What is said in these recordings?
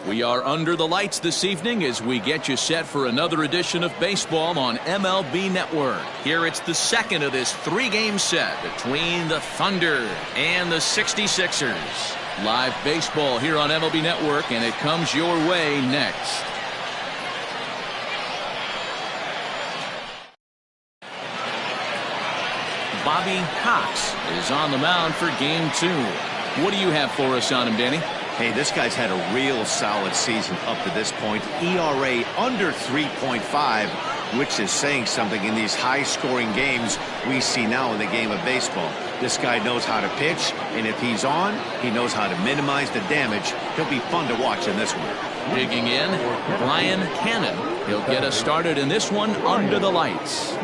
We are under the lights this evening as we get you set for another edition of baseball on MLB Network. Here it's the second of this three-game set between the Thunder and the 66ers. Live baseball here on MLB Network, and it comes your way next. Bobby Cox is on the mound for game 2. What do you have for us on him, Danny? Hey, this guy's had a real solid season up to this point. ERA under 3.5, which is saying something in these high-scoring games we see now in the game of baseball. This guy knows how to pitch, and if he's on, he knows how to minimize the damage. He'll be fun to watch in this one. Digging in, Brian Cannon. He'll get us started in this one under the lights.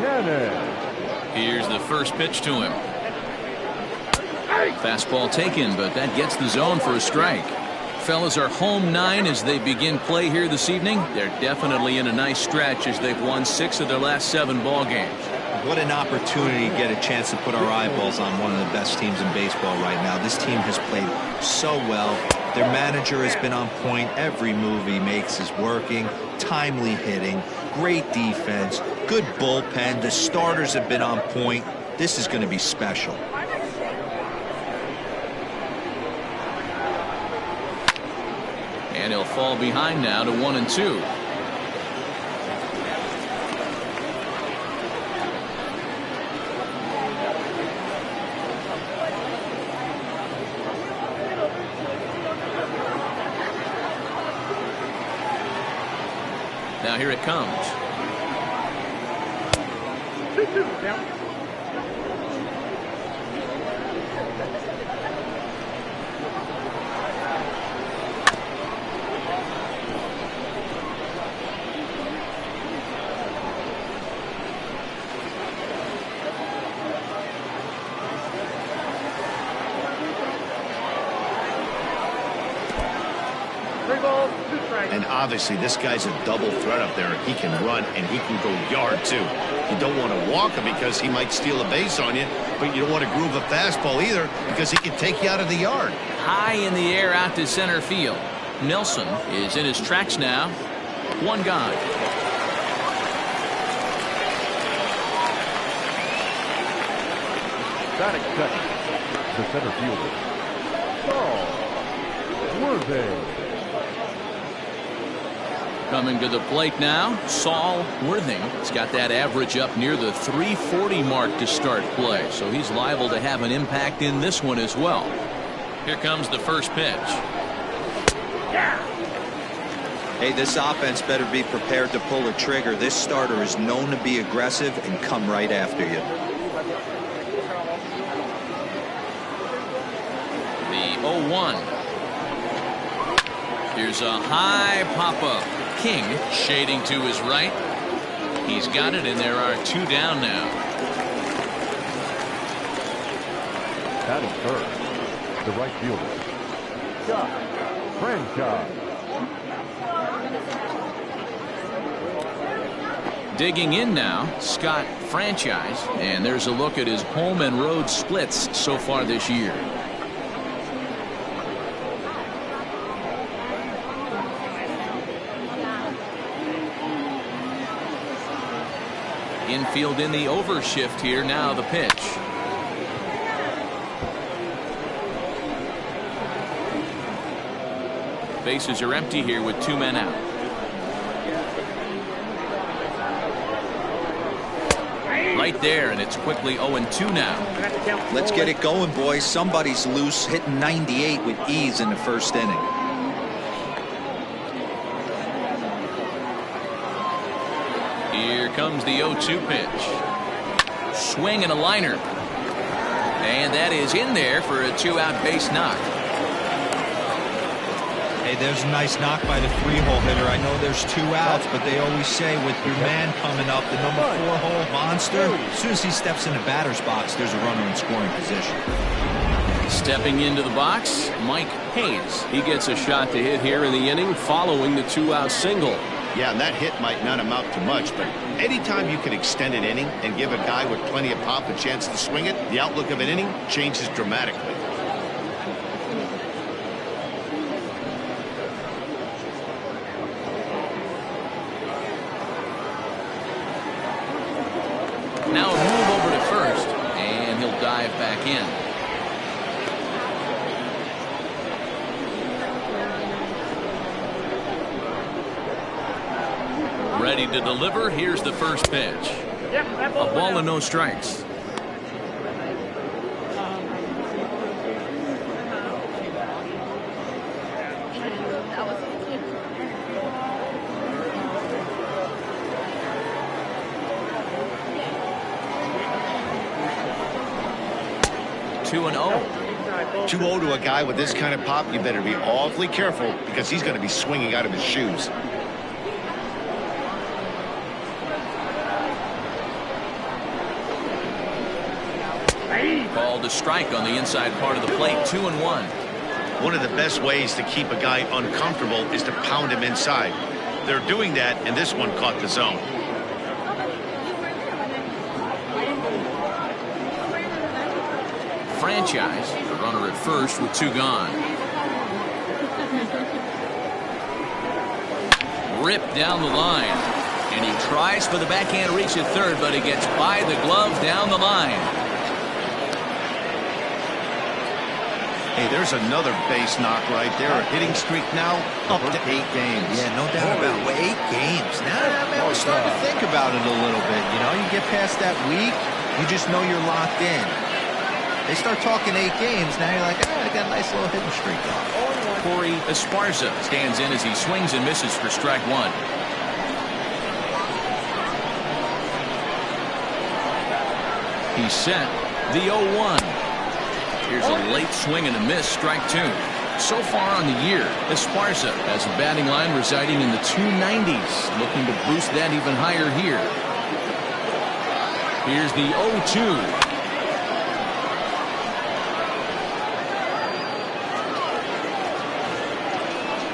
Here's the first pitch to him. Fastball taken, but that gets the zone for a strike. Fellas are home 9 as they begin play here this evening. They're definitely in a nice stretch as they've won 6 of their last 7 ball games. What an opportunity to get a chance to put our eyeballs on one of the best teams in baseball right now. This team has played so well. Their manager has been on point. Every move he makes is working. Timely hitting, great defense, good bullpen. The starters have been on point. This is going to be special. And he'll fall behind now to 1-2. Now here it comes. And obviously this guy's a double threat up there. He can run and he can go yard too. You don't want to walk him because he might steal a base on you, but you don't want to groove a fastball either because he can take you out of the yard. High in the air out to center field. Nelson is in his tracks now. One gone. Batting second, the center fielder, Saul Worthing. Coming to the plate now, Saul Worthing. He's got that average up near the 340 mark to start play, so he's liable to have an impact in this one as well. Here comes the first pitch. Hey, this offense better be prepared to pull a trigger. This starter is known to be aggressive and come right after you. The 0-1. Here's a high pop-up. King shading to his right. He's got it, and there are 2 down now. Batting third, the right fielder, Scott Franchise. Digging in now, Scott Franchise, and there's a look at his home and road splits so far this year. Infield in the overshift here. Now the pitch. Bases are empty here with 2 men out. Right there, and it's quickly 0-2 now. Let's get it going, boys. Somebody's loose, hitting 98 with ease in the first inning. Here comes the 0-2 pitch. Swing and a liner. And that is in there for a 2-out base knock. Hey, there's a nice knock by the 3-hole hitter. I know there's 2 outs, but they always say with your man coming up, the number 4-hole monster, as soon as he steps in the batter's box, there's a runner in scoring position. Stepping into the box, Mike Hayes. He gets a shot to hit here in the inning following the 2-out single. Yeah, and that hit might not amount to much, but anytime you can extend an inning and give a guy with plenty of pop a chance to swing it, the outlook of an inning changes dramatically. drive back in. Ready to deliver. Here's the first pitch. A ball and no strikes. Two and 0. 2-0 to a guy with this kind of pop. You better be awfully careful because he's going to be swinging out of his shoes. Called a strike on the inside part of the plate. 2-1. One of the best ways to keep a guy uncomfortable is to pound him inside. They're doing that, and this one caught the zone. Franchise. The runner at first with 2 gone. Ripped down the line. And he tries for the backhand reach at third, but he gets by the glove down the line. Hey, there's another base knock right there. A hitting streak now up to 8 games. Yeah, no doubt about it. 8 games. Now we're starting to think about it a little bit. You know, you get past that week, you just know you're locked in. They start talking 8 games, now you're like, I got a nice little hitting streak going. Corey Esparza stands in as he swings and misses for strike 1. He's set. The 0-1. Here's a late swing and a miss, strike 2. So far on the year, Esparza has a batting line residing in the 290s, looking to boost that even higher here. Here's the 0-2.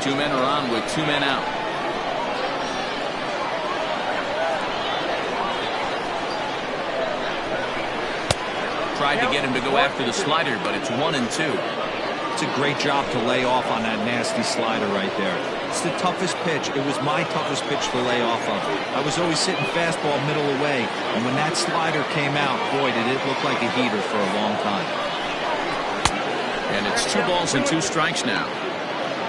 Two men are on with 2 men out. Tried to get him to go after the slider, but it's 1-2. It's a great job to lay off on that nasty slider right there. It's the toughest pitch. It was my toughest pitch to lay off of. I was always sitting fastball middle away, and when that slider came out, boy, did it look like a heater for a long time. And it's 2 balls and 2 strikes now.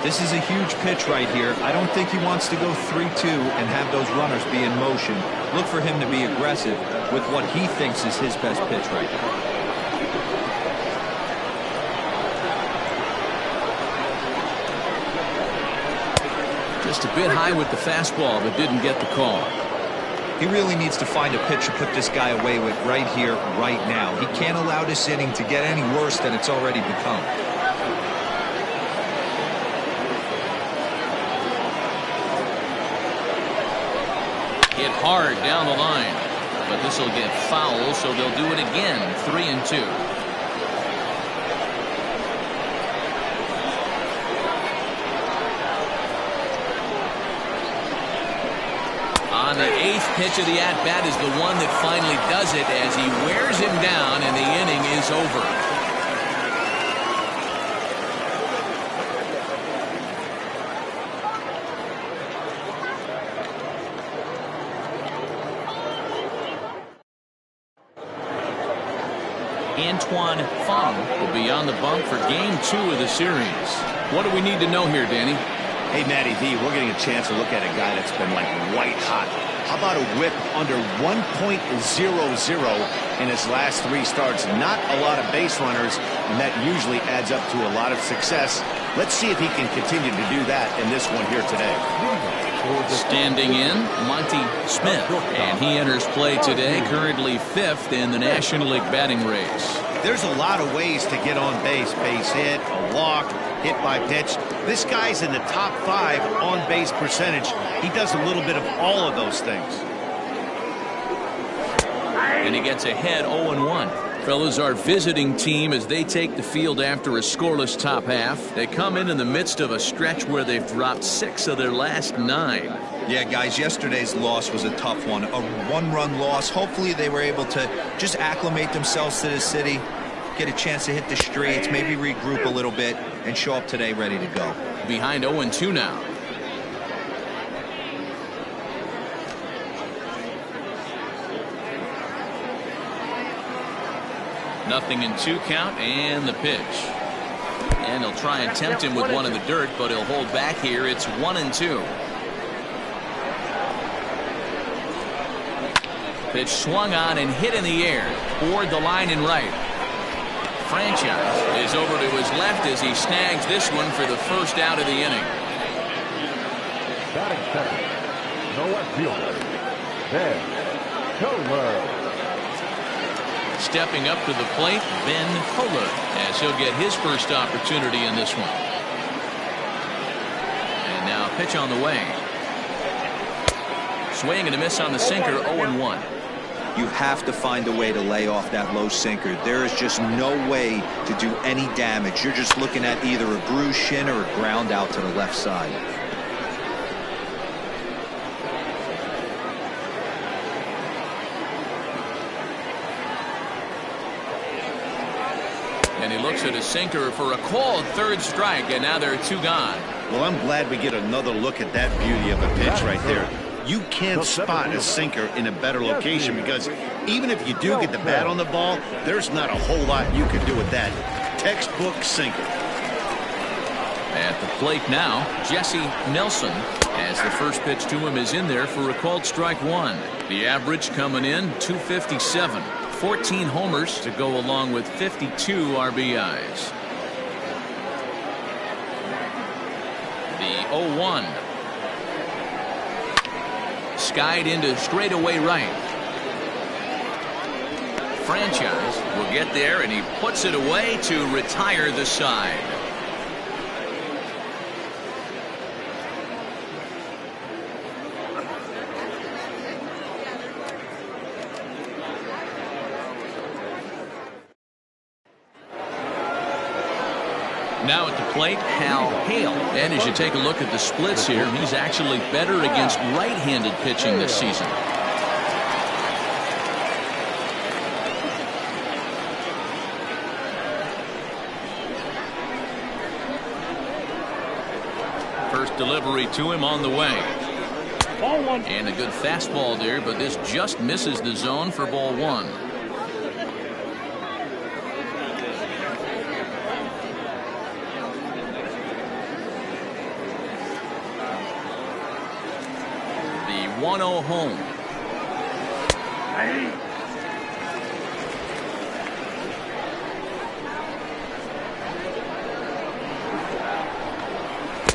This is a huge pitch right here. I don't think he wants to go 3-2 and have those runners be in motion. Look for him to be aggressive with what he thinks is his best pitch right now. Just a bit high with the fastball, but didn't get the call. He really needs to find a pitch to put this guy away with right here, right now. He can't allow this inning to get any worse than it's already become. Hit hard down the line, but this will get foul, so they'll do it again. 3-2. On the 8th pitch of the at-bat is the one that finally does it as he wears him down and the inning is over. Antoine Fong will be on the bump for game 2 of the series. What do we need to know here, Danny? Hey, Matty V, we're getting a chance to look at a guy that's been like white hot. How about a whip under 1.00 in his last 3 starts? Not a lot of base runners, and that usually adds up to a lot of success. Let's see if he can continue to do that in this one here today. Standing in, Monty Smith, and he enters play today, currently 5th in the National League batting race. There's a lot of ways to get on base. Base hit, a walk, hit by pitch. This guy's in the top 5 on base percentage. He does a little bit of all of those things. And he gets ahead 0-1. Fellas, our visiting team as they take the field after a scoreless top half. They come in the midst of a stretch where they've dropped 6 of their last 9. Yeah, guys, yesterday's loss was a tough one. A 1-run loss. Hopefully they were able to just acclimate themselves to the city, get a chance to hit the streets, maybe regroup a little bit, and show up today ready to go. Behind 0-2 now. 0-2 count and the pitch. And he'll try and tempt him with one in the dirt, but he'll hold back here. It's 1-2. Pitch swung on and hit in the air toward the line and right. Franchise is over to his left as he snags this one for the first out of the inning. Batting second, the left fielder, Ben Kohler. Stepping up to the plate, Ben Kohler, as he'll get his first opportunity in this one. And now pitch on the way. Swing and a miss on the sinker, 0-1. You have to find a way to lay off that low sinker. There is just no way to do any damage. You're just looking at either a bruised shin or a ground out to the left side. And he looks at a sinker for a called third strike, and now there are 2 gone. Well, I'm glad we get another look at that beauty of a pitch right there. You can't spot a sinker in a better location because even if you do get the bat on the ball, there's not a whole lot you can do with that. Textbook sinker. At the plate now, Jesse Nelson, as the first pitch to him is in there for a called strike 1. The average coming in, 257. 14 homers to go along with 52 RBIs. The 0-1. Skied into straightaway right. Franchise will get there, and he puts it away to retire the side. Now at the plate, Hal Hale. And as you take a look at the splits here, he's actually better against right-handed pitching this season. First delivery to him on the way. And a good fastball there, but this just misses the zone for ball 1. The 1-0 home.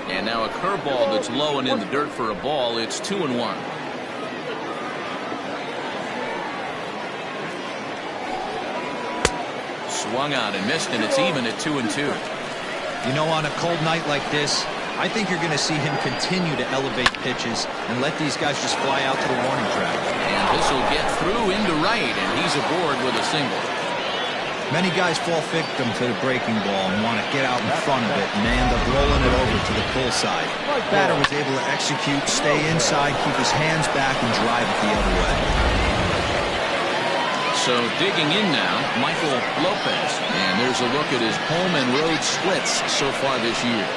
And now a curveball that's low and in the dirt for a ball. It's 2-1. Swung on and missed, and it's even at 2-2. You know, on a cold night like this, I think you're going to see him continue to elevate pitches and let these guys just fly out to the warning track. And this will get through into right, and he's aboard with a single. Many guys fall victim to the breaking ball and want to get out in front of it, and they end up rolling it over to the pull side. Batter was able to execute, stay inside, keep his hands back, and drive it the other way. So digging in now, Michael Lopez. And there's a look at his home and road splits so far this year.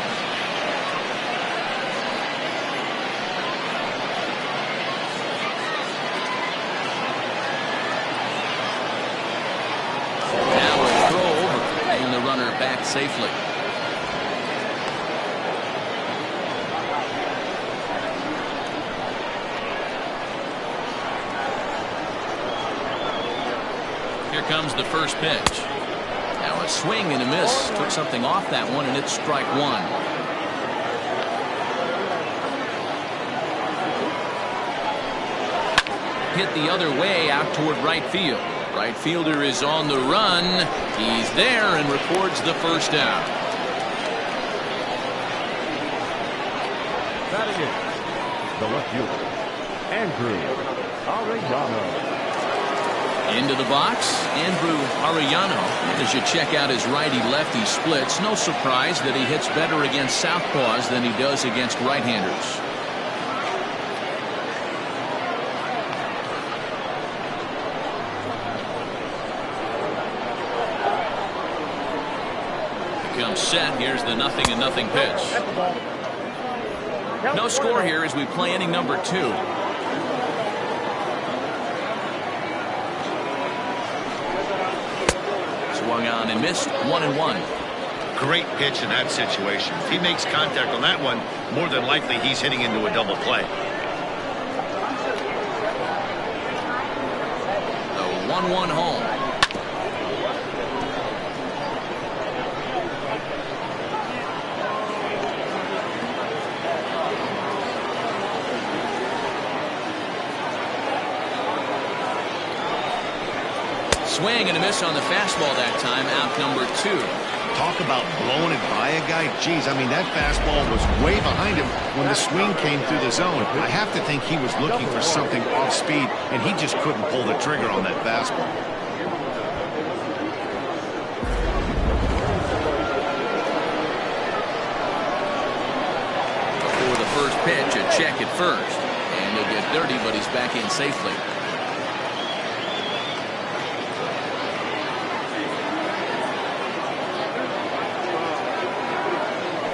Now a throw over, and the runner back safely. Here comes the first pitch. Now a swing and a miss. Took something off that one, and it's strike 1. Hit the other way out toward right field. Right fielder is on the run. He's there and records the first out. Batting in, the left fielder, Andrew Arellano. Into the box, Andrew Arellano. As you check out his righty-lefty splits, no surprise that he hits better against southpaws than he does against right-handers. Comes set. Here's the 0-0 pitch. No score here as we play inning number 2. Swung on and missed. 1-1. Great pitch in that situation. If he makes contact on that one, more than likely he's hitting into a double play. The 1-1 home. Swing and a miss on the fastball that time. Out number 2. Talk about blowing it by a guy. Geez, I mean, that fastball was way behind him when the swing came through the zone. I have to think he was looking for something off speed, and he just couldn't pull the trigger on that fastball. Before the first pitch, a check at first. And he'll get dirty, but he's back in safely.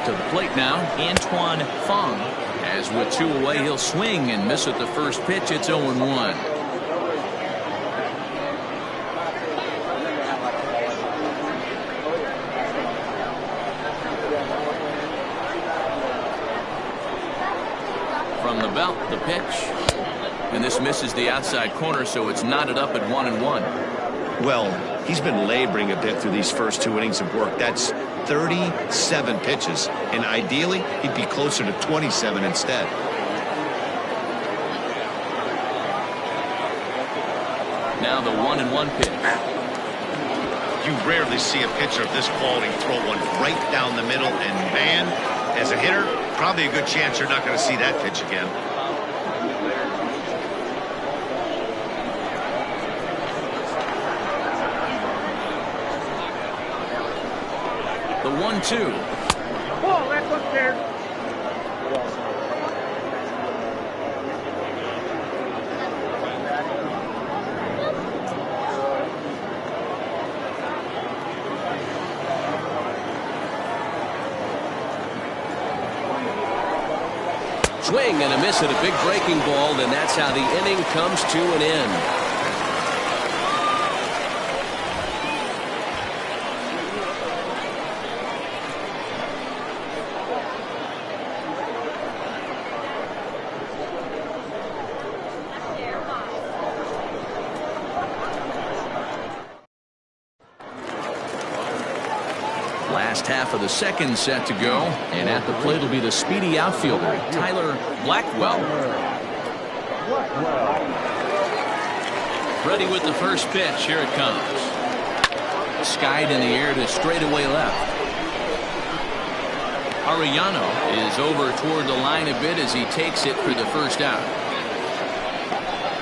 To the plate now, Antoine Fong. As with 2 away, he'll swing and miss at the first pitch. It's 0-1. From the belt, the pitch. And this misses the outside corner, so it's knotted up at 1-1. Well, he's been laboring a bit through these first 2 innings of work. That's 37 pitches, and ideally he'd be closer to 27 instead. Now the 1-1 pitch. You rarely see a pitcher of this quality throw one right down the middle, and man, as a hitter, probably a good chance you're not going to see that pitch again. The 1-2. Oh, that's up there. Swing and a miss at a big breaking ball, and that's how the inning comes to an end. Last half of the second set to go, and at the plate will be the speedy outfielder, Tyler Blackwell. Ready with the first pitch. Here it comes. Skied in the air to straightaway left. Arellano is over toward the line a bit as he takes it for the first out.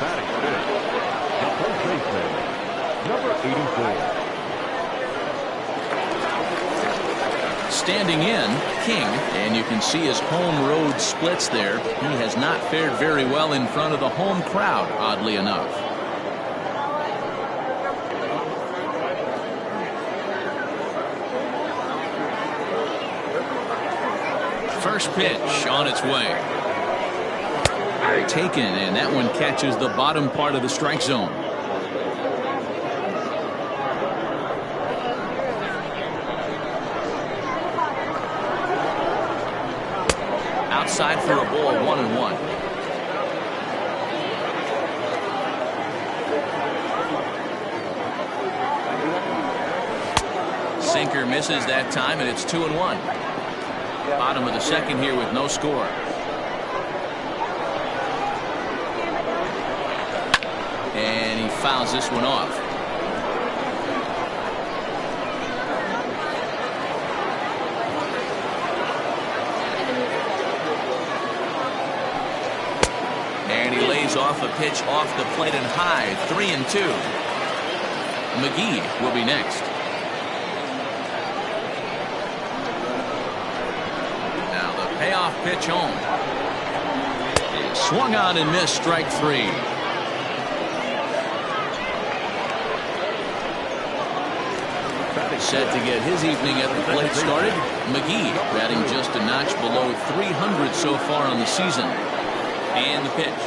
Batting fifth, the first baseman, number 84. Standing in, King, and you can see his home road splits there. He has not fared very well in front of the home crowd, oddly enough. First pitch on its way. Taken, and that one catches the bottom part of the strike zone. Outside for a ball, 1-1. Sinker misses that time, and it's 2-1. Bottom of the second here with no score. And he fouls this one off. And he lays off a pitch off the plate and high. 3-2. McGee will be next. Now the payoff pitch home. It swung on and missed. Strike 3. Set to get his evening at the plate started. McGee batting just a notch below 300 so far on the season. And the pitch.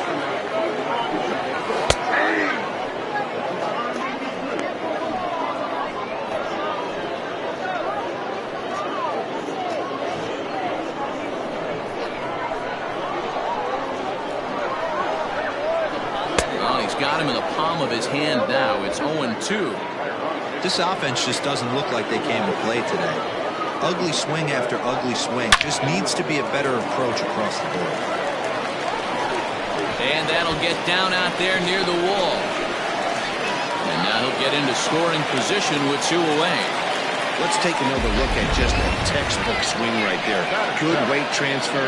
He's got him in the palm of his hand now. It's 0-2. This offense just doesn't look like they came to play today. Ugly swing after ugly swing. Just needs to be a better approach across the board. And that'll get down out there near the wall. And now he'll get into scoring position with 2 away. Let's take another look at just a textbook swing right there. Good weight transfer,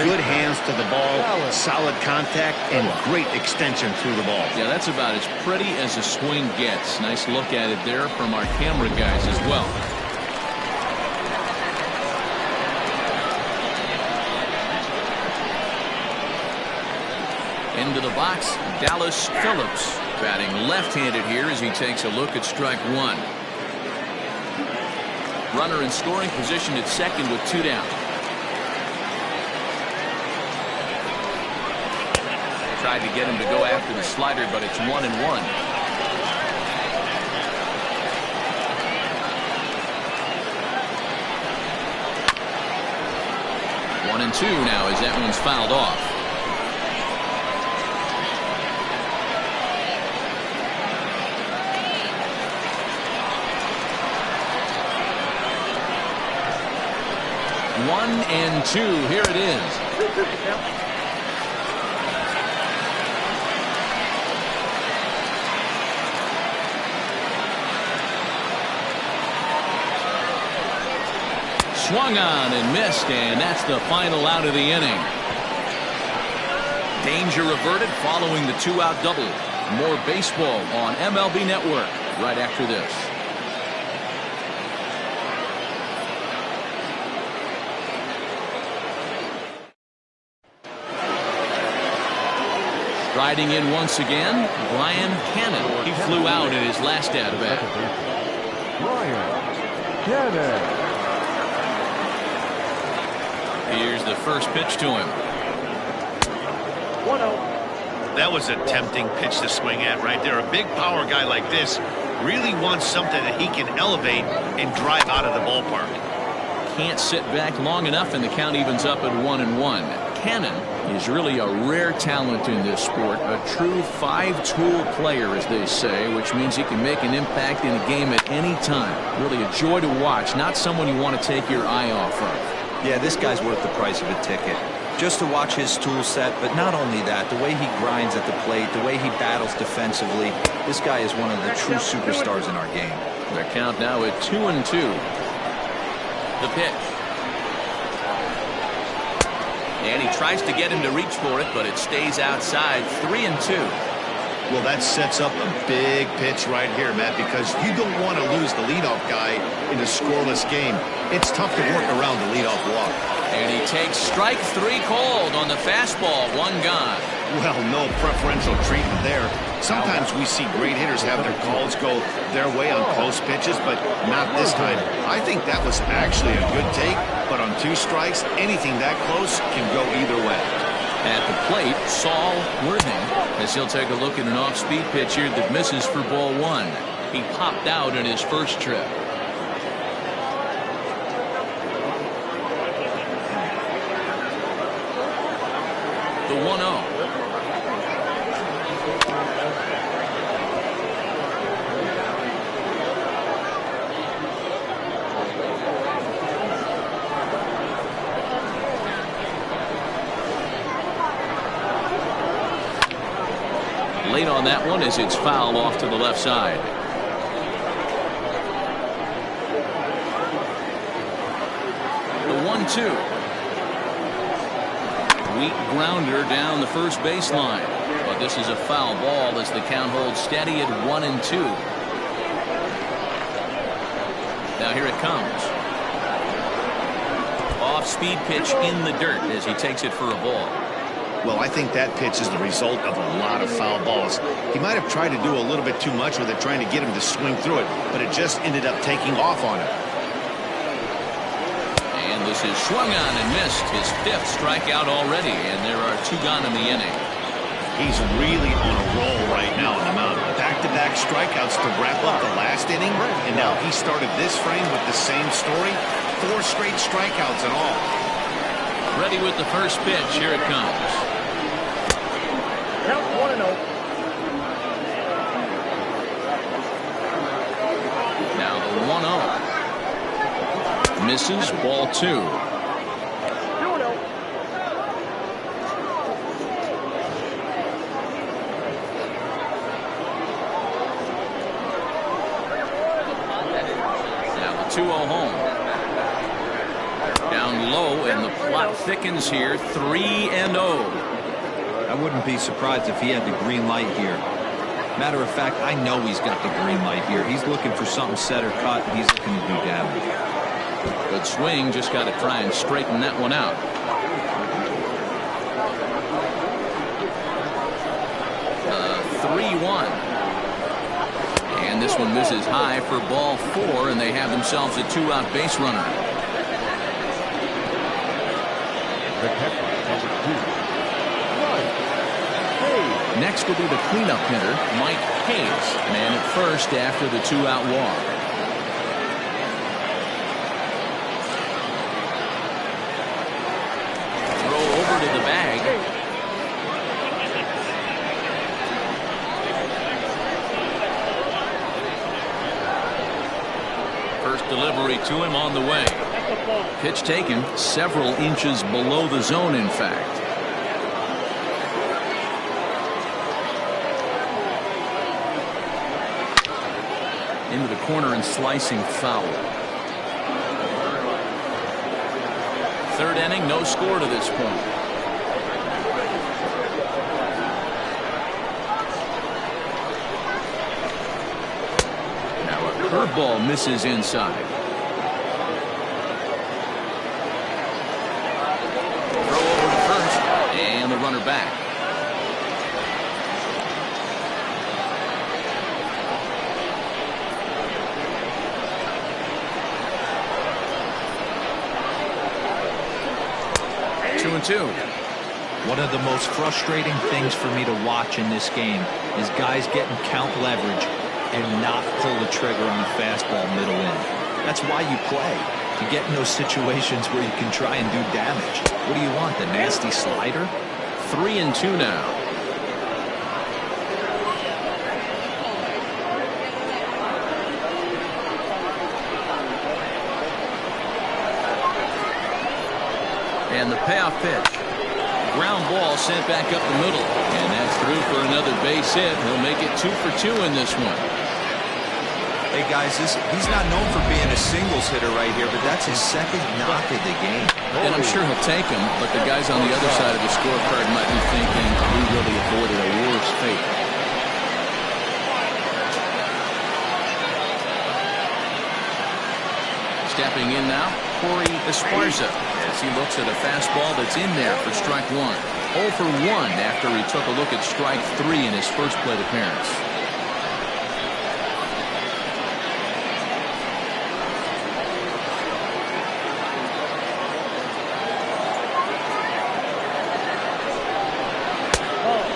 good hands to the ball, solid contact, and great extension through the ball. Yeah, that's about as pretty as a swing gets. Nice look at it there from our camera guys as well. Into the box, Dallas Phillips batting left-handed here as he takes a look at strike 1. Runner in scoring position at second with 2 down. Tried to get him to go after the slider, but it's 1-1. One and 2 now as that one's fouled off. One and 2. Here it is. Swung on and missed, and that's the final out of the inning. Danger averted following the 2-out double. More baseball on MLB Network right after this. Riding in once again, Brian Cannon. He flew out in his last at-bat. Brian Cannon. Here's the first pitch to him. 1-0. That was a tempting pitch to swing at right there. A big power guy like this really wants something that he can elevate and drive out of the ballpark. Can't sit back long enough, and the count evens up at 1-1. Cannon is really a rare talent in this sport, a true 5-tool player, as they say, which means he can make an impact in a game at any time. Really a joy to watch, not someone you want to take your eye off of. Yeah, this guy's worth the price of a ticket. Just to watch his tool set, but not only that, the way he grinds at the plate, the way he battles defensively, this guy is one of the true superstars in our game. Their count now at 2-2. The pitch. And he tries to get him to reach for it, but it stays outside. 3-2. Well, that sets up a big pitch right here, Matt, because you don't want to lose the leadoff guy in a scoreless game. It's tough to work around the leadoff walk. And he takes strike 3 called on the fastball. 1 gone. Well, no preferential treatment there. Sometimes we see great hitters have their calls go their way on close pitches, but not this time. I think that was actually a good take, but on 2 strikes, anything that close can go either way. At the plate, Saul Worthing, as he'll take a look at an off-speed pitch here that misses for ball 1. He popped out in his first trip. The 1-0. Late on that one as it's fouled off to the left side. The 1-2. Weak grounder down the first baseline, but this is a foul ball as the count holds steady at 1-2. Now here it comes. Off-speed pitch in the dirt as he takes it for a ball. Well, I think that pitch is the result of a lot of foul balls. He might have tried to do a little bit too much with it, trying to get him to swing through it, but it just ended up taking off on him. And this is swung on and missed. His 5th strikeout already, and there are 2 gone in the inning. He's really on a roll right now on the mound. Back-to-back strikeouts to wrap up the last inning, and now he started this frame with the same story. 4 straight strikeouts and all. Ready with the first pitch. Here it comes. Count 1-0. misses. Ball 2. Now the 2-0 home. Down low, and the plot thickens here. 3-0. I wouldn't be surprised if he had the green light here. Matter of fact, I know he's got the green light here. He's looking for something set or cut, and he's looking to do damage. Good swing. Just got to try and straighten that one out. The 3-1. And this one misses high for ball 4, and they have themselves a 2-out base runner. The catcher, number 2. Next will be the cleanup hitter, Mike Hayes, man at first after the 2-out walk. Throw over to the bag. First delivery to him on the way. Pitch taken several inches below the zone, in fact. Into the corner and slicing foul. Third inning, no score to this point. Now a curveball misses inside. Throw over to first, and the runner back. One of the most frustrating things for me to watch in this game is guys getting count leverage and not pull the trigger on a fastball middle in. That's why you play, to get in those situations where you can try and do damage. What do you want, the nasty slider? 3-2 now. And the payoff pitch. Ground ball sent back up the middle. And that's through for another base hit. He'll make it 2 for 2 in this one. Hey guys, he's not known for being a singles hitter right here, but that's his second knock of the game. And I'm sure he'll take him, but the guys on the other side of the scorecard might be thinking we really avoided a worse fate. Stepping in now, Corey Esparza, as he looks at a fastball that's in there for strike 1. 0 for 1 after he took a look at strike 3 in his first plate appearance.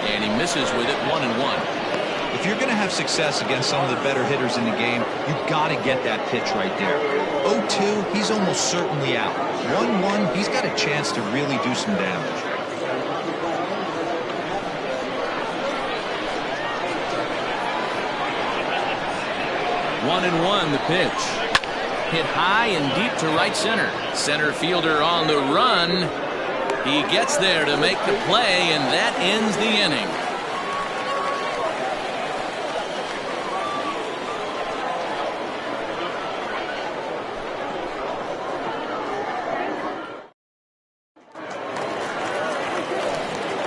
And he misses with it. 1-1. If you're going to have success against some of the better hitters in the game, you've got to get that pitch right there. 0-2, he's almost certainly out. 1-1, he's got a chance to really do some damage. One and one, the pitch. Hit high and deep to right center. Center fielder on the run. He gets there to make the play, and that ends the inning.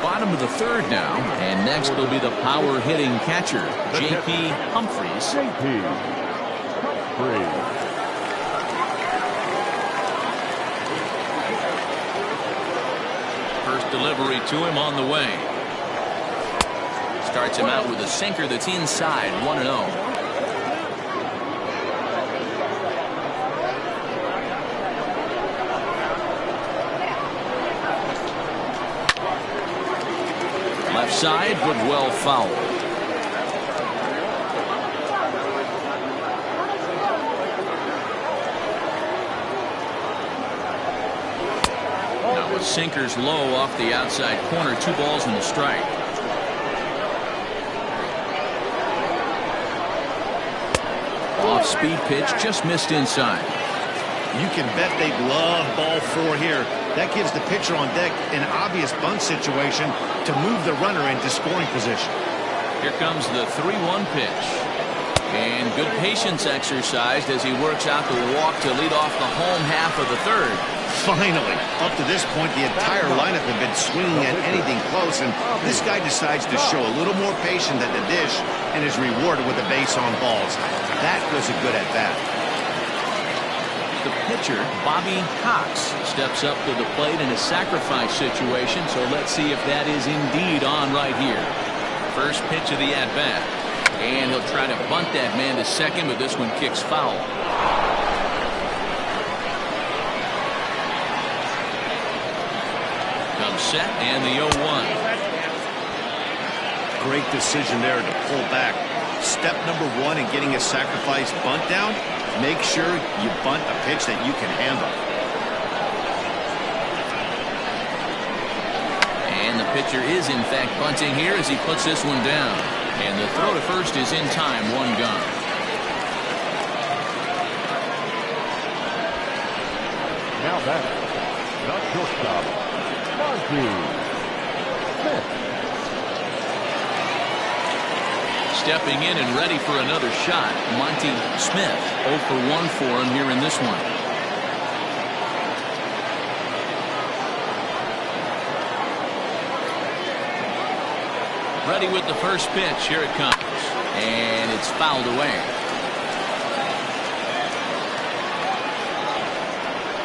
Bottom of the third now, and next will be the power hitting catcher, J.P. Humphries. J.P. Humphries. First delivery to him on the way. Starts him out with a sinker that's inside. 1-0. Left side, but well fouled. Now with sinkers low off the outside corner. 2 balls and a strike. Off speed pitch just missed inside. You can bet they love ball 4 here. That gives the pitcher on deck an obvious bunt situation to move the runner into scoring position. Here comes the 3-1 pitch. And good patience exercised as he works out the walk to lead off the home half of the third. Finally, up to this point, the entire lineup had been swinging at anything close, and this guy decides to show a little more patience at the dish and is rewarded with a base on balls. That was a good at-bat. The pitcher, Bobby Cox, steps up to the plate in a sacrifice situation, so let's see if that is indeed on right here. First pitch of the at-bat. And he'll try to bunt that man to second, but this one kicks foul. Comes set, and the 0-1. Great decision there to pull back. Step number 1 in getting a sacrifice bunt down, make sure you bunt a pitch that you can handle. And the pitcher is, in fact, bunting here as he puts this one down. And the throw to first is in time, 1 gone. Now back, the shortstop, Monty Smith. Stepping in and ready for another shot, Monty Smith. 0 for 1 for him here in this one. Ready with the first pitch. Here it comes. And it's fouled away.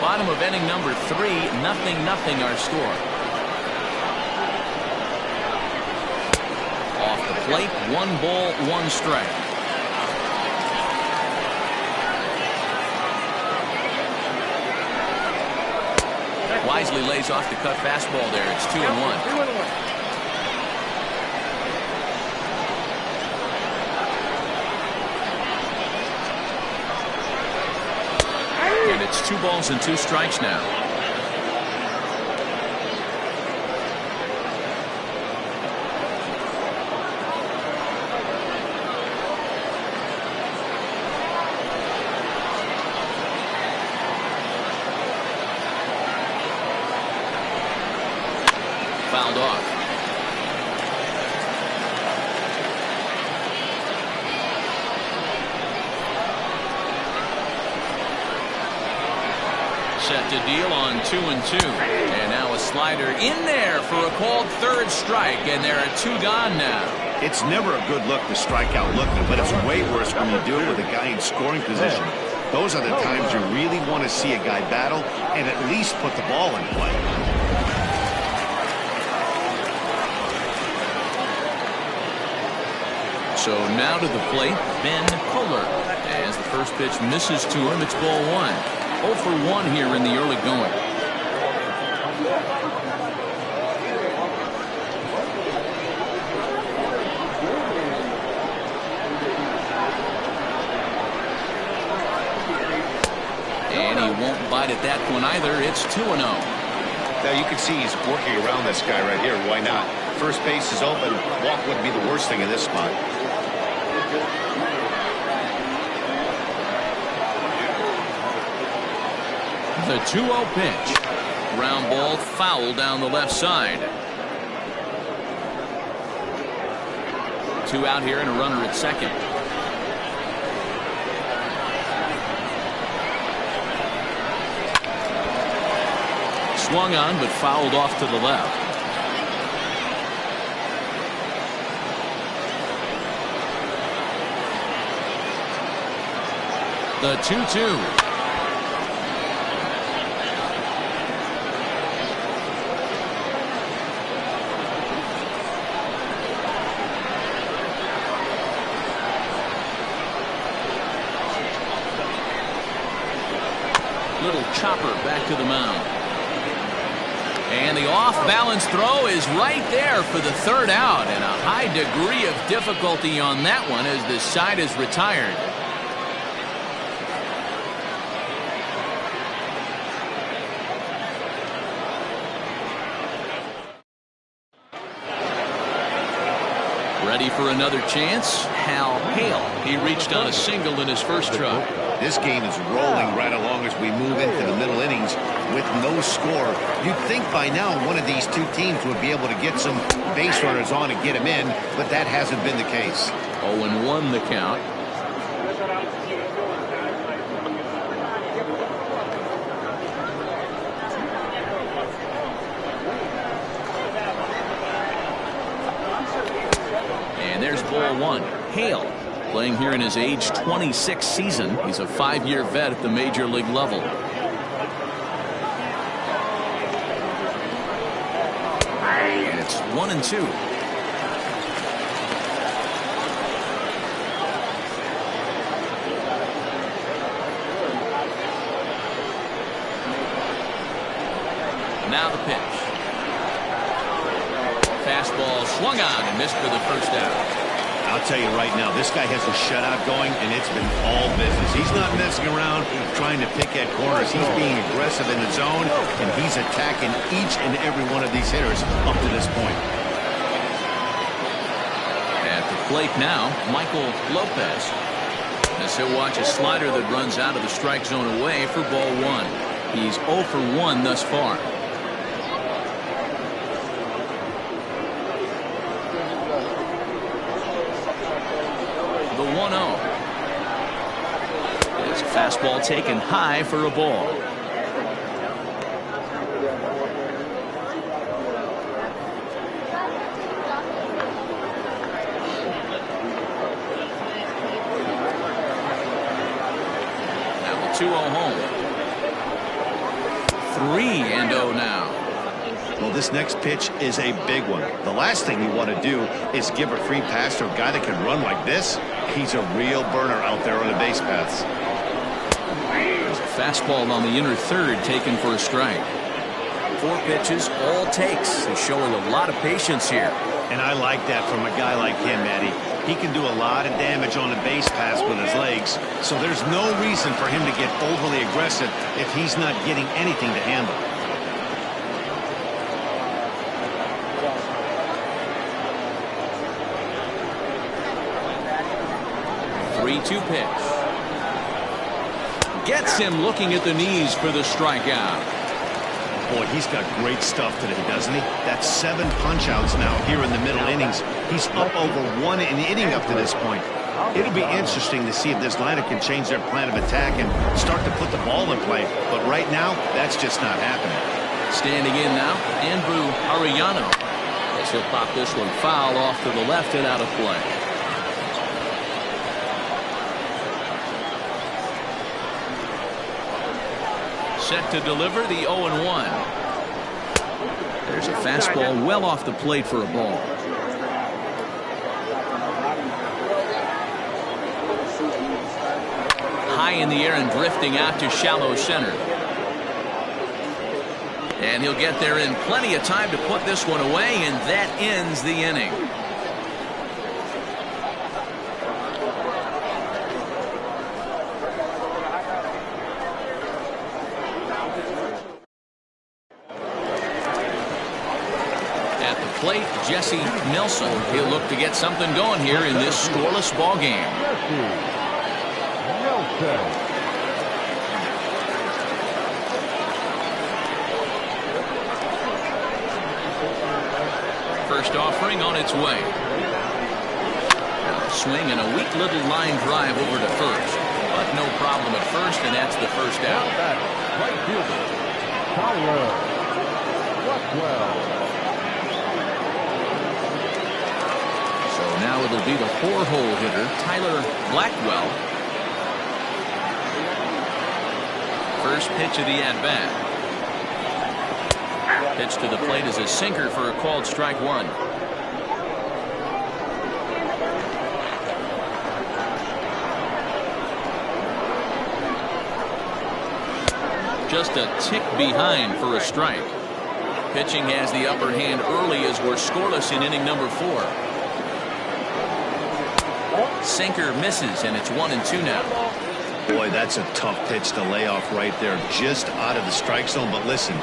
Bottom of inning number 3, 0-0 our score. Off the plate, 1 ball, 1 strike. Wisely lays off the cut fastball there. It's 2-1. And it's 2 balls and 2 strikes now. Fouled off. Set to deal on 2-2. And now a slider in there for a called 3rd strike, and there are 2 gone now. It's never a good look to strike out looking, but it's way worse when you do it with a guy in scoring position. Those are the times you really want to see a guy battle and at least put the ball in play. So now to the plate, Ben Kohler. As the first pitch misses to him, it's ball 1. 0 for 1 here in the early going. And he won't bite at that one either. It's 2-0. Now you can see he's working around this guy right here. Why not? First base is open. Walk wouldn't be the worst thing in this spot. The 2-0 pitch. Ground ball foul down the left side. 2 out here and a runner at second. Swung on but fouled off to the left. The 2-2. Little chopper back to the mound. And the off-balance throw is right there for the 3rd out, and a high degree of difficulty on that one as the side is retired. Ready for another chance? Hal Hale. He reached on a single in his first try. This game is rolling right along as we move into the middle innings with no score. You'd think by now one of these two teams would be able to get some base runners on and get them in, but that hasn't been the case. 0-1 the count. And there's ball one. Hale, playing here in his age 26 season. He's a 5-year vet at the major league level. And it's 1-2. Now the pitch. Fastball swung on and missed for the first out. I'll tell you right now, this guy has a shutout going, and it's been all business. He's not messing around trying to pick at corners. He's being aggressive in the zone, and he's attacking each and every one of these hitters up to this point. At the plate now, Michael Lopez. As he'll watch a slider that runs out of the strike zone away for ball one. He's 0 for 1 thus far. The 1-0. It's a fastball taken high for a ball. Now the 2-0 home. 3-0 now. Well, this next pitch is a big one. The last thing you want to do is give a free pass to a guy that can run like this. He's a real burner out there on the base paths. There's a fastball on the inner third taken for a strike. 4 pitches, all takes. He's showing a lot of patience here. And I like that from a guy like him, Eddie. He can do a lot of damage on the base paths with his legs, so there's no reason for him to get overly aggressive if he's not getting anything to handle. 3-2 pitch. Gets him looking at the knees for the strikeout. Boy, he's got great stuff today, doesn't he? That's 7 punch-outs now here in the middle innings. He's up over 1 inning up to this point. It'll be interesting to see if this lineup can change their plan of attack and start to put the ball in play. But right now, that's just not happening. Standing in now, Andrew Arellano. As he'll pop this one foul off to the left and out of play. Set to deliver the 0-1. There's a fastball well off the plate for a ball. High in the air and drifting out to shallow center. And he'll get there in plenty of time to put this one away, and that ends the inning. Plate, Jesse Nelson. He'll look to get something going here in this scoreless ball game. First offering on its way. Swing and a weak little line drive over to first, but no problem at first, and that's the first out. Right fielder, Blackwell. Now it'll be the 4-hole hitter, Tyler Blackwell. First pitch of the at-bat. Pitch to the plate is a sinker for a called strike 1. Just a tick behind for a strike. Pitching has the upper hand early as we're scoreless in inning number 4. Sinker misses, and it's 1-2 now. Boy, that's a tough pitch to lay off right there, just out of the strike zone. But listen,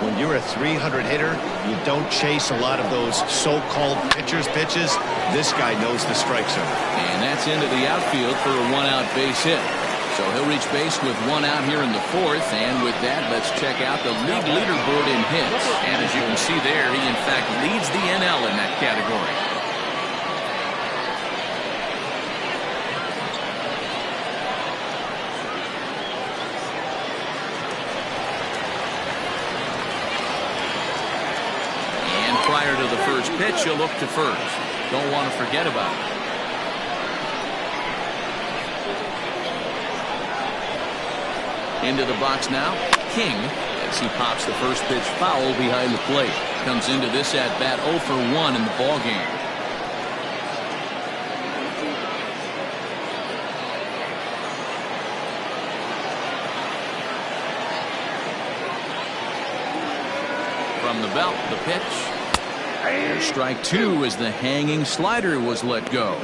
When you're a 300 hitter, you don't chase a lot of those so-called pitchers' pitches. This guy knows the strike zone. And that's into the outfield for a one-out base hit. So he'll reach base with one out here in the fourth. And with that, let's check out the league leaderboard in hits. And as you can see there, he in fact leads the NL in that category. Prior to the first pitch, you'll look to first. Don't want to forget about it. Into the box now, King, as he pops the first pitch foul behind the plate. Comes into this at bat 0 for 1 in the ball game. From the belt, the pitch. And strike 2 as the hanging slider was let go.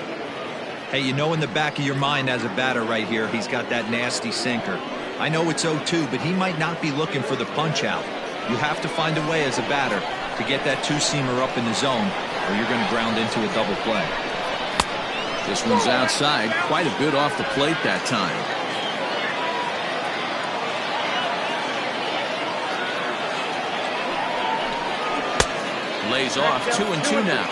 Hey, you know in the back of your mind as a batter right here, he's got that nasty sinker. I know it's 0-2, but he might not be looking for the punch out. You have to find a way as a batter to get that two-seamer up in the zone, or you're going to ground into a double play. This one's outside, quite a bit off the plate that time. Lays off 2-2 now.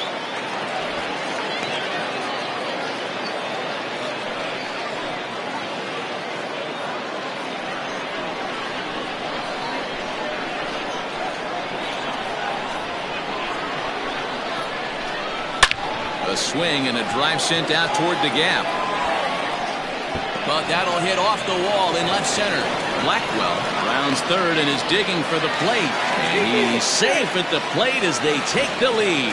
A swing and a drive sent out toward the gap. But that'll hit off the wall in left center. Blackwell rounds third and is digging for the plate. And he's safe at the plate as they take the lead.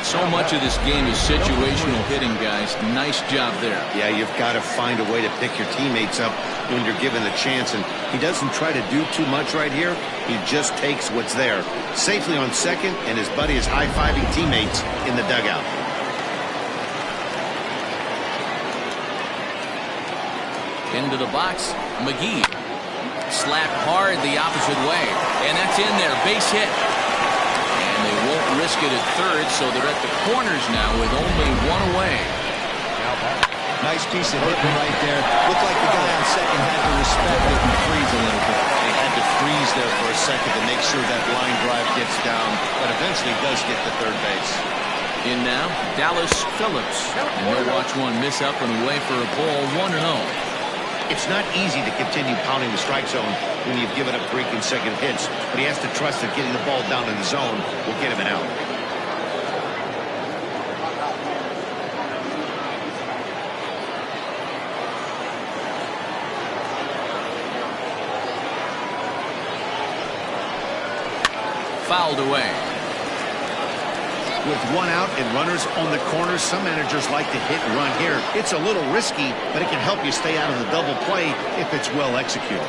So much of this game is situational hitting, guys. Nice job there. Yeah, you've got to find a way to pick your teammates up when you're given the chance. And he doesn't try to do too much right here. He just takes what's there. Safely on second, and his buddy is high-fiving teammates in the dugout. Into the box, McGee. Slapped hard the opposite way. And that's in there. Base hit. And they won't risk it at third, so they're at the corners now with only one away. Nice piece of hitting right there. Looked like the guy on second had to respect it and freeze a little bit. They had to freeze there for a second to make sure that line drive gets down, but eventually does get to third base. In now, Dallas Phillips. And he'll watch one miss up and away for a ball, 1-0. It's not easy to continue pounding the strike zone when you've given up 3 consecutive hits, but he has to trust that getting the ball down in the zone will get him an out. Fouled away. With one out and runners on the corners, some managers like to hit and run here. It's a little risky, but it can help you stay out of the double play if it's well executed.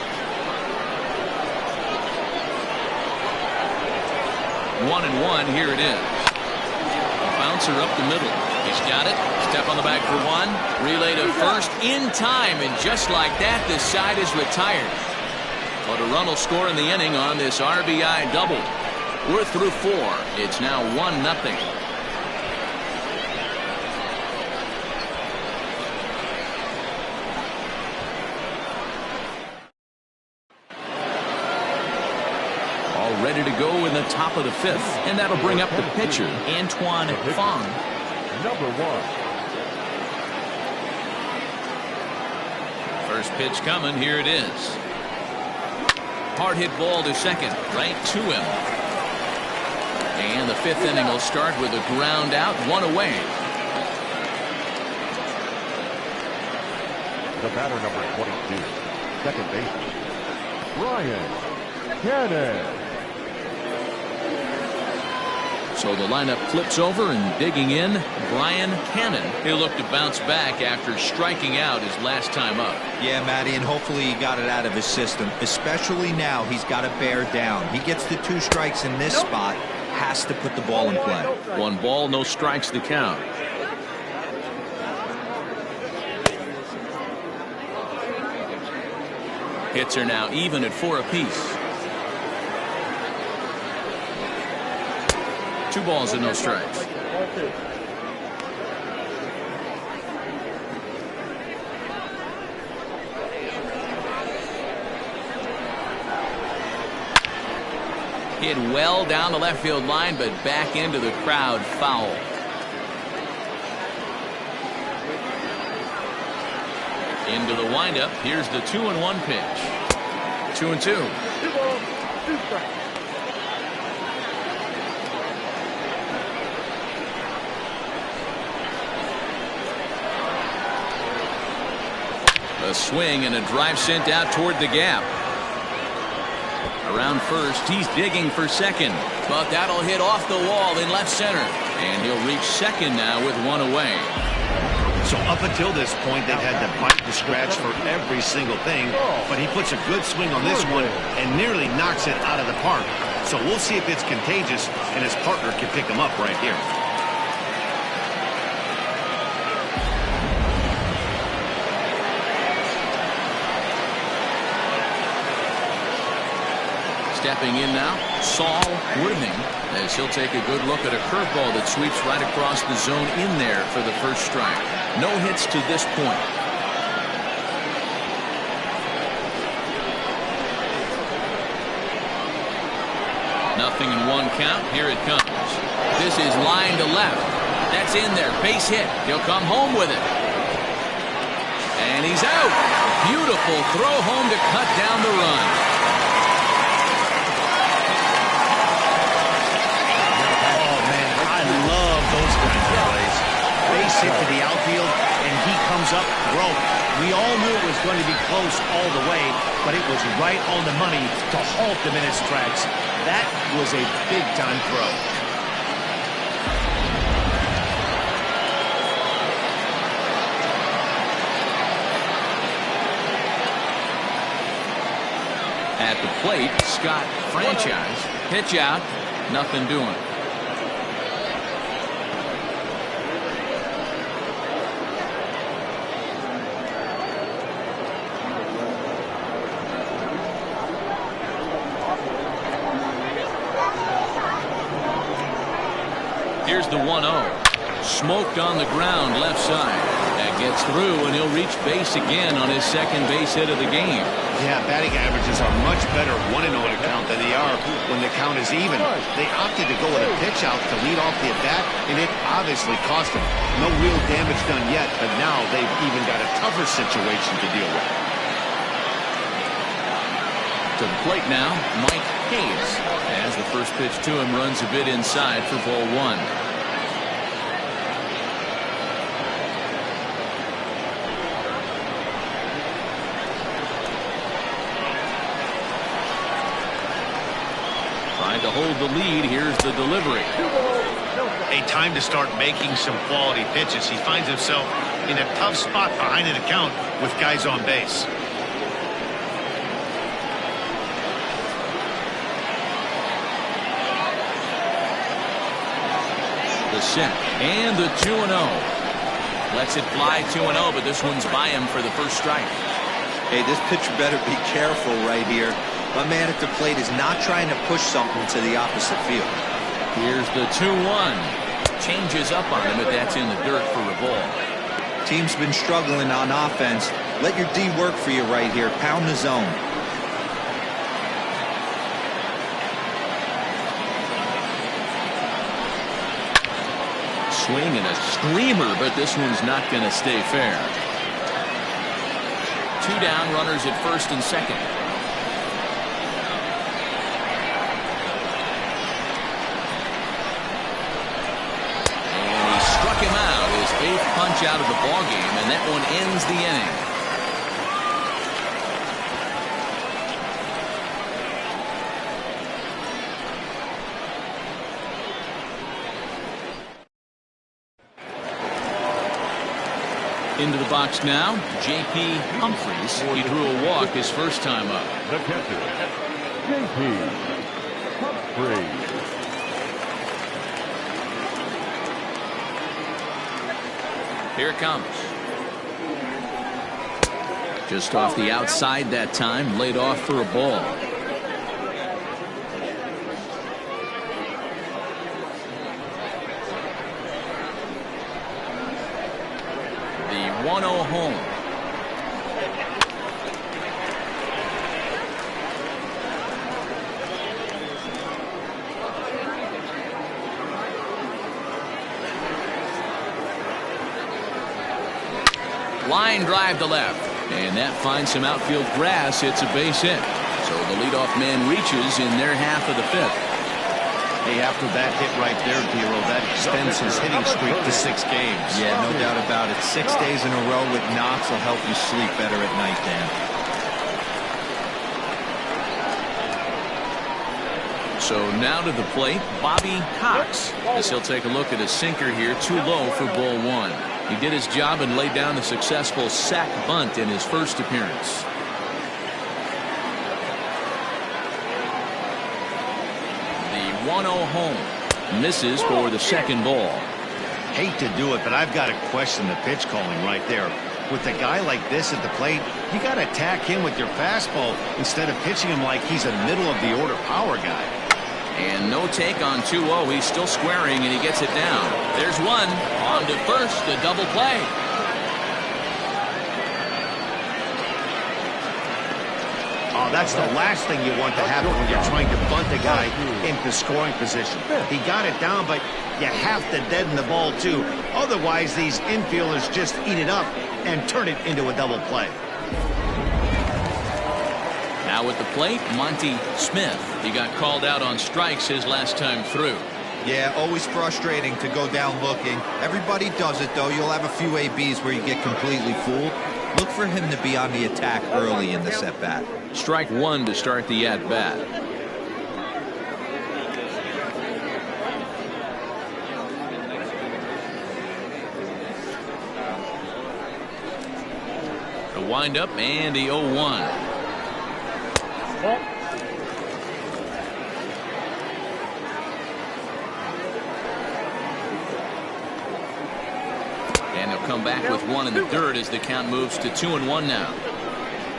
1-1, here it is. A bouncer up the middle. He's got it. Step on the back for one. Relay to first in time, and just like that, this side is retired. But a run will score in the inning on this RBI double. We're through 4. It's now 1-0. All ready to go in the top of the 5th. And that'll bring up the pitcher, Antoine Fong. Number 1. First pitch coming. Here it is. Hard hit ball to second. Right to him. And the 5th inning will start with a ground out, 1 away. The batter, number 22, second baseman, Brian Cannon. So the lineup flips over, and digging in, Brian Cannon. He'll look to bounce back after striking out his last time up. Yeah, Matty, and hopefully he got it out of his system. Especially now, he's got to bear down. He gets the 2 strikes in this spot, has to put the ball in play. 1 ball, no strikes to count. Hits are now even at 4 apiece. 2 balls and no strikes. Hit well down the left field line, but back into the crowd, foul. Into the windup. Here's the 2-1 pitch. 2-2. 2 balls, 2 strikes. A swing and a drive sent out toward the gap. Around first, he's digging for second, but that'll hit off the wall in left center, and he'll reach second now with 1 away. So up until this point, they've had to bite the scratch for every single thing, but he puts a good swing on this one and nearly knocks it out of the park. So we'll see if it's contagious and his partner can pick him up right here. Stepping in now, Saul Worthing, as he'll take a good look at a curveball that sweeps right across the zone in there for the first strike. No hits to this point. Nothing in 1 count. Here it comes. This is line to left. That's in there. Base hit. He'll come home with it. And he's out. Beautiful throw home to cut down the run. Base hit to the outfield, and he comes up broke. We all knew it was going to be close all the way, but it was right on the money to halt him in his tracks. That was a big-time throw. At the plate, Scott Franchise. Pitch out, nothing doing. Here's the 1-0. Smoked on the ground left side. That gets through, and he'll reach base again on his second base hit of the game. Yeah, batting averages are much better 1-0 in a count than they are when the count is even. They opted to go with a pitch out to lead off the at-bat, and it obviously cost them. No real damage done yet, but now they've even got a tougher situation to deal with. To the plate now, Mike Hayes, as the first pitch to him runs a bit inside for ball 1. Trying to hold the lead. Here's the delivery. A time to start making some quality pitches. He finds himself in a tough spot behind an account with guys on base. The set and the 2-0. Lets it fly 2-0, but this one's by him for the first strike. Hey, this pitcher better be careful right here. My man at the plate is not trying to push something to the opposite field. Here's the 2-1. Changes up on him, but that's in the dirt for a ball. Team's been struggling on offense. Let your D work for you right here. Pound the zone. Swing and a screamer, but this one's not going to stay fair. 2 down, runners at first and second. And he struck him out, his 8th punch out of the ballgame, and that one ends the inning. Into the box now, J.P. Humphries. He drew a walk his first time up. The catcher, J.P. Humphries. Here it comes. Just off the outside that time, laid off for a ball. 1-0 home. Line drive to left, and that finds some outfield grass. It's a base hit. So the leadoff man reaches in their half of the fifth. Hey, after that hit right there, Dero, that extends his hitting streak to 6 games. Yeah, no doubt about it. 6 days in a row with knocks will help you sleep better at night, Dan. So now to the plate, Bobby Cox, as he'll take a look at a sinker here, too low for ball 1. He did his job and laid down a successful sac bunt in his first appearance. The 1-0 home misses for the second ball. Hate to do it, but I've got to question the pitch calling right there. With a guy like this at the plate, you got to attack him with your fastball instead of pitching him like he's a middle-of-the-order power guy. And no take on 2-0. He's still squaring, and he gets it down. There's one. On to first, a double play. Oh, that's the last thing you want to happen when you're trying to bunt a guy into scoring position. He got it down, but you have to deaden the ball, too. Otherwise, these infielders just eat it up and turn it into a double play. Now at the plate, Monty Smith. He got called out on strikes his last time through. Yeah, always frustrating to go down looking. Everybody does it, though. You'll have a few ABs where you get completely fooled. Look for him to be on the attack early in this at-bat. Strike 1 to start the at-bat. The windup and the 0-1. And they'll come back with one in the third as the count moves to 2-1 now.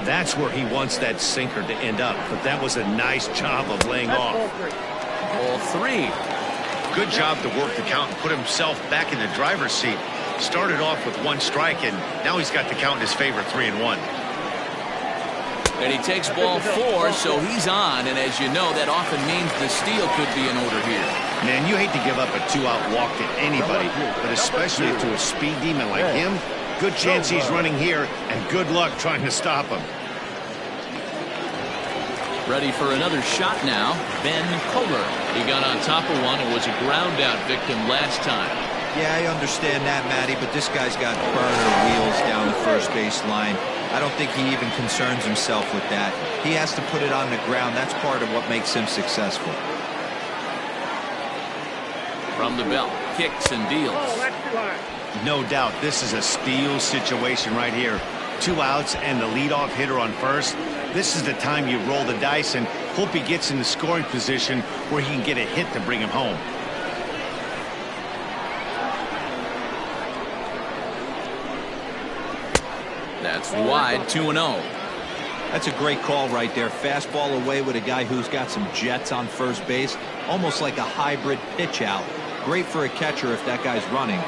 That's where he wants that sinker to end up, but that was a nice job of laying off. Ball 3. Good job to work the count and put himself back in the driver's seat. Started off with 1 strike, and now he's got the count in his favor, 3-1. And he takes ball 4, so he's on, and as you know, that often means the steal could be in order here. Man, you hate to give up a 2-out walk to anybody, but especially to a speed demon like him. Good chance he's running here, and good luck trying to stop him. Ready for another shot now, Ben Kohler. He got on top of one and was a ground-out victim last time. Yeah, I understand that, Matty, but this guy's got burner wheels down the first base line. I don't think he even concerns himself with that. He has to put it on the ground. That's part of what makes him successful. From the belt, kicks and deals. No doubt, this is a steal situation right here. 2 outs and the leadoff hitter on first. This is the time you roll the dice and hope he gets in the scoring position where he can get a hit to bring him home. That's wide, 2-0. That's a great call right there. Fastball away with a guy who's got some jets on first base. Almost like a hybrid pitch out. Great for a catcher if that guy's running.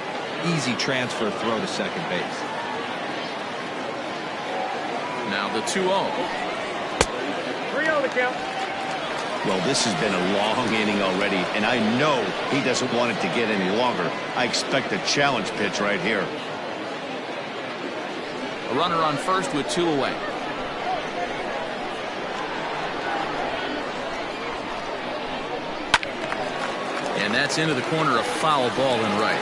Easy transfer throw to second base. Now the 2-0. 3-0 the count. Well, this has been a long inning already, and I know he doesn't want it to get any longer. I expect a challenge pitch right here. A runner on first with 2 away. And that's into the corner, a foul ball in right.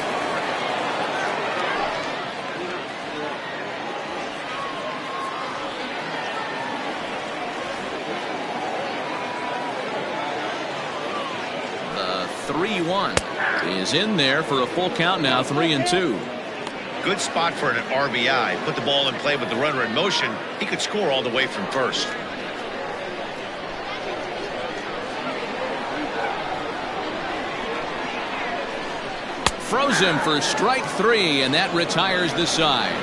The 3-1 is in there for a full count now, 3-2. Good spot for an RBI. Put the ball in play with the runner in motion. He could score all the way from first. Throws him for strike 3, and that retires the side.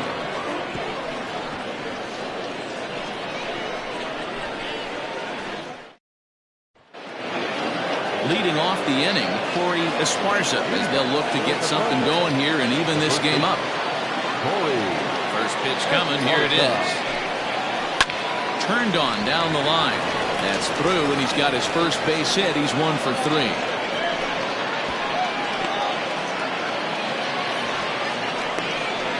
Leading off the inning, Corey Esparza, as they'll look to get something going here and even this game up. Pitch coming. Here it is. Turned on down the line. That's through, and he's got his first base hit. He's 1 for 3.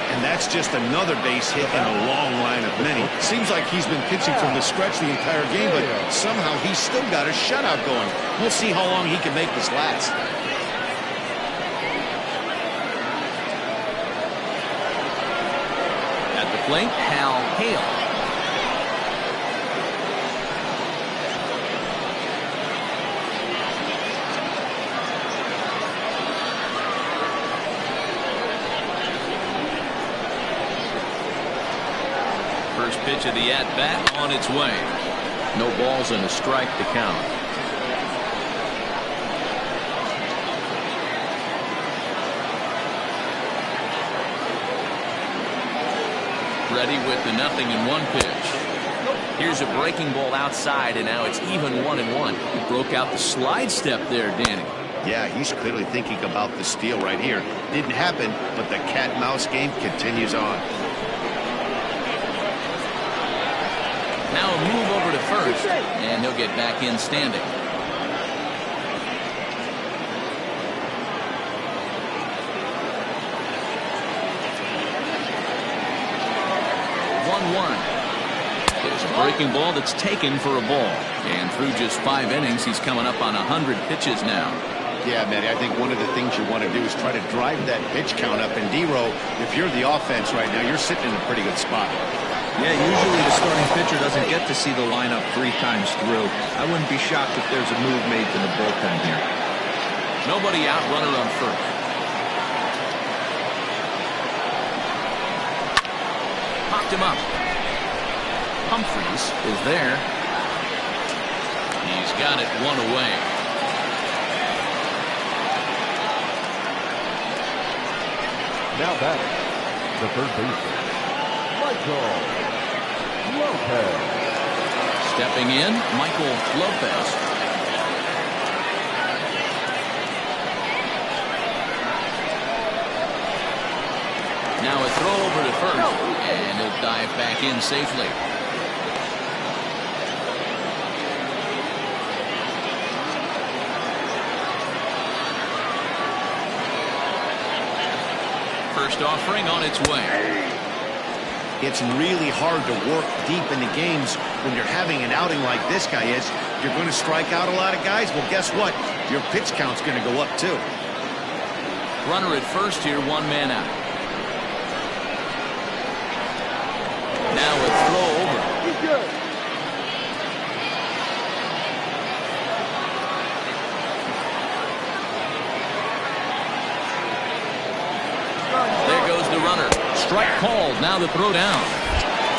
And that's just another base hit in a long line of many. Seems like he's been pitching from the stretch the entire game, but somehow he's still got a shutout going. We'll see how long he can make this last. At the plate, Hal Hale. First pitch of the at-bat on its way. No balls and a strike to count. Ready with the 0-1 pitch. Here's a breaking ball outside, and now it's even 1-1. He broke out the slide step there, Danny. Yeah, he's clearly thinking about the steal right here. Didn't happen, but the cat-mouse game continues on. Now a move over to first, and he'll get back in standing. There's a breaking ball that's taken for a ball. And through just 5 innings, he's coming up on 100 pitches now. Yeah, Matty, I think one of the things you want to do is try to drive that pitch count up. And D-Row, if you're the offense right now, you're sitting in a pretty good spot. Yeah, usually the starting pitcher doesn't get to see the lineup 3 times through. I wouldn't be shocked if there's a move made to the bullpen here. Nobody out, runner on first. Popped him up. Humphreys is there. He's got it 1 away. Now batting, the third baseman, Michael Lopez. Stepping in, Michael Lopez. Now a throw over to first, and he'll dive back in safely. First offering on its way. It's really hard to work deep into games when you're having an outing like this guy is. You're going to strike out a lot of guys. Well, guess what? Your pitch count's going to go up, too. Runner at first here, 1 man out. Now a throw over. He's good. There goes the runner. Strike called. Now the throw down.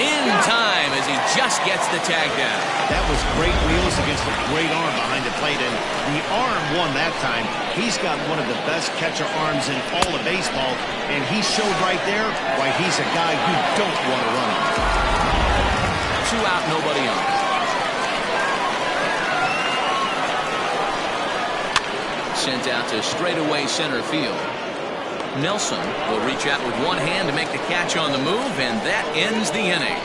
In time as he just gets the tag down. That was great wheels against a great arm behind the plate, and the arm won that time. He's got one of the best catcher arms in all of baseball, and he showed right there why he's a guy you don't want to run on. 2 out, nobody on. Sent out to straightaway center field. Nelson will reach out with 1 hand to make the catch on the move, and that ends the inning.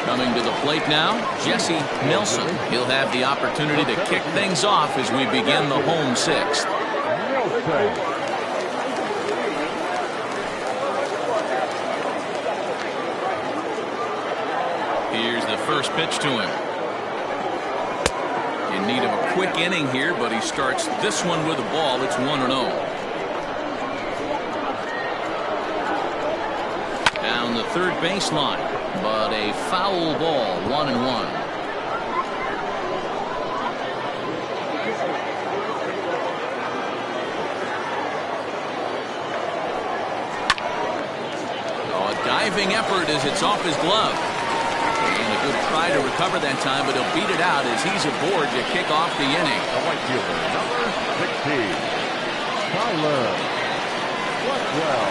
Coming to the plate now, Jesse Nelson. He'll have the opportunity to kick things off as we begin the home 6th. Nelson. Here's the first pitch to him. In need of a quick inning here, but he starts this one with a ball. It's 1-0. Down the third baseline, but a foul ball, 1-1. Diving effort as it's off his glove. And a good try to recover that time, but he'll beat it out as he's aboard to kick off the inning. The right fielder, number 16, Tyler Blackwell.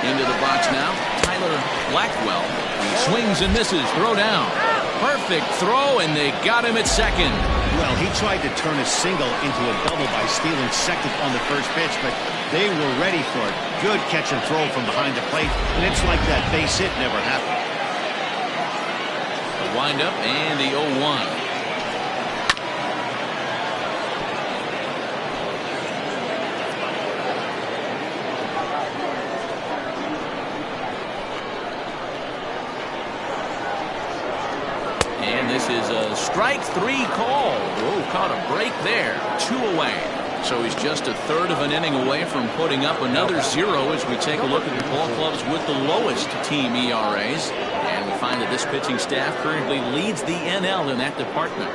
Into the box now, Tyler Blackwell. He swings and misses. Throw down. Perfect throw, and they got him at second. Well, he tried to turn a single into a double by stealing second on the first pitch, but they were ready for it. Good catch and throw from behind the plate, and it's like that base hit never happened. The windup and the 0-1. And this is a strike three call. Oh, caught a break there. 2 away. So he's just a third of an inning away from putting up another 0 as we take a look at the ball clubs with the lowest team ERAs. And we find that this pitching staff currently leads the NL in that department.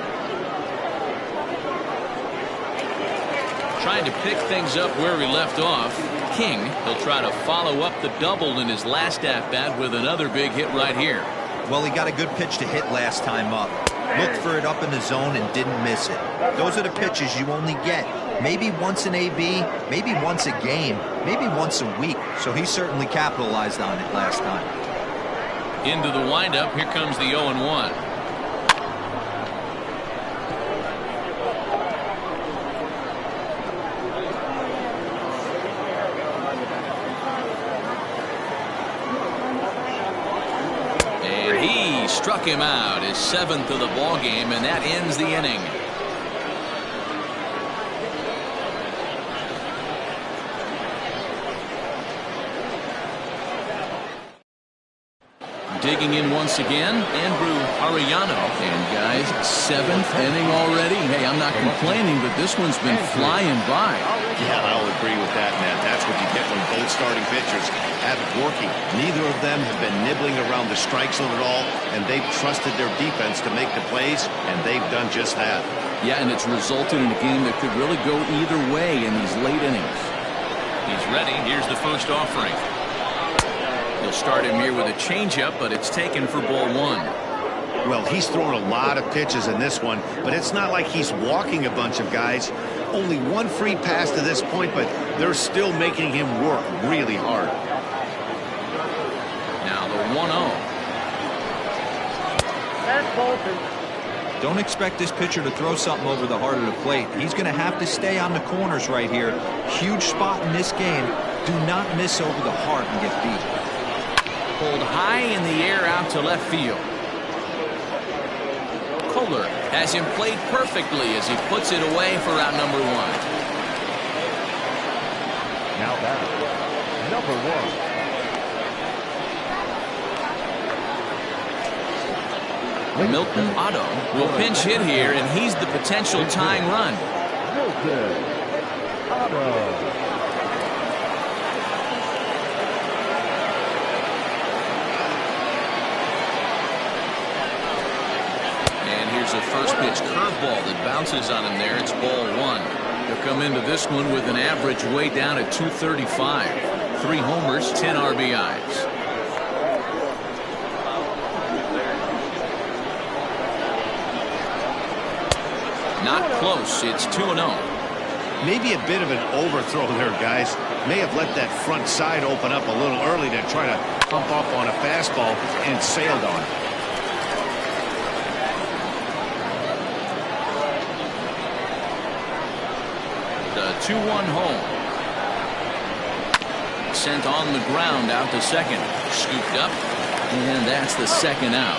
Trying to pick things up where we left off. King, he'll try to follow up the double in his last at-bat with another big hit right here. Well, he got a good pitch to hit last time up. Looked for it up in the zone and didn't miss it. Those are the pitches you only get. Maybe once an AB, maybe once a game, maybe once a week. So he certainly capitalized on it last time. Into the windup. Here comes the 0-1. Struck him out, his 7th of the ball game, and that ends the inning. Digging in once again, Andrew Arellano. And guys, 7th inning already. Hey, I'm not complaining, but this one's been flying by. Yeah, I'll agree with that, man. That's what you get when both starting pitchers have it working. Neither of them have been nibbling around the strike zone at all, and they've trusted their defense to make the plays, and they've done just that. Yeah, and it's resulted in a game that could really go either way in these late innings. He's ready. Here's the first offering. He'll start him here with a changeup, but it's taken for ball 1. Well, he's thrown a lot of pitches in this one, but it's not like he's walking a bunch of guys. Only one free pass to this point, but they're still making him work really hard. Now the 1-0. Don't expect this pitcher to throw something over the heart of the plate. He's going to have to stay on the corners right here. Huge spot in this game. Do not miss over the heart and get beat. Pulled high in the air out to left field. Kohler has him played perfectly as he puts it away for out number 1. Now that number 1. Milton Otto will pinch hit here, and he's the potential tying run. Milton Otto. Here's a first pitch curveball that bounces on him there. It's ball 1. He'll come into this one with an average way down at 235. 3 homers, 10 RBIs. Not close. It's 2-0. Maybe a bit of an overthrow there, guys. May have let that front side open up a little early to try to pump up on a fastball and sailed on it. The 2-1 home. Sent on the ground out to second. Scooped up, and that's the second out.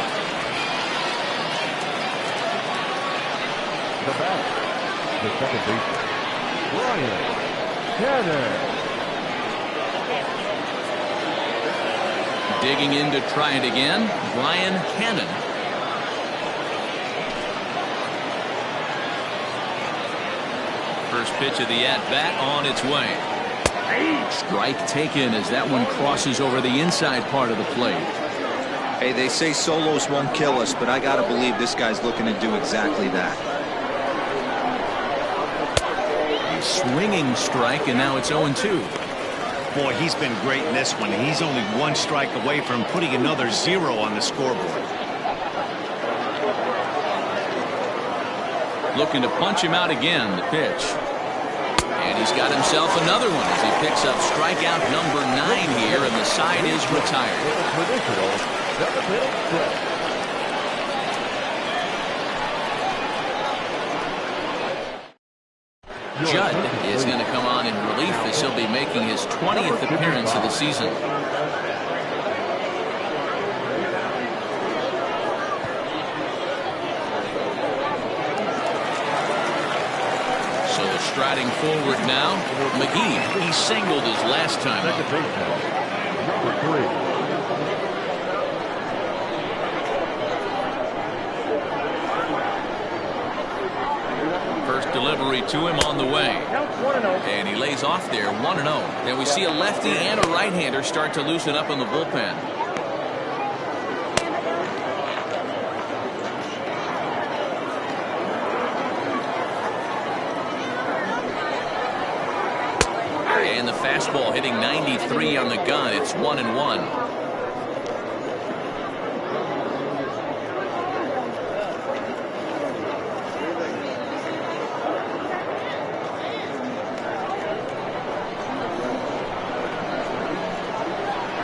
The batter, the second baseman, Brian Cannon. Digging in to try it again, Brian Cannon. First pitch of the at-bat on its way. Strike taken as that one crosses over the inside part of the plate. Hey, they say solos won't kill us, but I got to believe this guy's looking to do exactly that. Swinging strike, and now it's 0-2. Boy, he's been great in this one. He's only 1 strike away from putting another 0 on the scoreboard. Looking to punch him out again, the pitch. And he's got himself another one as he picks up strikeout number 9 here, and the side is retired. Traditional seven-inning stretch. Judd is going to come on in relief as he'll be making his 20th appearance of the season. So striding forward now, McGee. He singled his last time up. Second baseman, number 3. Delivery to him on the way. And he lays off there 1-0. And we see a lefty and a right-hander start to loosen up in the bullpen. And the fastball hitting 93 on the gun. It's 1-1.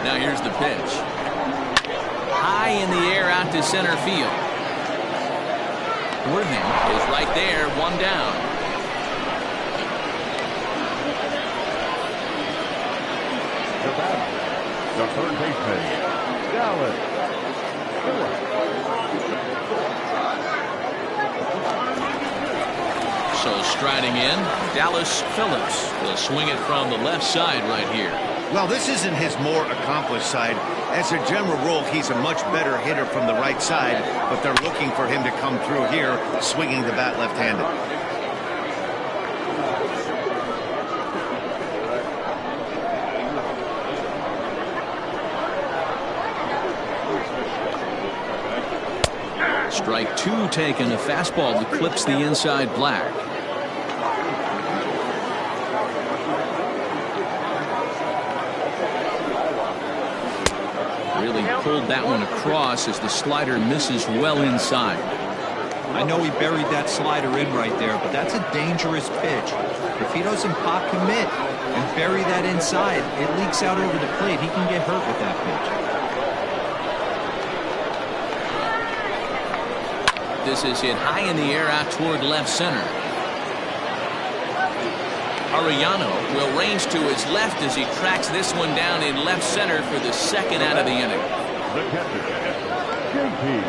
Now here's the pitch. High in the air out to center field. Worthing is right there, one down. The batter, the third baseman, Dallas. So striding in, Dallas Phillips will swing it from the left side right here. Well, this isn't his more accomplished side. As a general rule, he's a much better hitter from the right side, but they're looking for him to come through here, swinging the bat left-handed. Strike two taken, a fastball that clips the inside black. Really pulled that one across as the slider misses well inside. I know he buried that slider in right there, but that's a dangerous pitch. If he doesn't pop commit and bury that inside, it leaks out over the plate. He can get hurt with that pitch. This is hit high in the air out toward left center. Arellano will range to his left as he tracks this one down in left center for the second out of the inning. The catcher, JP.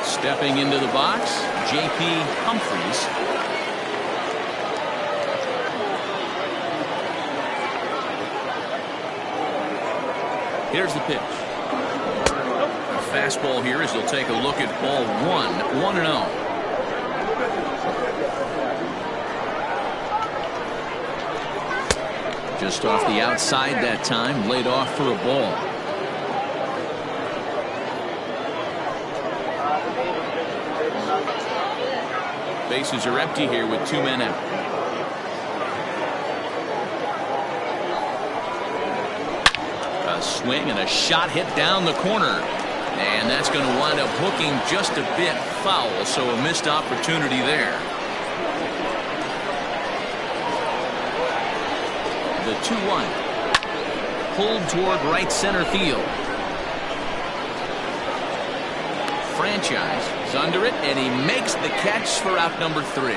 Stepping into the box, J.P. Humphries. Here's the pitch. A fastball here as he'll take a look at ball one, 1-0. Just off the outside that time, laid off for a ball. Bases are empty here with 2 men out. A swing and a shot hit down the corner. And that's going to wind up hooking just a bit foul, so a missed opportunity there. The 2-1. Pulled toward right center field. Franchise is under it, and he makes the catch for out number 3.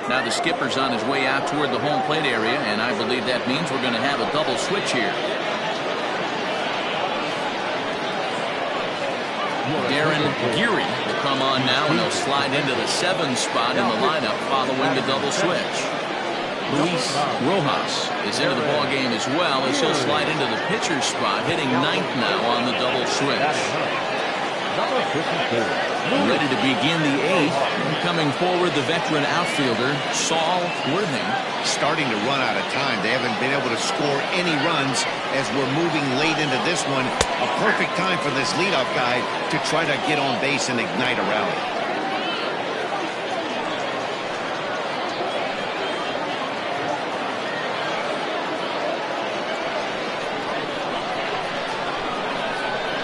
Now the skipper's on his way out toward the home plate area, and I believe that means we're going to have a double switch here. Darren Geary will come on now, and he'll slide into the 7 spot in the lineup following the double switch. Luis Rojas is into the ball game as well as he'll slide into the pitcher spot, hitting 9th now on the double switch. Ready to begin the 8th. Coming forward, the veteran outfielder, Saul Worthing. Starting to run out of time. They haven't been able to score any runs as we're moving late into this one. A perfect time for this leadoff guy to try to get on base and ignite a rally.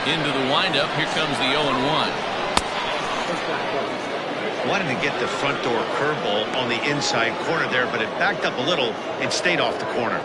Into the windup. Here comes the 0-1. Wanted to get the front door curveball on the inside corner there, but it backed up a little and stayed off the corner.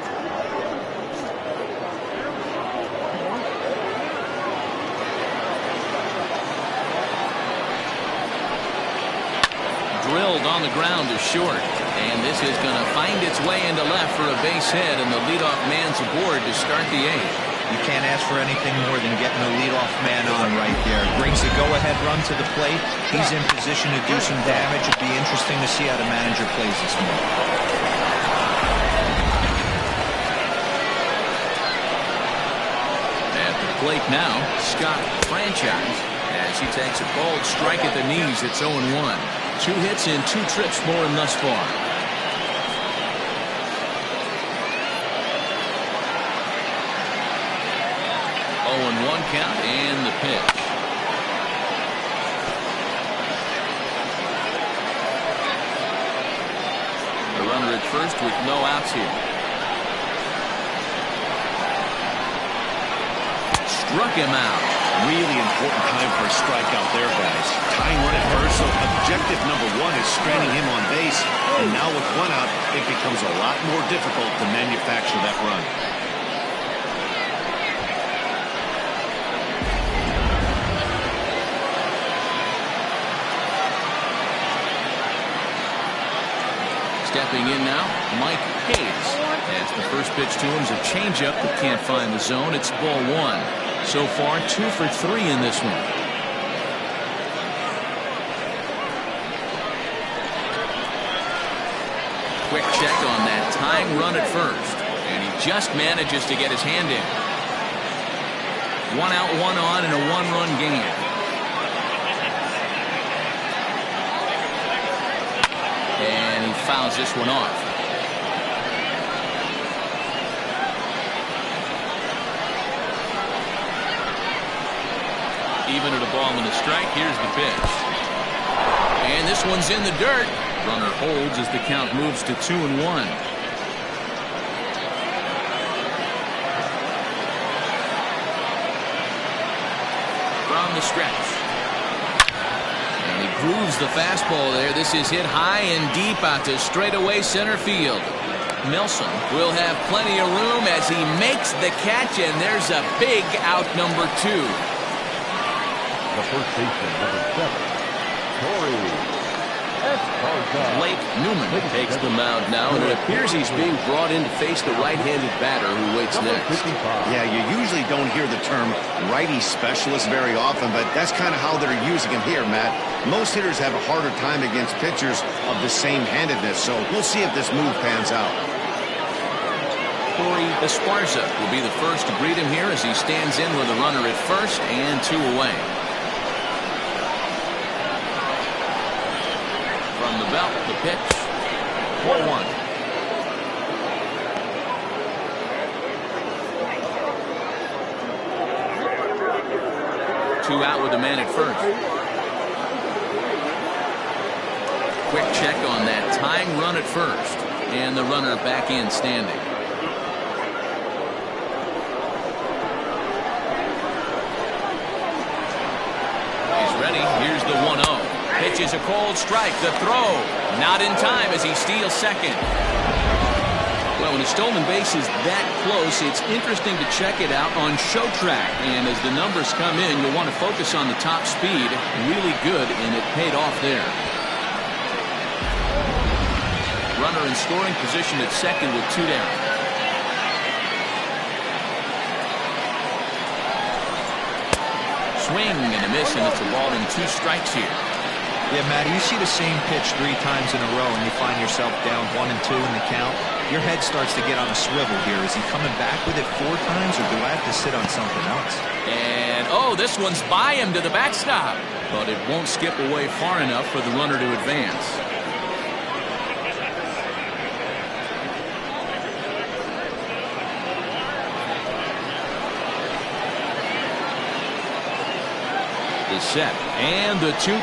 Drilled on the ground to short. And this is going to find its way into left for a base hit, and the leadoff man's aboard to start the 8th. You can't ask for anything more than getting the leadoff man on right there. Brings the go-ahead run to the plate. He's in position to do some damage. It'd be interesting to see how the manager plays this one. At the plate now, Scott Franchise, as he takes a bold strike at the knees. It's 0-1. 2 hits in 2 trips for him thus far. 0-1 count and the pitch. The runner at first with no outs here. Struck him out. Really important time for a strikeout there, guys. Tying run at first, so objective number 1 is stranding him on base. And now with 1 out, it becomes a lot more difficult to manufacture that run. Stepping in now, Mike Hayes. As the first pitch to him is a changeup that can't find the zone. It's ball 1. So far, 2 for 3 in this one. Quick check on that tying run at first. And he just manages to get his hand in. 1 out, 1 on, and a 1-run game. And he fouls this one off. Even at a ball and a strike, here's the pitch. And this one's in the dirt. Runner holds as the count moves to 2-1. From the stretch. And he grooves the fastball there. This is hit high and deep out to straightaway center field. Nelson will have plenty of room as he makes the catch, and there's a big out, number 2. The first baseman, number 7, Torrey. Blake Newman takes the mound now, and it appears he's being brought in to face the right-handed batter who waits next. Yeah, you usually don't hear the term righty specialist very often, but that's kind of how they're using him here, Matt. Most hitters have a harder time against pitchers of the same handedness, so we'll see if this move pans out. Corey Esparza will be the first to greet him here as he stands in with a runner at first and 2 away. From the belt, the pitch. 1-1. Two out with the man at first. Quick check on that tying run at first. And the runner back in standing. He's ready. Here's the 1-0. Pitches a cold strike. The throw. Not in time as he steals second. Well, when a stolen base is that close, it's interesting to check it out on Show Track. And as the numbers come in, you'll want to focus on the top speed. Really good, and it paid off there. Runner in scoring position at second with 2 down. Swing and a miss, and it's a ball and 2 strikes here. Yeah, Matt, you see the same pitch 3 times in a row and you find yourself down 1 and 2 in the count. Your head starts to get on a swivel here. Is he coming back with it 4 times, or do I have to sit on something else? And, oh, this one's by him to the backstop. But it won't skip away far enough for the runner to advance. The set and the 2-2.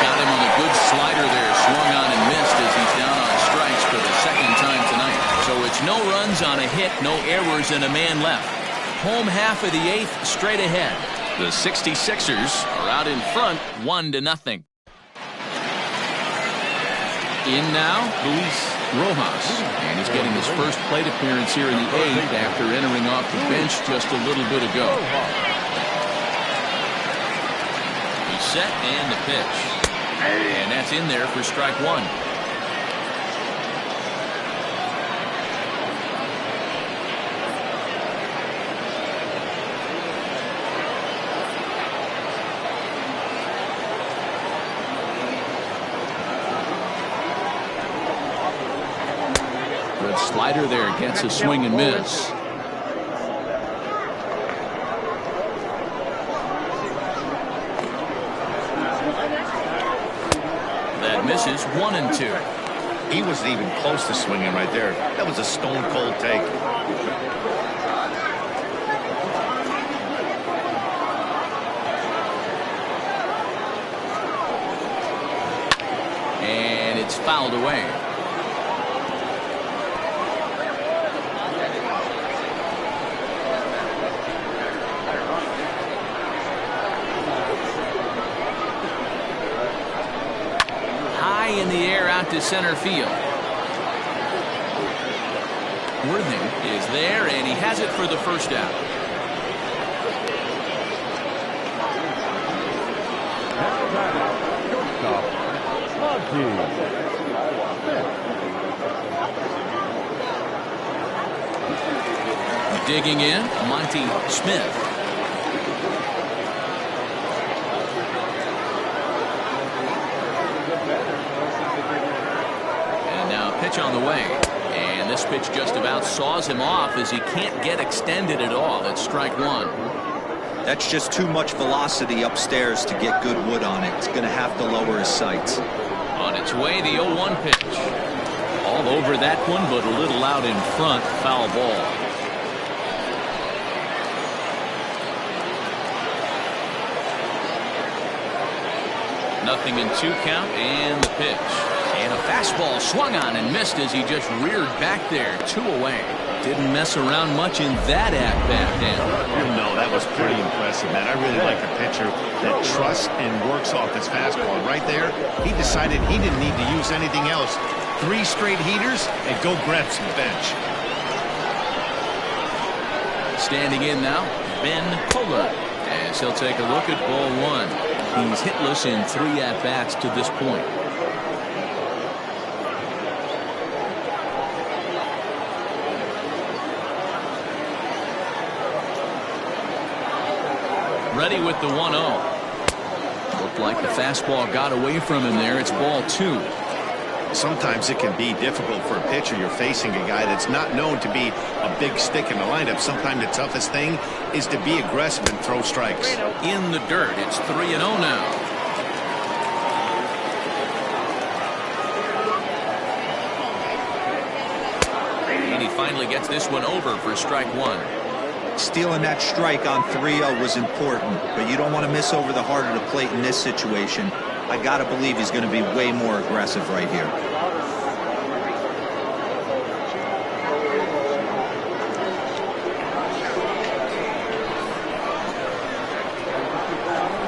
Got him on a good slider there, swung on and missed as he's down on strikes for the 2nd time tonight. So it's no runs on a hit, no errors, and a man left. Home half of the 8th straight ahead. The 66ers are out in front 1-0. In now, Luis Rojas. And he's getting his first plate appearance here in the 8th after entering off the bench just a little bit ago. He's set and the pitch. And that's in there for strike one. Good slider there, gets a swing and miss. That misses 1-2. He wasn't even close to swinging right there. That was a stone cold take. And it's fouled away. In the air out to center field. Worthing is there, and he has it for the first out. Digging in, Monty Smith. Pitch on the way, and this pitch just about saws him off as he can't get extended at all. It's strike one. That's just too much velocity upstairs to get good wood on it. It's going to have to lower his sights. On its way, the 0-1 pitch. All over that one, but a little out in front. Foul ball. Nothing in 2 count, and the pitch. And a fastball swung on and missed as he just reared back there. 2 away. Didn't mess around much in that at-bat, Dan. No, that was pretty impressive, man. I really like a pitcher that trusts and works off his fastball. Right there, he decided he didn't need to use anything else. 3 straight heaters and go grab some bench. Standing in now, Ben Kohler, as he'll take a look at ball 1. He's hitless in 3 at-bats to this point. Ready with the 1-0. Looked like the fastball got away from him there. It's ball 2. Sometimes it can be difficult for a pitcher. You're facing a guy that's not known to be a big stick in the lineup. Sometimes the toughest thing is to be aggressive and throw strikes. In the dirt, it's 3-0 now. And he finally gets this one over for strike 1. Stealing that strike on 3-0 was important, but you don't want to miss over the heart of the plate in this situation. I got to believe he's going to be way more aggressive right here.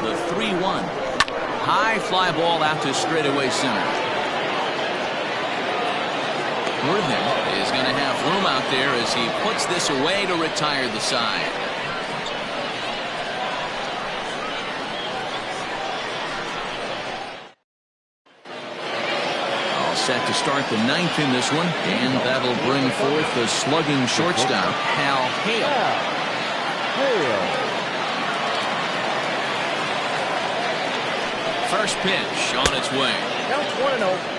The 3-1. High fly ball out to straightaway center. Worthing is going to have room out there as he puts this away to retire the side. All set to start the 9th in this one, and that'll bring forth the slugging shortstop, Hal Hale. First pitch on its way. Counts 1-0.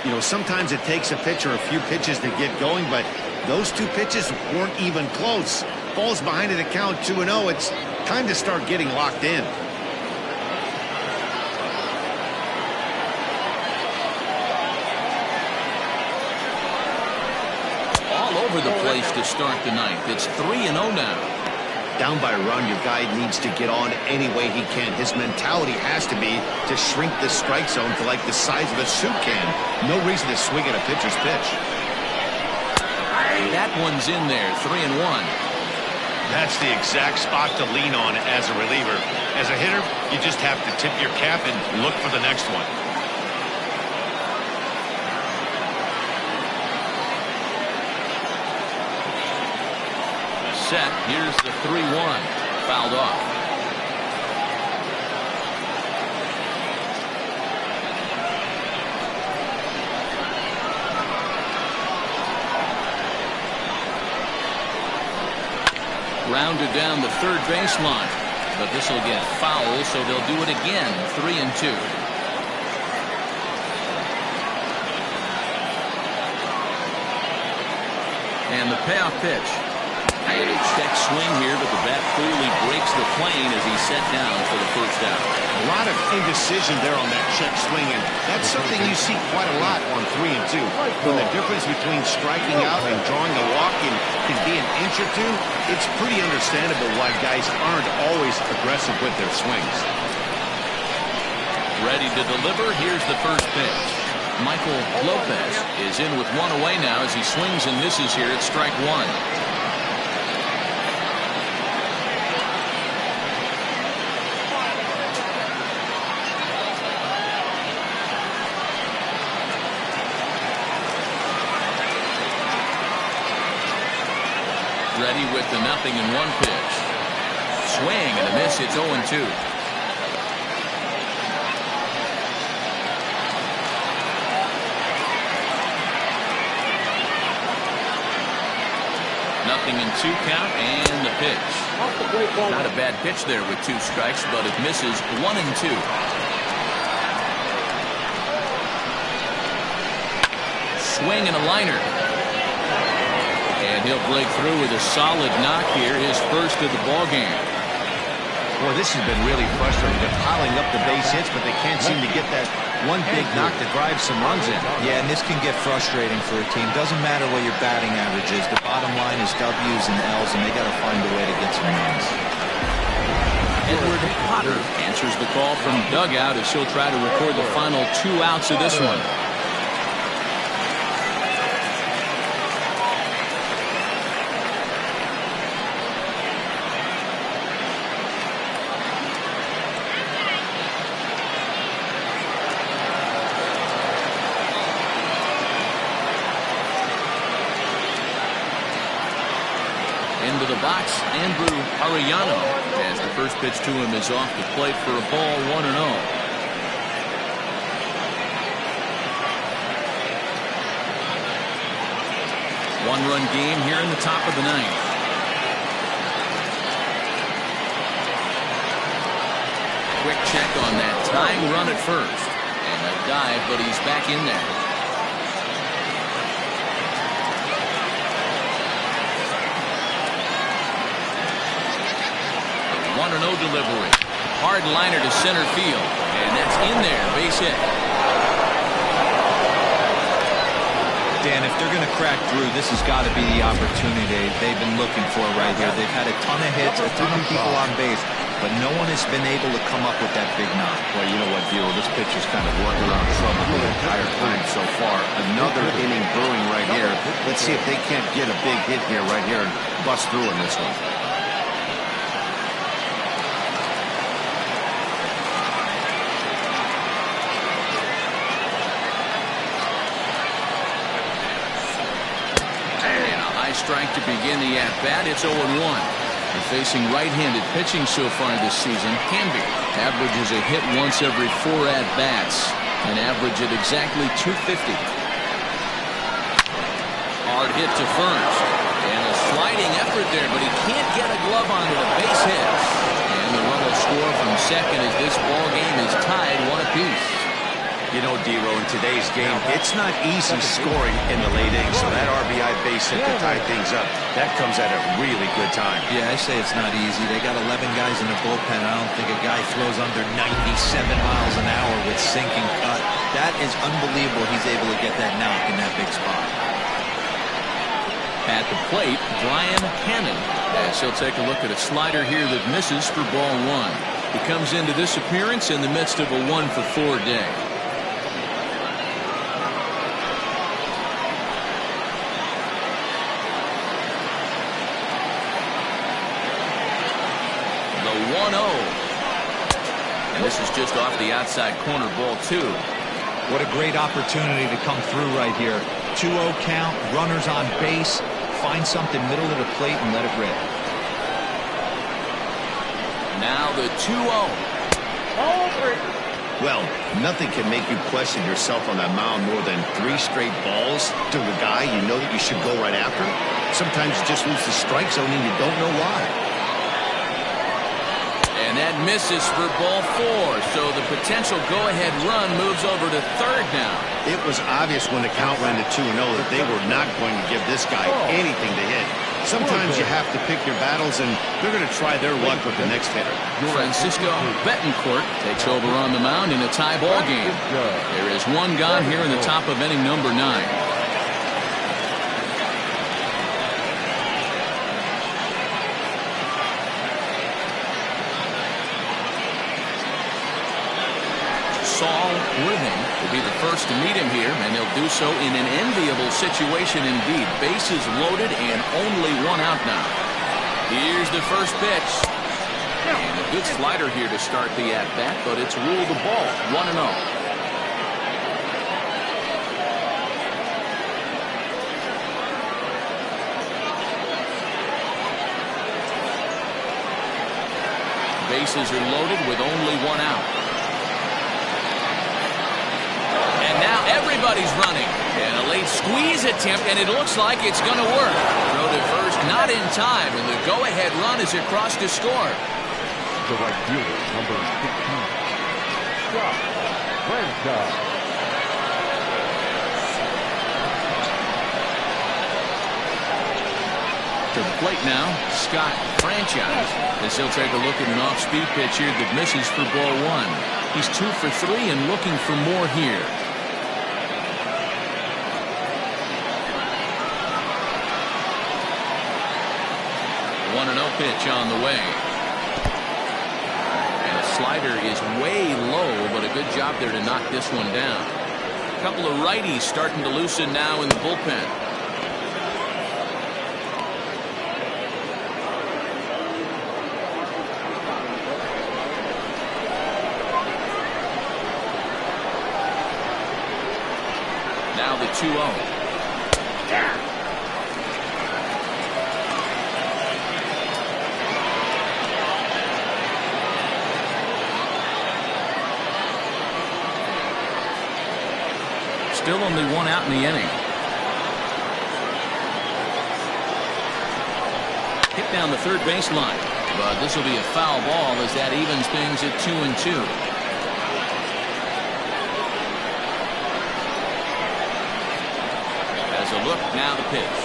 You know, sometimes it takes a pitcher a few pitches to get going, but those 2 pitches weren't even close. Falls behind at a count 2-0. It's time to start getting locked in. All over the place to start the 9th. It's 3-0 now. Down by a run, your guy needs to get on any way he can. His mentality has to be to shrink the strike zone to like the size of a soup can. No reason to swing at a pitcher's pitch. That one's in there, 3-1. That's the exact spot to lean on as a reliever. As a hitter, you just have to tip your cap and look for the next one. Set. Here's the 3-1. Fouled off. Rounded down the third baseline, but this will get foul, so they'll do it again. 3-2. And the payoff pitch. And a check swing here, but the bat clearly breaks the plane as he's set down for the first out. A lot of indecision there on that check swing, and that's something you see quite a lot on 3-2. When the difference between striking out and drawing a walk can be an inch or two, it's pretty understandable why guys aren't always aggressive with their swings. Ready to deliver. Here's the first pitch. Michael Lopez is in with one away now as he swings and misses here at strike one. Ready with the 0-1 pitch. Swing and a miss. It's 0-2. Nothing in 2 count and the pitch. Not a bad pitch there with 2 strikes, but it misses 1-2. Swing and a liner. And he'll break through with a solid knock here, his first of the ball game. Boy, this has been really frustrating. They're piling up the base hits, but they can't seem to get that one big knock to drive some runs in. Yeah, and this can get frustrating for a team. Doesn't matter what your batting average is. The bottom line is W's and L's, and they got to find a way to get some runs. Edward Potter answers the call from dugout as he'll try to record the final 2 outs of this one. Into the box, Andrew Arellano, as the first pitch to him is off the plate for a ball, 1-0. One-run game here in the top of the 9th. Quick check on that tying run at first. And a dive, but he's back in there. 1-0 delivery. Hard liner to center field. And that's in there. Base hit. Dan, if they're going to crack through, this has got to be the opportunity they've been looking for right here. They've had a ton of hits, a ton of people on base, but no one has been able to come up with that big knock. Well, you know what, Dilo? This pitcher's kind of worked around trouble the entire time so far. Another inning brewing right here. Let's see if they can't get a big hit here right here and bust through in this one. Strike to begin the at-bat. It's 0-1. They're facing right-handed pitching so far this season. Canby averages a hit once every 4 at-bats, an average at exactly 250. Hard hit to first. And a sliding effort there, but he can't get a glove on it. A base hit. And the run will score from second as this ball game is tied 1 apiece. You know, D-Row, in today's game, it's not easy scoring in the late innings, so that RBI base hit to tie things up, that comes at a really good time. Yeah, I say it's not easy. They got 11 guys in the bullpen. I don't think a guy throws under 97 miles an hour with sinking cut. That is unbelievable he's able to get that knock in that big spot. At the plate, Brian Hannon, as he'll take a look at a slider here that misses for ball one. He comes into this appearance in the midst of a 1-for-4 day. The 1-0. And this is just off the outside corner, ball two. What a great opportunity to come through right here. 2-0 count, runners on base. Find something middle of the plate and let it rip. Now the 2-0. Well, nothing can make you question yourself on that mound more than 3 straight balls to a guy you know that you should go right after. Sometimes you just lose the strike zone and you don't know why. And that misses for ball 4, so the potential go-ahead run moves over to third now. It was obvious when the count ran to 2-0 that they were not going to give this guy anything to hit. Sometimes you have to pick your battles, and they're going to try their luck with the next hitter. Francisco Betancourt takes over on the mound in a tie ball game. There is one gone here in the top of inning number 9. Saul Worthing will be the first to meet him here, and he'll do so in an enviable situation indeed. Bases loaded and only one out now. Here's the first pitch. And a good slider here to start the at-bat, but it's ruled the ball. 1-0. Bases are loaded with only one out. Now everybody's running. And a late squeeze attempt, and it looks like it's going to work. Throw to first, not in time, and the go-ahead run is across to score. The right fielder, number 15. Scott Franchise. To the plate now, Scott Franchise, as he'll take a look at an off-speed pitch here that misses for ball 1. He's 2 for 3 and looking for more here. 1-0 pitch on the way. And a slider is way low, but a good job there to knock this one down. A couple of righties starting to loosen now in the bullpen. Now the 2-0. Still only one out in the inning. Hit down the third baseline, but this will be a foul ball as that evens things at 2-2. As a look, now the pitch.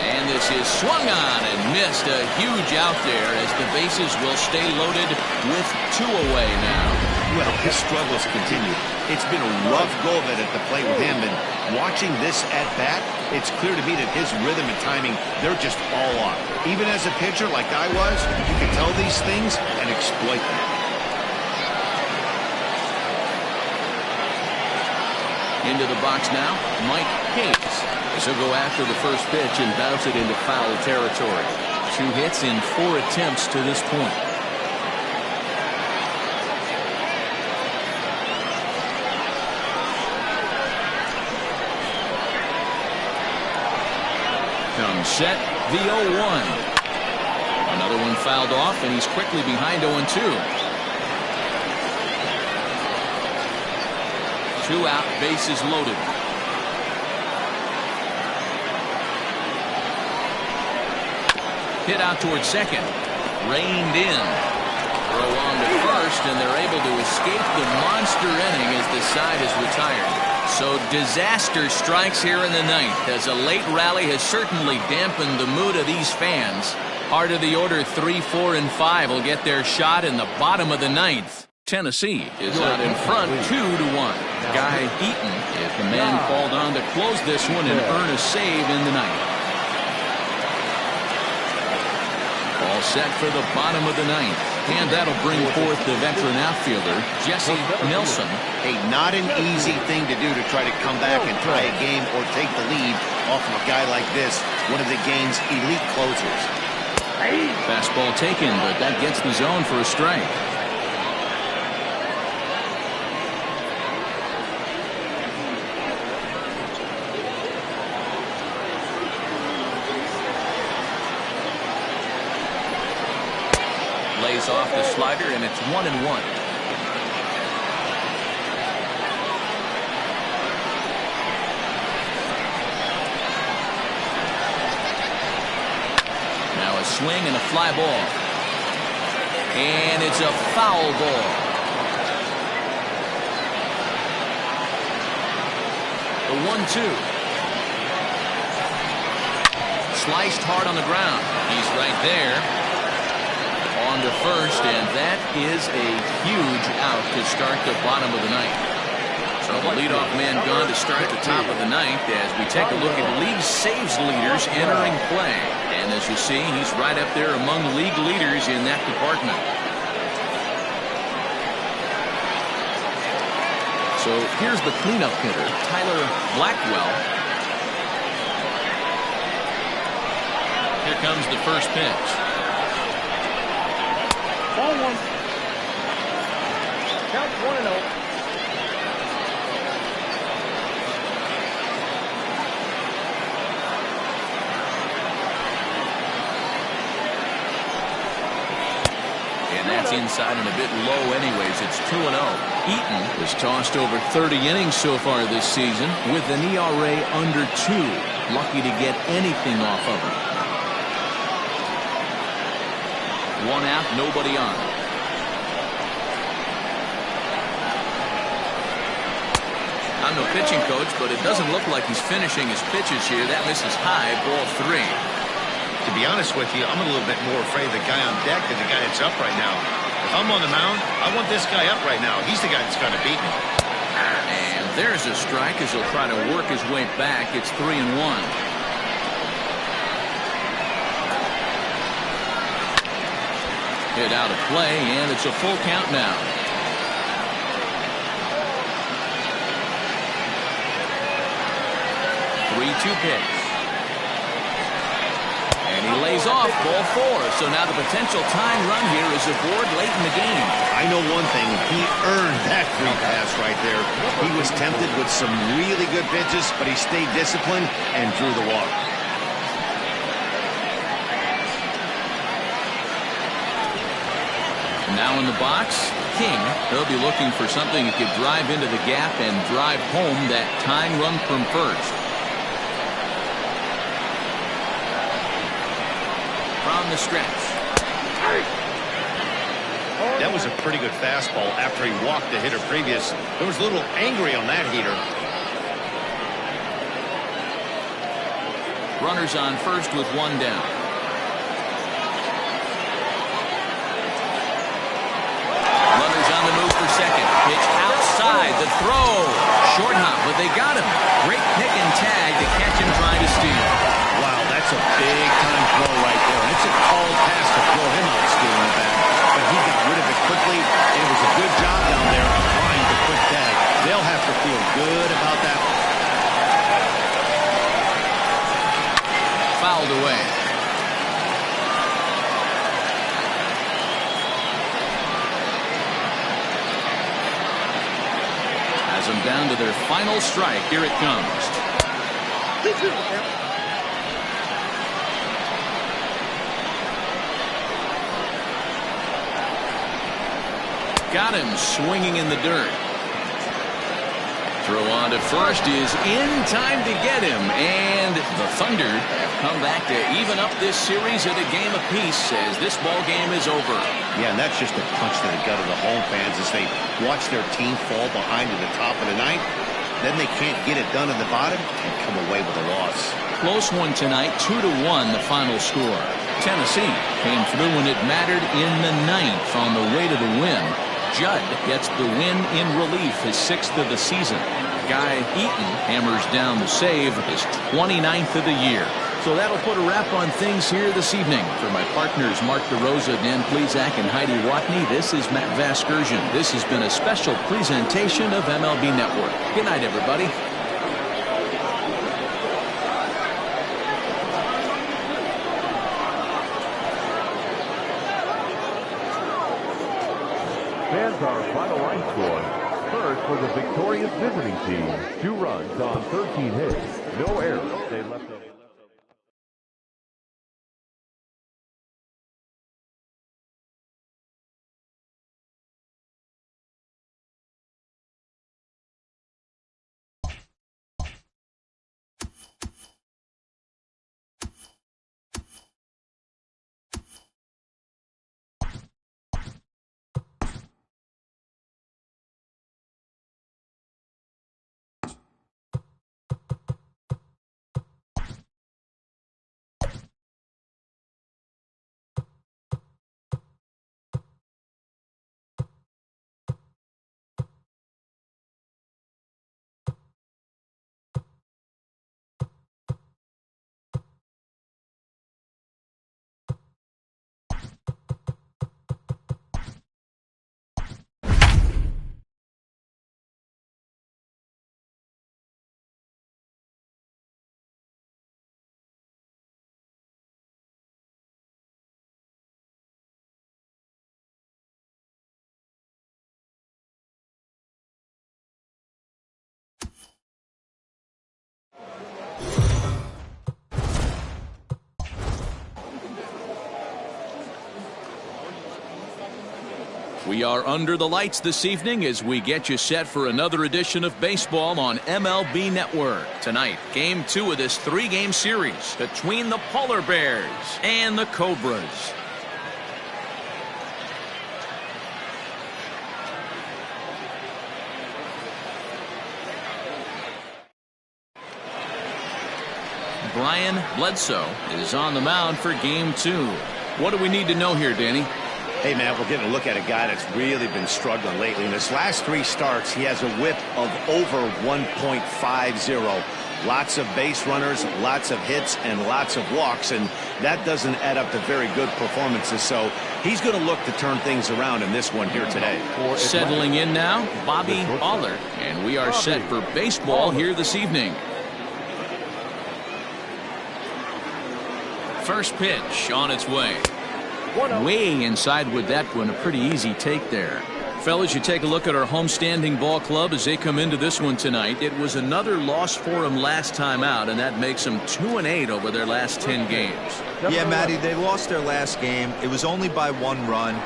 And this is swung on and missed. A huge out there as the bases will stay loaded with 2 away now. Well, his struggles continue. It's been a rough go of it at the plate with him, and watching this at-bat, it's clear to me that his rhythm and timing, they're just all off. Even as a pitcher like I was, you can tell these things and exploit them. Into the box now, Mike Hayes. As he'll go after the first pitch and bounce it into foul territory. 2 hits in 4 attempts to this point. Comes set, the 0-1. Another one fouled off, and he's quickly behind 0-2. 2 out, bases loaded. Hit out towards second. Reined in. Throw on to first, and they're able to escape the monster inning as the side is retired. So disaster strikes here in the 9th, as a late rally has certainly dampened the mood of these fans. Heart of the order 3, 4, and 5 will get their shot in the bottom of the 9th. Tennessee is out in front 2-1. Guy Eaton is the man called on to close this one and earn a save in the 9th. set for the bottom of the ninth. And that'll bring forth the veteran outfielder, Jesse Nelson. Hey, not an easy thing to do to try to come back and tie a game or take the lead off of a guy like this, one of the game's elite closers. Fastball taken, but that gets the zone for a strike. Lays off the slider, and it's 1-1. Now a swing and a fly ball. And it's a foul ball. The 1-2. Sliced hard on the ground. He's right there. On to first, and that is a huge out to start the bottom of the ninth. So the leadoff man gone to start the top of the ninth as we take a look at league saves leaders entering play. And as you see, he's right up there among league leaders in that department. So here's the cleanup hitter, Tyler Blackwell. Here comes the first pitch. Ball one. Count 1-0. And that's inside and a bit low anyways. It's 2-0. Eaton has tossed over 30 innings so far this season with an ERA under 2. Lucky to get anything off of him. 1 out, nobody on. I'm no pitching coach, but it doesn't look like he's finishing his pitches here. That misses high, ball 3. To be honest with you, I'm a little bit more afraid of the guy on deck than the guy that's up right now. If I'm on the mound, I want this guy up right now. He's the guy that's got to beat me. And there's a strike as he'll try to work his way back. It's 3-1. Hit out of play, and it's a full count now. 3-2 pitch. And he lays off, ball 4. So now the potential tying run here is aboard late in the game. I know one thing. He earned that free pass right there. He was tempted with some really good pitches, but he stayed disciplined and drew the walk. Now in the box, King. He'll be looking for something he could drive into the gap and drive home that tying run from first. From the stretch. That was a pretty good fastball after he walked the hitter previous. There was a little angry on that heater. Runners on first with 1 down. Runners on the move for second. Pitch outside. The throw. Short hop, but they got him. Great pick and tag to catch him trying to steal. Wow, that's a big-time throw right there. And it's a called pass to throw him out stealing the bag. But he got rid of it quickly, and it was a good job down there applying the quick tag. They'll have to feel good about that one. Fouled away. Has them down to their final strike. Here it comes. Got him swinging in the dirt. Throw on to first is in time to get him, and the Thunder have come back to even up this series at a game apiece as this ball game is over. Yeah, and that's just a punch to the gut of the home fans as they watch their team fall behind at the top of the ninth. Then they can't get it done in the bottom and come away with a loss. Close one tonight, 2-1 the final score. Tennessee came through when it mattered in the ninth on the way to the win. Judd gets the win in relief, his 6th of the season. Guy Eaton hammers down the save, his 29th of the year. So that'll put a wrap on things here this evening. For my partners, Mark DeRosa, Dan Plezak, and Heidi Watney, this is Matt Vasgersian. This has been a special presentation of MLB Network. Good night, everybody. Fans, our final line score. First for the victorious visiting team. 2 runs on 13 hits. No errors. They left them. We are under the lights this evening as we get you set for another edition of baseball on MLB Network. Tonight, Game 2 of this 3-game series between the Polar Bears and the Cobras. Brian Bledsoe is on the mound for Game 2. What do we need to know here, Danny? Hey, man, we're getting a look at a guy that's really been struggling lately. In his last 3 starts, he has a whip of over 1.50. Lots of base runners, lots of hits, and lots of walks, and that doesn't add up to very good performances. So he's going to look to turn things around in this one here today. Settling in now, Bobby Aller, and we are set for baseball here this evening. First pitch on its way. Way inside with that one. A pretty easy take there. Fellas, you take a look at our homestanding ball club as they come into this one tonight. It was another loss for them last time out, and that makes them 2-8 over their last 10 games. Yeah, Matty, they lost their last game. It was only by 1 run.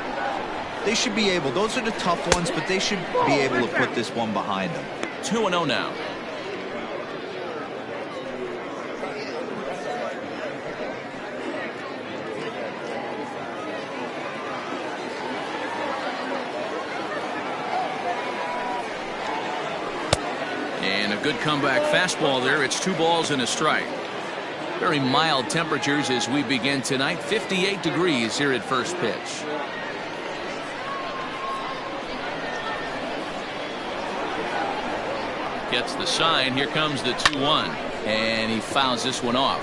They should be able, those are the tough ones, but they should be able to put this one behind them. 2-0 now. Good comeback fastball there. It's 2 balls and a strike. Very mild temperatures as we begin tonight. 58 degrees here at first pitch. Gets the sign. Here comes the 2-1. And he fouls this one off.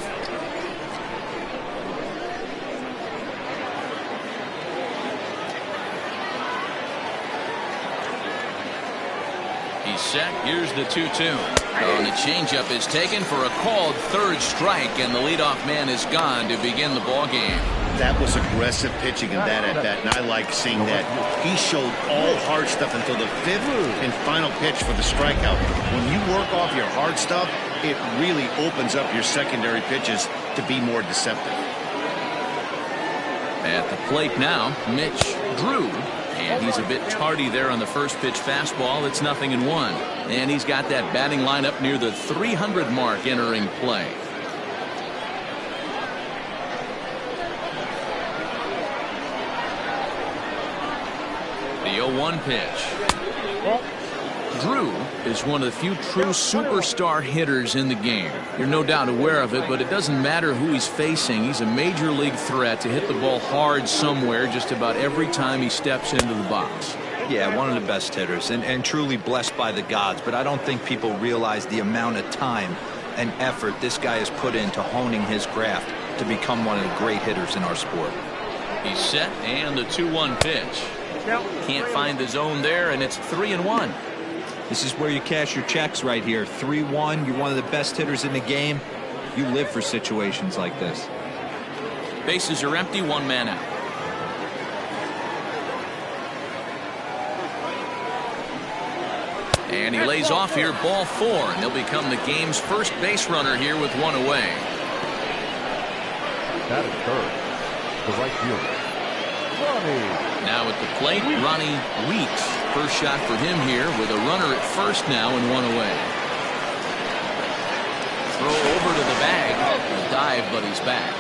He's set. Here's the 2-2. And the changeup is taken for a called 3rd strike, and the leadoff man is gone to begin the ball game. That was aggressive pitching in that at-bat, and I like seeing that. He showed all hard stuff until the 5th and final pitch for the strikeout. When you work off your hard stuff, it really opens up your secondary pitches to be more deceptive. At the plate now, Mitch Drew. And he's a bit tardy there on the first pitch fastball. It's 0-1. And he's got that batting lineup near the 300 mark entering play. The 0-1 pitch. Drew is one of the few true superstar hitters in the game. You're no doubt aware of it, but it doesn't matter who he's facing. He's a major league threat to hit the ball hard somewhere just about every time he steps into the box. Yeah, one of the best hitters and truly blessed by the gods, but I don't think people realize the amount of time and effort this guy has put into honing his craft to become one of the great hitters in our sport. He's set, and the 2-1 pitch. Can't find the zone there, and it's 3-1. This is where you cash your checks right here. 3-1. You're one of the best hitters in the game. You live for situations like this. Bases are empty, one man out. And he lays off here, ball 4, and he'll become the game's first base runner here with one away. That is third. The right fielder, Ronnie. Now at the plate, Ronnie Weeks. First shot for him here with a runner at first now and one away. Throw over to the bag. A dive, but he's back.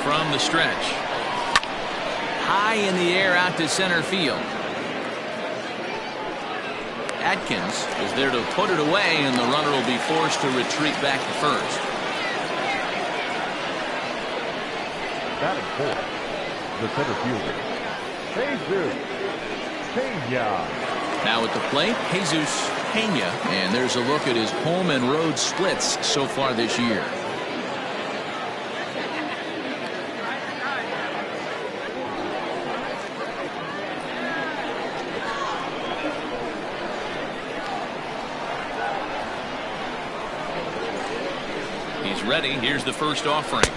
From the stretch. High in the air out to center field. Atkins is there to put it away, and the runner will be forced to retreat back to first. Batting fourth, the center fielder, Jesus Pena. Now at the plate, Jesus Pena, and there's a look at his home and road splits so far this year. Ready. Here's the first offering.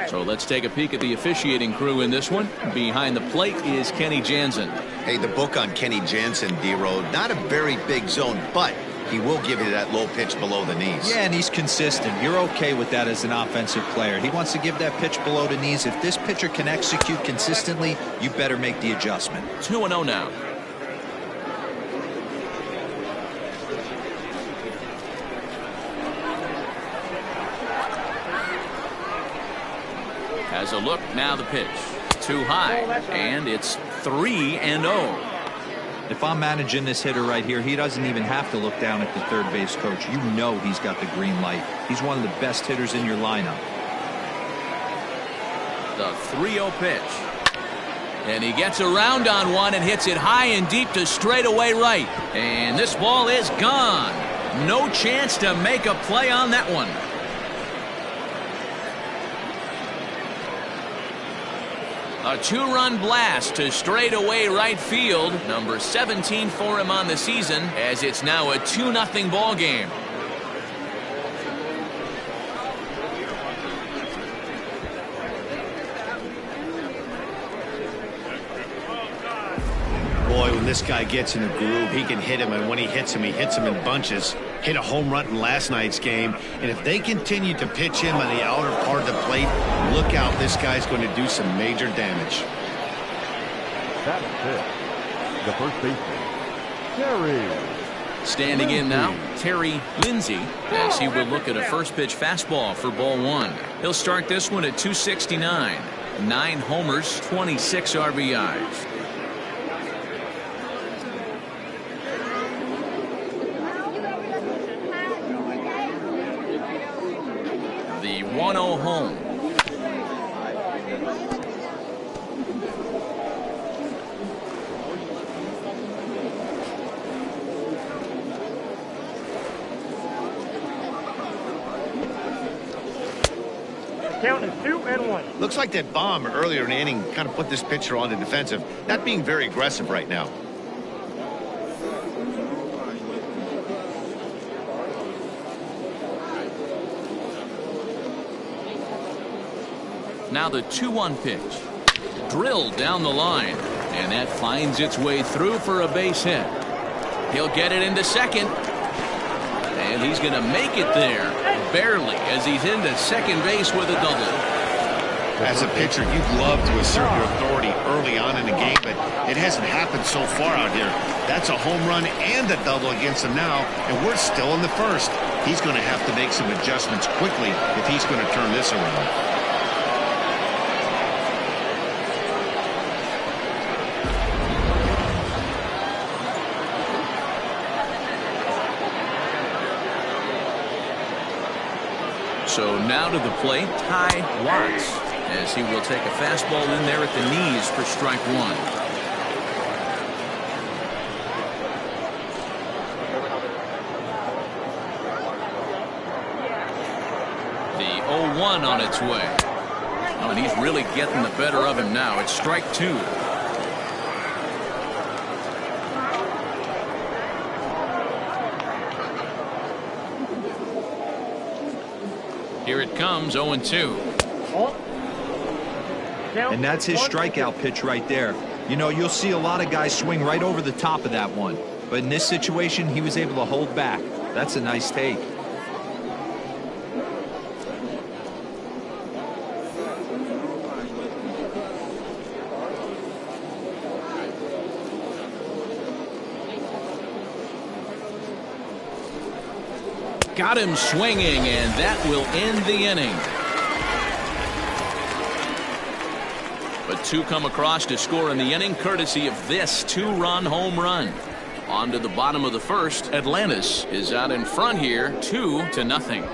So let's take a peek at the officiating crew in this one. Behind the plate is Kenny Jansen. Hey, the book on Kenny Jansen, D-Road, not a very big zone, but he will give you that low pitch below the knees. Yeah, and he's consistent. You're okay with that as an offensive player. He wants to give that pitch below the knees. If this pitcher can execute consistently, you better make the adjustment. 2-0 now. Has a look, now the pitch. Too high, and it's 3-0. If I'm managing this hitter right here, he doesn't even have to look down at the third base coach. You know he's got the green light. He's one of the best hitters in your lineup. The 3-0 pitch. And he gets around on one and hits it high and deep to straightaway right. And this ball is gone. No chance to make a play on that one. A 2-run blast to straightaway right field. Number 17 for him on the season, as it's now a 2-0 ball game. Boy, when this guy gets in a groove, he can hit him, and when he hits him in bunches. Hit a home run in last night's game, and if they continue to pitch him on the outer part of the plate, look out, this guy's going to do some major damage. That's it. The first baseman, Terry. Standing in now, Terry Lindsay, as he will look at a first pitch fastball for ball 1. He'll start this one at 269. 9 homers, 26 RBIs. The 1-0 home. Count is 2-1. Looks like that bomb earlier in the inning kind of put this pitcher on the defensive, not being very aggressive right now. Now the 2-1 pitch. Drilled down the line, and that finds its way through for a base hit. He'll get it into second, and he's going to make it there, barely, as he's into second base with a double. As a pitcher, you'd love to assert your authority early on in the game, but it hasn't happened so far out here. That's a home run and a double against him now, and we're still in the first. He's going to have to make some adjustments quickly if he's going to turn this around. So now to the plate, Ty Watts. as he will take a fastball in there at the knees for strike one. The 0-1 on its way. Oh, and he's really getting the better of him now. It's strike two. Here it comes, 0-2. And that's his strikeout pitch right there. You know, you'll see a lot of guys swing right over the top of that one. But in this situation, he was able to hold back. That's a nice take. Got him swinging, and that will end the inning. But two come across to score in the inning, courtesy of this two-run home run. On to the bottom of the first. Atlantis is out in front here, 2-0.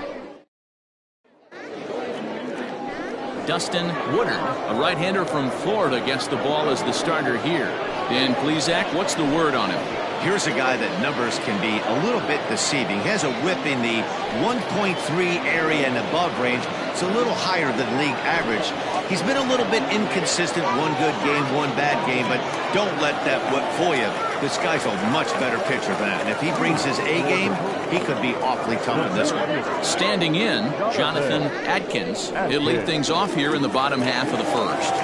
Dustin Woodard, a right-hander from Florida, gets the ball as the starter here. Dan Plesac, what's the word on him? Here's a guy that numbers can be a little bit deceiving. He has a whip in the 1.3 area and above range. It's a little higher than league average. He's been a little bit inconsistent. One good game, one bad game, but don't let that whip fool you. This guy's a much better pitcher than that. And if he brings his A game, he could be awfully tough in this one. Standing in, Jonathan Adkins. He'll lead things off here in the bottom half of the first.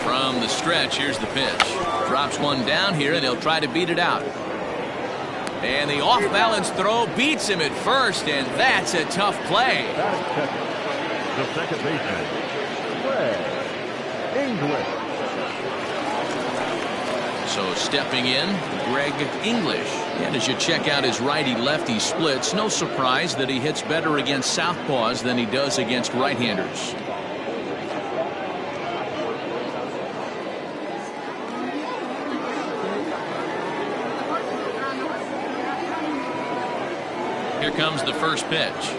From the stretch, here's the pitch. Drops one down here, and he'll try to beat it out. And the off-balance throw beats him at first, and that's a tough play. The second baseman, Greg English. So stepping in, Greg English. And as you check out his righty-lefty splits, no surprise that he hits better against southpaws than he does against right-handers. Here comes the first pitch.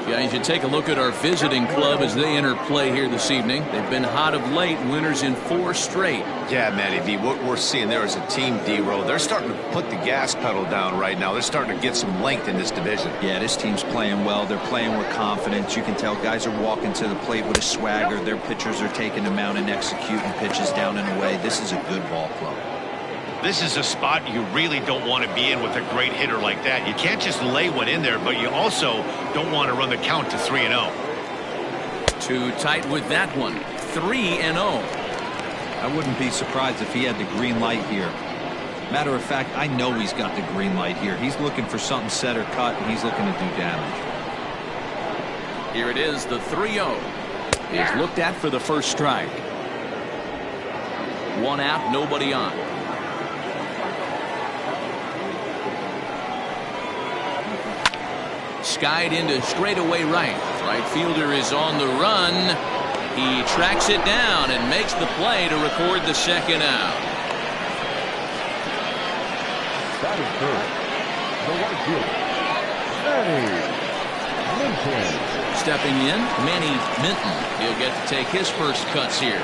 Guys, you take a look at our visiting club as they enter play here this evening. They've been hot of late, winners in 4 straight. Yeah, Matty B, what we're seeing there is a team, D-Row. They're starting to put the gas pedal down right now. They're starting to get some length in this division. Yeah, this team's playing well. They're playing with confidence. You can tell guys are walking to the plate with a swagger. Their pitchers are taking them out and executing pitches down and away. This is a good ball club. This is a spot you really don't want to be in with a great hitter like that. You can't just lay one in there, but you also don't want to run the count to 3-0. Too tight with that one. 3-0. I wouldn't be surprised if he had the green light here. Matter of fact, I know he's got the green light here. He's looking for something set or cut, and he's looking to do damage. Here it is, the 3-0. Is looked at for the first strike. One out, nobody on. Skied into straightaway right. Right fielder is on the run. He tracks it down and makes the play to record the second out. That is third. The right fielder, Manny Minton. Stepping in, Manny Minton. He'll get to take his first cuts here.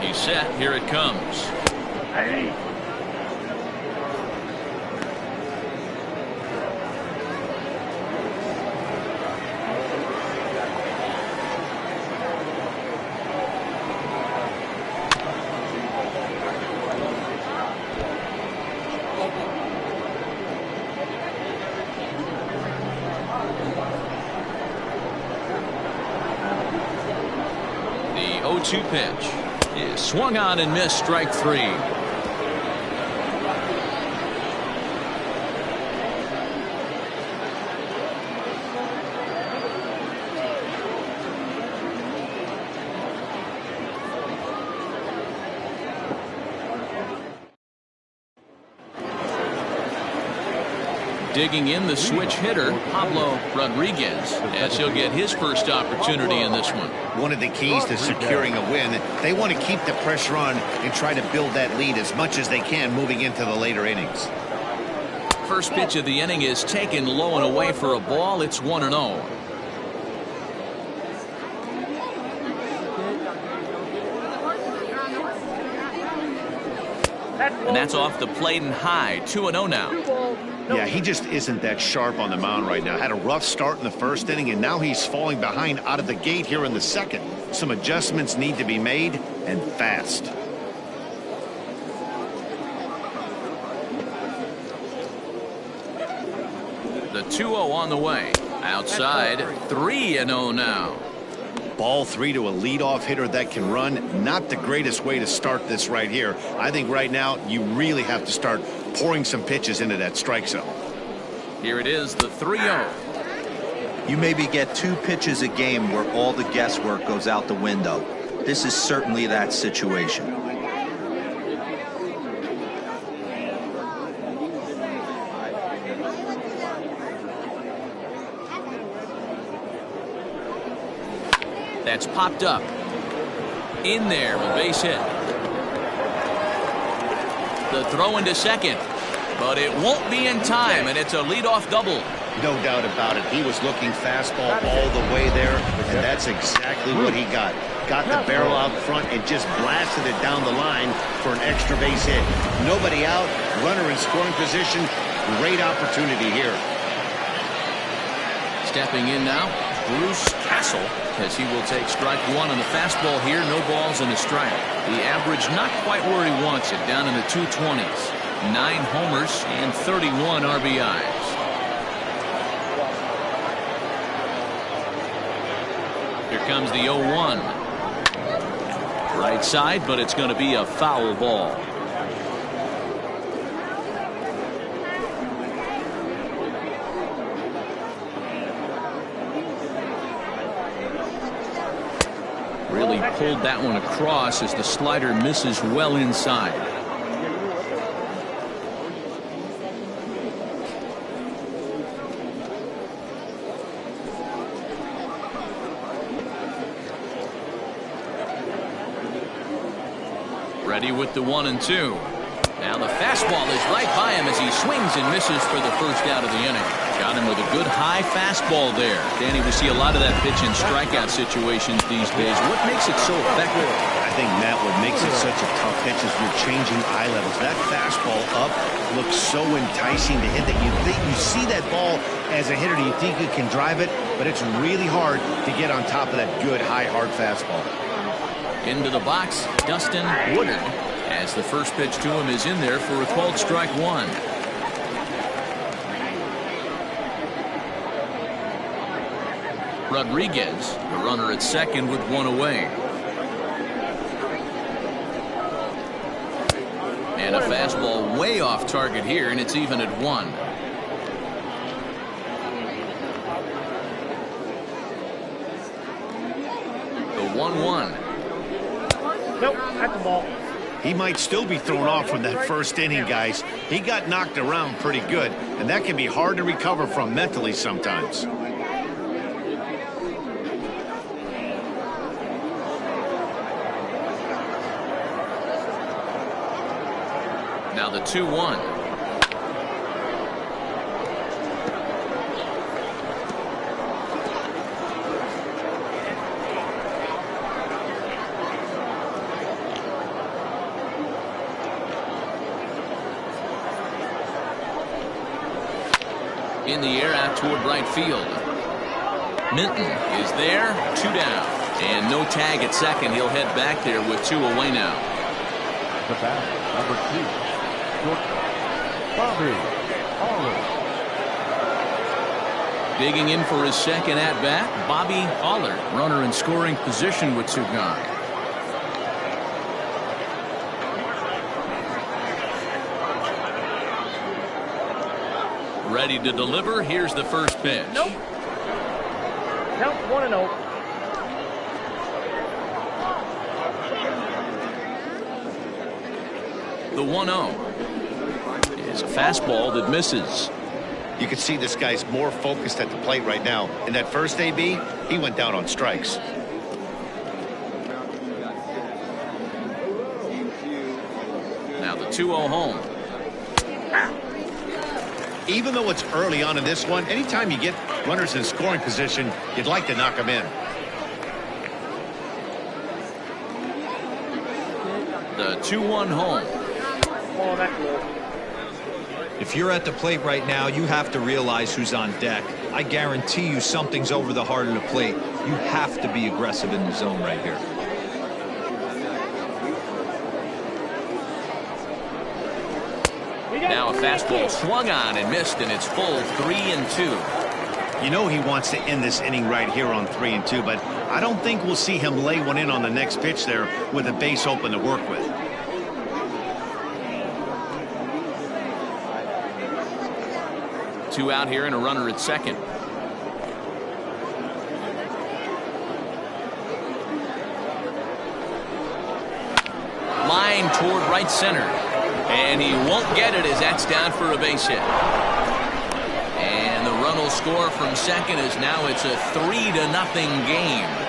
He's set. Here it comes. Hey. The 0-2 pitch is swung on and missed, strike 3. Digging in, the switch hitter, Pablo Rodriguez, as he'll get his first opportunity in this one. One of the keys to securing a win, they want to keep the pressure on and try to build that lead as much as they can moving into the later innings. First pitch of the inning is taken low and away for a ball. It's 1-0. And that's off the plate and high. 2-0 now. Yeah, he just isn't that sharp on the mound right now. Had a rough start in the first inning, and now he's falling behind out of the gate here in the second. Some adjustments need to be made, and fast. The 2-0 on the way. Outside, 3-0 now. Ball 3 to a leadoff hitter that can run. Not the greatest way to start this right here. I think right now you really have to start pouring some pitches into that strike zone. Here it is, the 3-0. You maybe get 2 pitches a game where all the guesswork goes out the window. This is certainly that situation. That's popped up. In there, a base hit. The throw into second, but it won't be in time, and it's a leadoff double. No doubt about it. He was looking fastball all the way there, and that's exactly what he got. Got the barrel out front and just blasted it down the line for an extra base hit. Nobody out, runner in scoring position. Great opportunity here. Stepping in now, Bruce Castle, as he will take strike one on the fastball here. No balls and a strike. The average not quite where he wants it, down in the 220s. 9 homers and 31 RBIs. Here comes the 0-1. Right side, but it's going to be a foul ball. Really pulled that one across as the slider misses well inside. Ready with the 1-2. Now the fastball is right by him as he swings and misses for the first out of the inning. Got him with a good high fastball there. Danny, we see a lot of that pitch in strikeout situations these days. What makes it so effective? I think, Matt, what makes it such a tough pitch is you're changing eye levels. That fastball up looks so enticing to hit that you see that ball as a hitter, you think you can drive it, but it's really hard to get on top of that good high hard fastball. Into the box, Dustin Woodard, as the first pitch to him is in there for a called strike one. Rodriguez, the runner at second with one away. And a fastball way off target here, and it's even at 1. The 1-1. Nope, that's the ball. He might still be thrown off from that first inning, guys. He got knocked around pretty good, and that can be hard to recover from mentally sometimes. Now the 2-1. In the air out toward right field. Minton is there, 2 down. And no tag at second. He'll head back there with 2 away now. The bat, number 2, Bobby Aller. Digging in for his second at-bat, Bobby Aller, runner in scoring position with 2 gone. Ready to deliver. Here's the first pitch. Nope. Count 1-0. The 1-0 is a fastball that misses. You can see this guy's more focused at the plate right now. In that first AB, he went down on strikes. Now the 2-0 home. Even though it's early on in this one, anytime you get runners in scoring position, you'd like to knock them in. The 2-1 home. Oh, that's low. If you're at the plate right now, you have to realize who's on deck. I guarantee you something's over the heart of the plate. You have to be aggressive in the zone right here. Now a fastball swung on and missed, and it's full 3-2. You know he wants to end this inning right here on 3-2, but I don't think we'll see him lay one in on the next pitch there with a base open to work with. Two out here and a runner at second. Line toward right center. And he won't get it as that's down for a base hit. And the run will score from second as now it's a 3-0 game.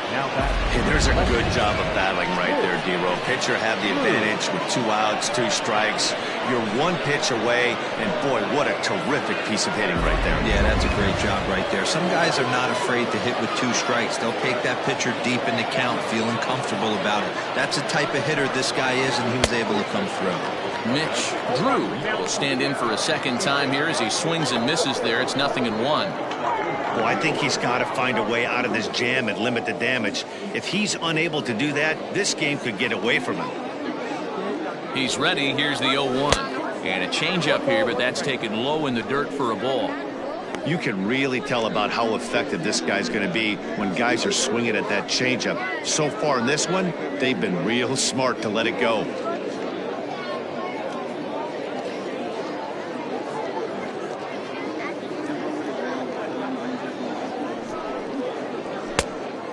Hey, there's a good job of battling right there, D-Row. Pitcher had the advantage with 2 outs, 2 strikes. You're 1 pitch away, and boy, what a terrific piece of hitting right there. Yeah, that's a great job right there. Some guys are not afraid to hit with 2 strikes. They'll take that pitcher deep in the count, feeling comfortable about it. That's the type of hitter this guy is, and he was able to come through. Mitch Drew will stand in for a second time here as he swings and misses there. It's 0-1. Well, I think he's got to find a way out of this jam and limit the damage. If he's unable to do that, this game could get away from him. He's ready. Here's the 0-1. And a changeup here, but that's taken low in the dirt for a ball. You can really tell about how effective this guy's going to be when guys are swinging at that changeup. So far in this one, they've been real smart to let it go.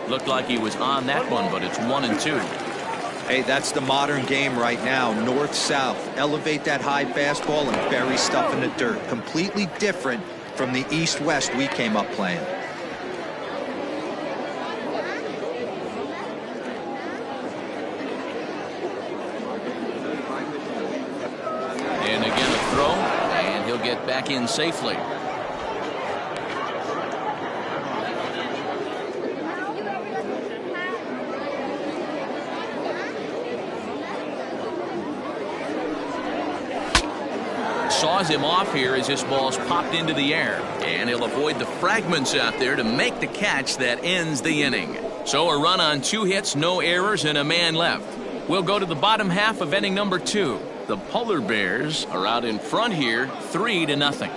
Looked like he was on that one, but it's 1-2. Hey, that's the modern game right now. North-south. Elevate that high fastball and bury stuff in the dirt. Completely different from the east-west we came up playing. And again a throw, and he'll get back in safely. Saws him off here as this ball's popped into the air, and he'll avoid the fragments out there to make the catch that ends the inning. So a run on 2 hits, no errors, and a man left. We'll go to the bottom half of inning number 2. The Polar Bears are out in front here, 3-0.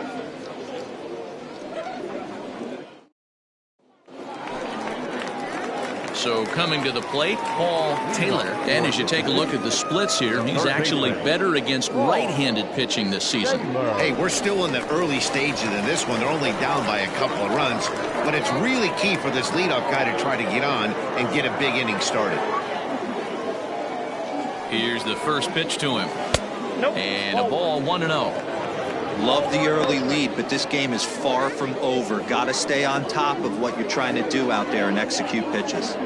So coming to the plate, Paul Taylor. And as you take a look at the splits here, he's actually better against right-handed pitching this season. Hey, we're still in the early stages of this one. They're only down by a couple of runs, but it's really key for this leadoff guy to try to get on and get a big inning started. Here's the first pitch to him. Nope. And a ball, 1-0. Love the early lead, but this game is far from over. Got to stay on top of what you're trying to do out there and execute pitches.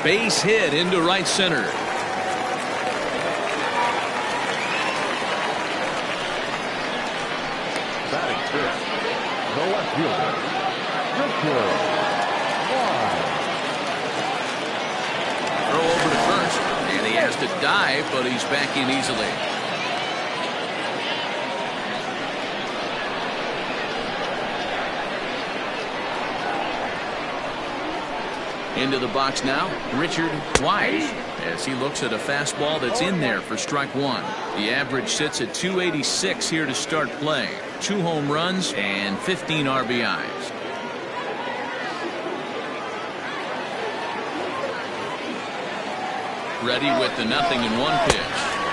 Base hit into right center. Batting fifth, the left fielder, Richard. Throw over to first, and he has to dive, but he's back in easily. Into the box now, Richard Wise, as he looks at a fastball that's in there for strike 1. The average sits at 286 here to start play. 2 home runs and 15 RBIs. Ready with the 0-1 pitch.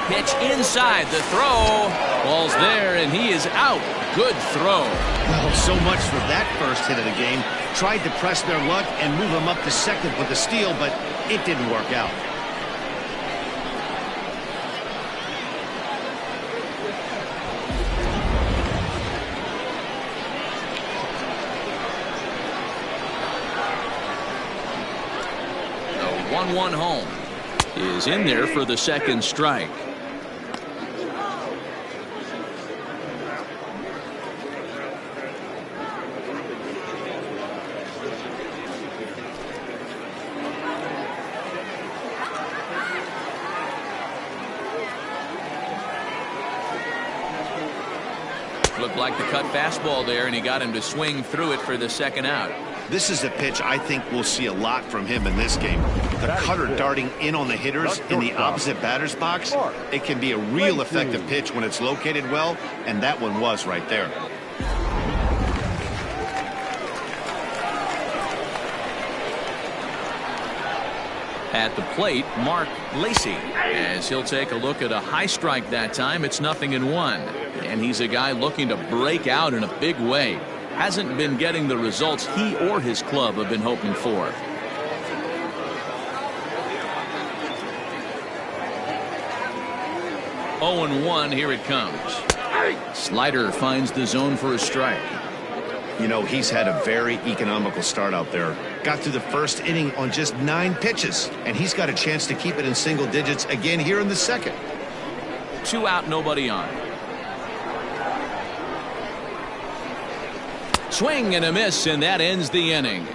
Pitch inside, the throw, Ball's there, and he is out. Good throw. Well, so much for that first hit of the game. Tried to press their luck and move them up to second with a steal, but it didn't work out. The 1-1 home is in there for the second strike. Looked like the cut fastball there, and he got him to swing through it for the second out. This is a pitch I think we'll see a lot from him in this game. The cutter darting in on the hitters in the opposite batter's box. It can be a real effective pitch when it's located well, and that one was right there. At the plate, Mark Lacey, as he'll take a look at a high strike that time. It's 0-1, and he's a guy looking to break out in a big way. Hasn't been getting the results he or his club have been hoping for. Oh, 0-1, here it comes. Slider finds the zone for a strike. You know, he's had a very economical start out there. Got through the first inning on just 9 pitches, and he's got a chance to keep it in single digits again here in the second. 2 out, nobody on. Swing and a miss, and that ends the inning.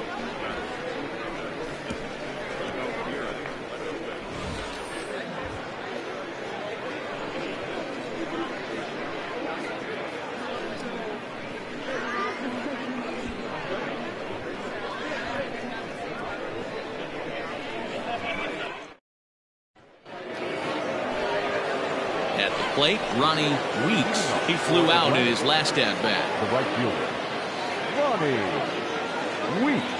At the plate, Ronnie Weeks. He flew out in his last at-bat. The right fielder, Ronnie Weeks.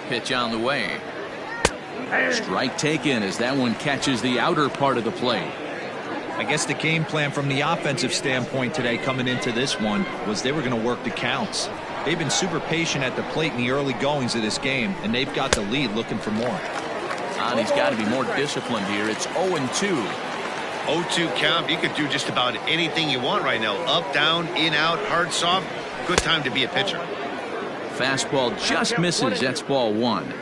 Pitch on the way. Strike taken as that one catches the outer part of the plate. I guess the game plan from the offensive standpoint today coming into this one was they were going to work the counts. They've been super patient at the plate in the early goings of this game, and they've got the lead looking for more. And he's got to be more disciplined here. It's 0-2. 0-2 count. You could do just about anything you want right now. Up, down, in, out, hard, soft. Good time to be a pitcher. Fastball just misses. That's ball 1.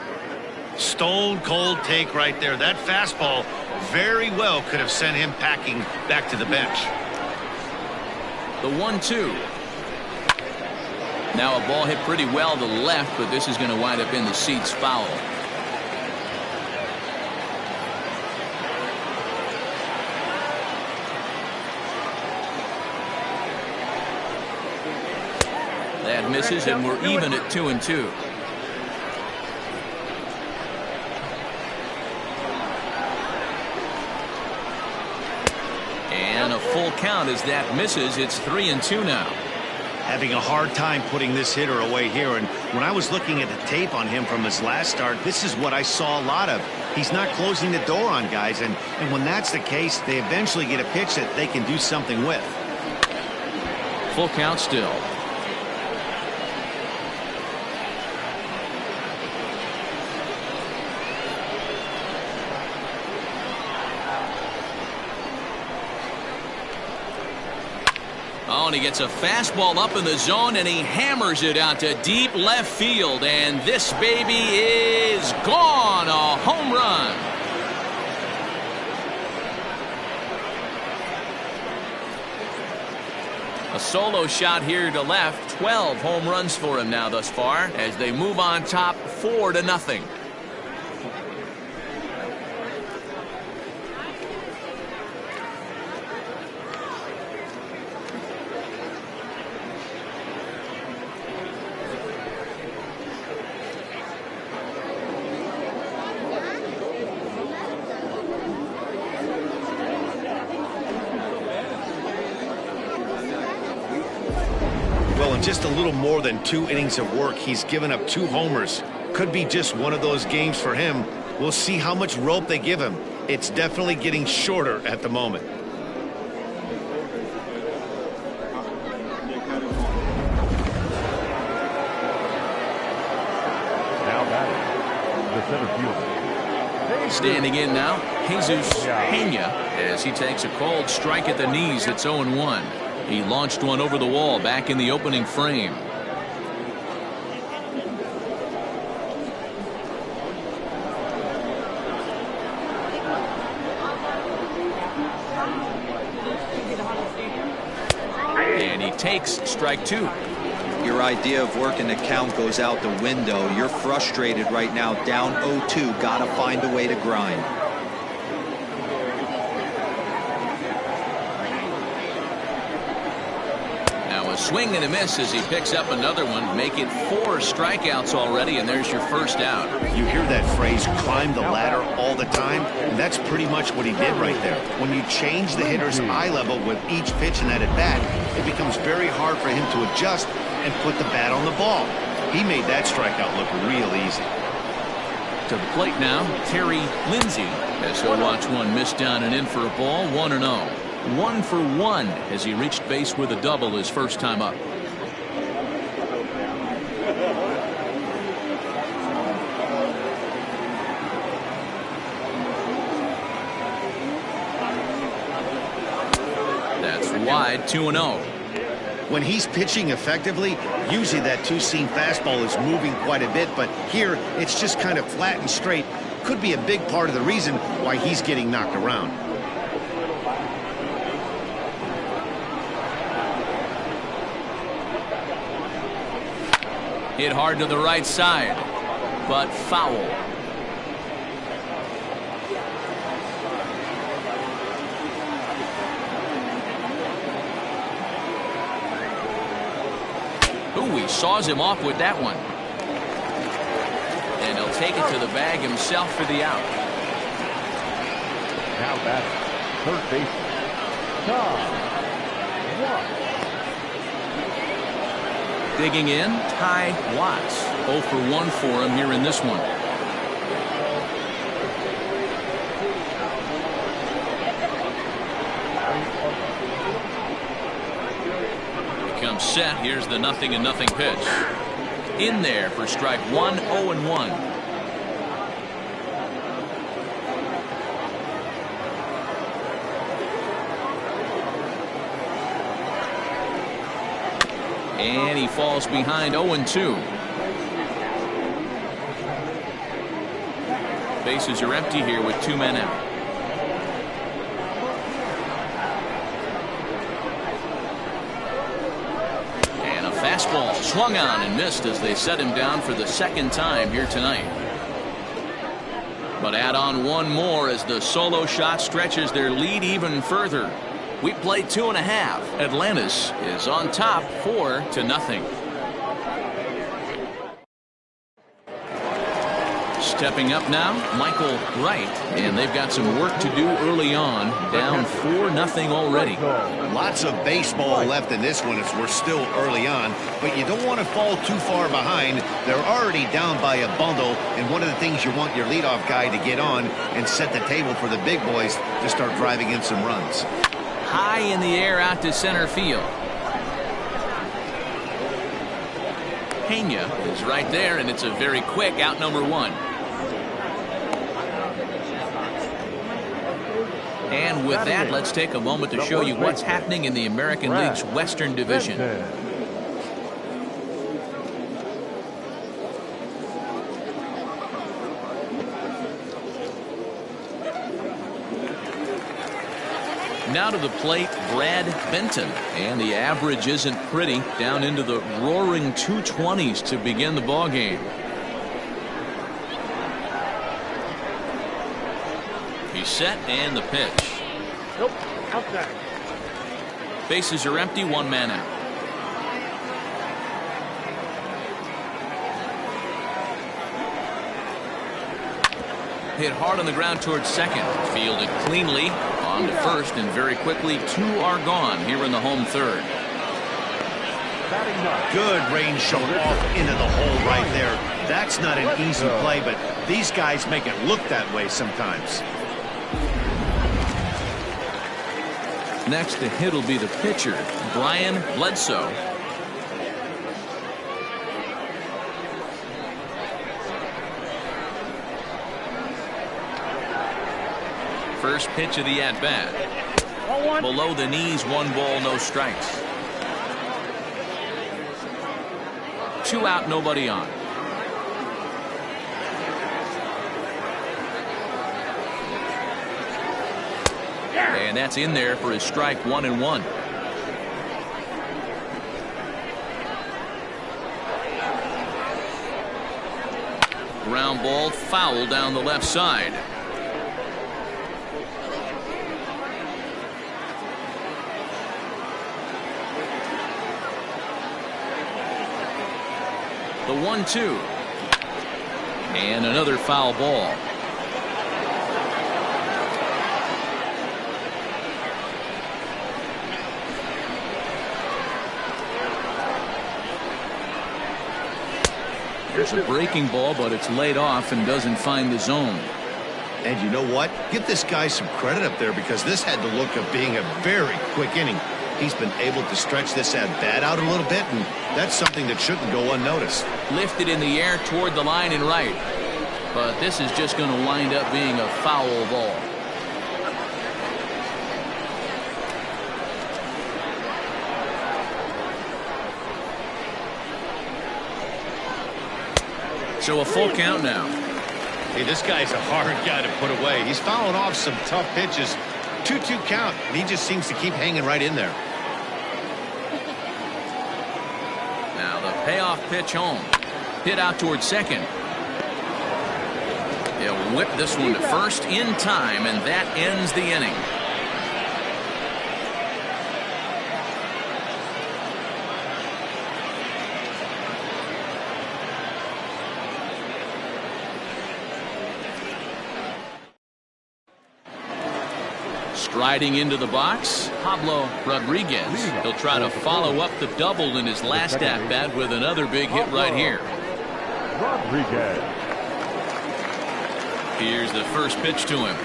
Stone cold take right there. That fastball very well could have sent him packing back to the bench. The 1-2. Now a ball hit pretty well to the left, but this is going to wind up in the seats foul. That misses, and we're even at 2-2. And a full count as that misses. It's 3-2 now. Having a hard time putting this hitter away here, and when I was looking at the tape on him from his last start, this is what I saw a lot of. He's not closing the door on guys, and when that's the case, they eventually get a pitch that they can do something with. Full count still. Oh, and he gets a fastball up in the zone, and he hammers it out to deep left field. And this baby is gone. A home run. A solo shot here to left. 12 home runs for him now thus far as they move on top 4-0. Well, in just a little more than 2 innings of work, he's given up 2 homers. Could be just one of those games for him We'll see how much rope they give him. It's definitely getting shorter at the moment. Now batting, the center fielder. Standing in now, Jesus Pena, as he takes a cold strike at the knees. It's 0-1. He launched one over the wall back in the opening frame. And he takes strike 2. Your idea of working the count goes out the window. You're frustrated right now, down 0-2. Got to find a way to grind. Now a swing and a miss as he picks up another one. Make it 4 strikeouts already, and there's your first out. You hear that phrase, climb the ladder, all the time, and that's pretty much what he did right there. When you change the hitter's eye level with each pitch in that at bat, it becomes very hard for him to adjust and put the bat on the ball. He made that strikeout look real easy. To the plate now, Terry Lindsay, as he'll watch one miss down and in for a ball. 1-0. 1 for 1 as he reached base with a double his first time up. That's wide. 2-0. When he's pitching effectively, usually that two-seam fastball is moving quite a bit, but here it's just kind of flat and straight. Could be a big part of the reason why he's getting knocked around. Hit hard to the right side, but foul. Ooh, he saws him off with that one. And he'll take it to the bag himself for the out. Now batting, third baseman, Tom Watts. Digging in, Ty Watts. 0 for 1 for him here in this one. Becomes set. Here's the 0-0 pitch. In there for strike 1. 0-1. And he falls behind. 0-2. Bases are empty here with 2 men out. And a fastball swung on and missed as they set him down for the second time here tonight. But add on one more as the solo shot stretches their lead even further. We play 2.5. Atlantis is on top 4-0. Stepping up now, Michael Wright, and they've got some work to do early on. Down 4-0 already. Lots of baseball left in this one as we're still early on, but you don't want to fall too far behind. They're already down by a bundle, and one of the things you want your leadoff guy to get on and set the table for the big boys to start driving in some runs. High in the air out to center field. Pena is right there, and it's a very quick out number 1. And with that, let's take a moment to show you what's happening in the American League's Western Division. Now to the plate, Brad Benton, and the average isn't pretty, down into the roaring 220s to begin the ball game. He's set, and the pitch. Nope, outside. Bases are empty, 1 man out. Hit hard on the ground towards second. Fielded cleanly. On to first, and very quickly 2 are gone here in the home third. batting ninth. Good range shown off into the hole right there. That's not an easy play, but these guys make it look that way sometimes. Next to hit will be the pitcher, Brian Bledsoe. First pitch of the at-bat. Below the knees, 1 ball, no strikes. 2 out, nobody on. And that's in there for his strike, 1-1. Ground ball, foul down the left side. The 1-2. And another foul ball. There's a breaking ball, but it's laid off and doesn't find the zone. And you know what? Give this guy some credit up there, because this had the look of being a very quick inning. He's been able to stretch this at-bat out a little bit, and that's something that shouldn't go unnoticed. Lifted in the air toward the line and right. But this is just going to wind up being a foul ball. So a full count now. Hey, this guy's a hard guy to put away. He's fouling off some tough pitches. 2-2 count. He just seems to keep hanging right in there. Now the payoff pitch home. Hit out towards second. He'll whip this one to first in time, and that ends the inning. Striding into the box, Pablo Rodriguez. He'll try to follow up the double in his last at-bat with another big hit right here. Rodriguez. Here's the first pitch to him.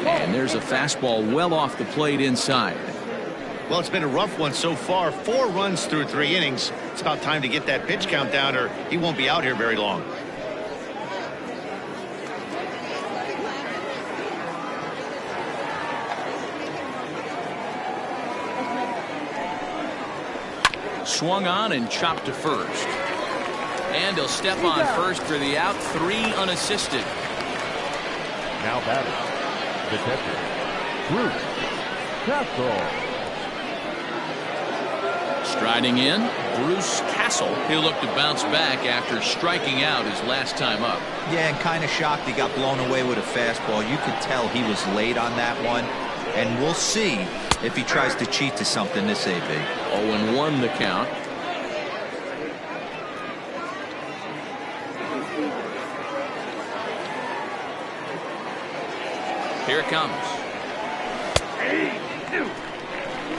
And there's a fastball well off the plate inside. Well, it's been a rough one so far. 4 runs through 3 innings. It's about time to get that pitch count down, or he won't be out here very long. Swung on and chopped to first. And he'll step on first for the out. 3 unassisted. Now batting, the catcher, Bruce Castle. Striding in, Bruce Castle. He'll look to bounce back after striking out his last time up. Yeah, and kind of shocked he got blown away with a fastball. You could tell he was late on that one. And we'll see if he tries to cheat to something this AB. 0-1 the count. Here it comes.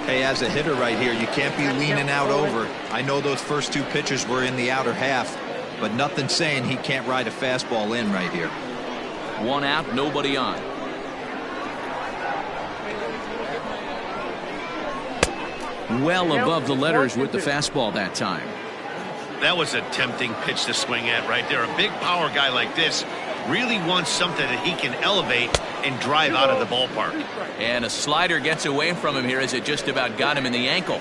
Hey, as a hitter right here, you can't be leaning out over. I know those first 2 pitches were in the outer half, but nothing saying he can't ride a fastball in right here. 1 out, nobody on. Well above the letters with the fastball that time. That was a tempting pitch to swing at right there. A big power guy like this really wants something that he can elevate and drive out of the ballpark. And a slider gets away from him here as it just about got him in the ankle.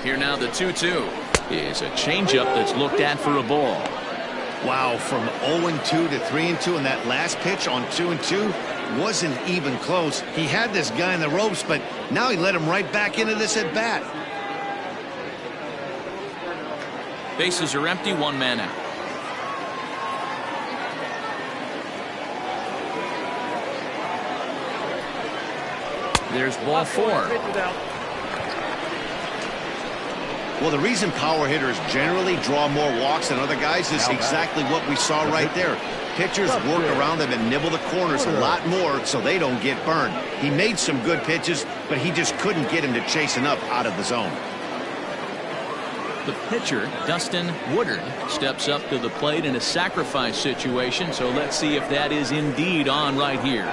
Here now the 2-2 is a changeup that's looked at for a ball. Wow, from 0-2 to 3-2, and that last pitch on 2-2 wasn't even close. He had this guy in the ropes, but now he let him right back into this at bat. Bases are empty, 1 man out. There's ball 4. Well, the reason power hitters generally draw more walks than other guys is exactly what we saw right there. Pitchers work around them and nibble the corners a lot more so they don't get burned. He made some good pitches, but he just couldn't get him to chase enough out of the zone. The pitcher, Dustin Woodard, steps up to the plate in a sacrifice situation, so let's see if that is indeed on right here.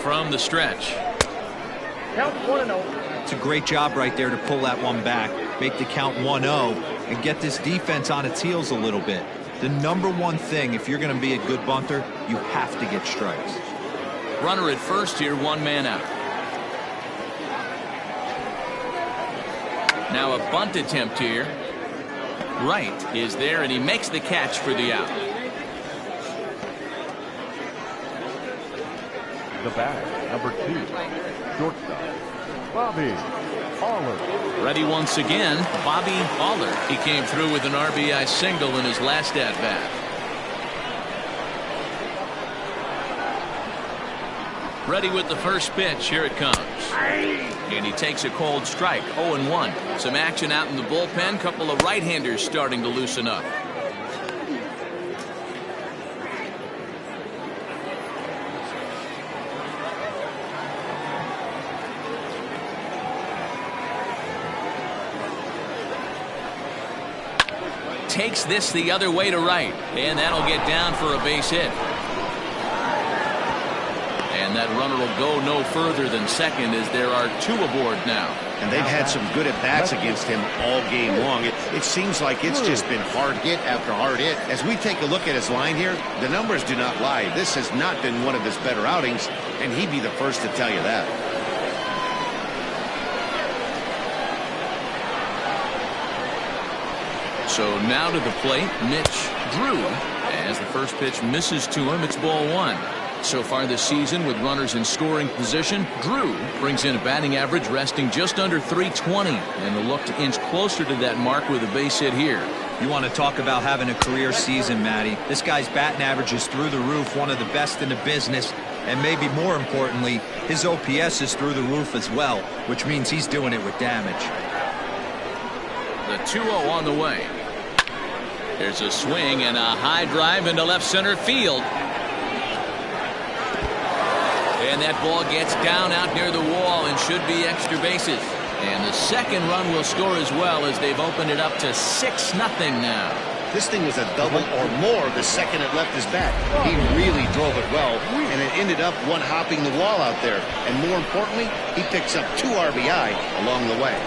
From the stretch. Count 1-0. It's a great job right there to pull that one back, make the count 1-0, and get this defense on its heels a little bit. The number one thing, if you're going to be a good bunter, you have to get strikes. Runner at first here, one man out. Now a bunt attempt here. Wright is there, and he makes the catch for the out. The bat, number 2, shortstop, Bobby Aller. Ready once again, Bobby Aller. He came through with an RBI single in his last at-bat. Ready with the first pitch. Here it comes. And he takes a cold strike. 0-1. Some action out in the bullpen. Couple of right-handers starting to loosen up. Takes this the other way to right, and that'll get down for a base hit. And that runner will go no further than second as there are 2 aboard now. And they've had some good at-bats against him all game long. It seems like it's just been hard hit after hard hit. As we take a look at his line here, the numbers do not lie. This has not been one of his better outings, and he'd be the first to tell you that. So now to the plate, Mitch Drew. As the first pitch misses to him, it's ball 1. So far this season, with runners in scoring position, Drew brings in a batting average resting just under .320, and will look to inch closer to that mark with a base hit here. You want to talk about having a career season, Matty. This guy's batting average is through the roof, one of the best in the business, and maybe more importantly, his OPS is through the roof as well, which means he's doing it with damage. The 2-0 on the way. There's a swing and a high drive into left center field. And that ball gets down out near the wall and should be extra bases. And the second run will score as well, as they've opened it up to 6-0 now. This thing was a double or more the second it left his bat. He really drove it well, and it ended up one-hopping the wall out there. And more importantly, he picks up 2 RBI along the way.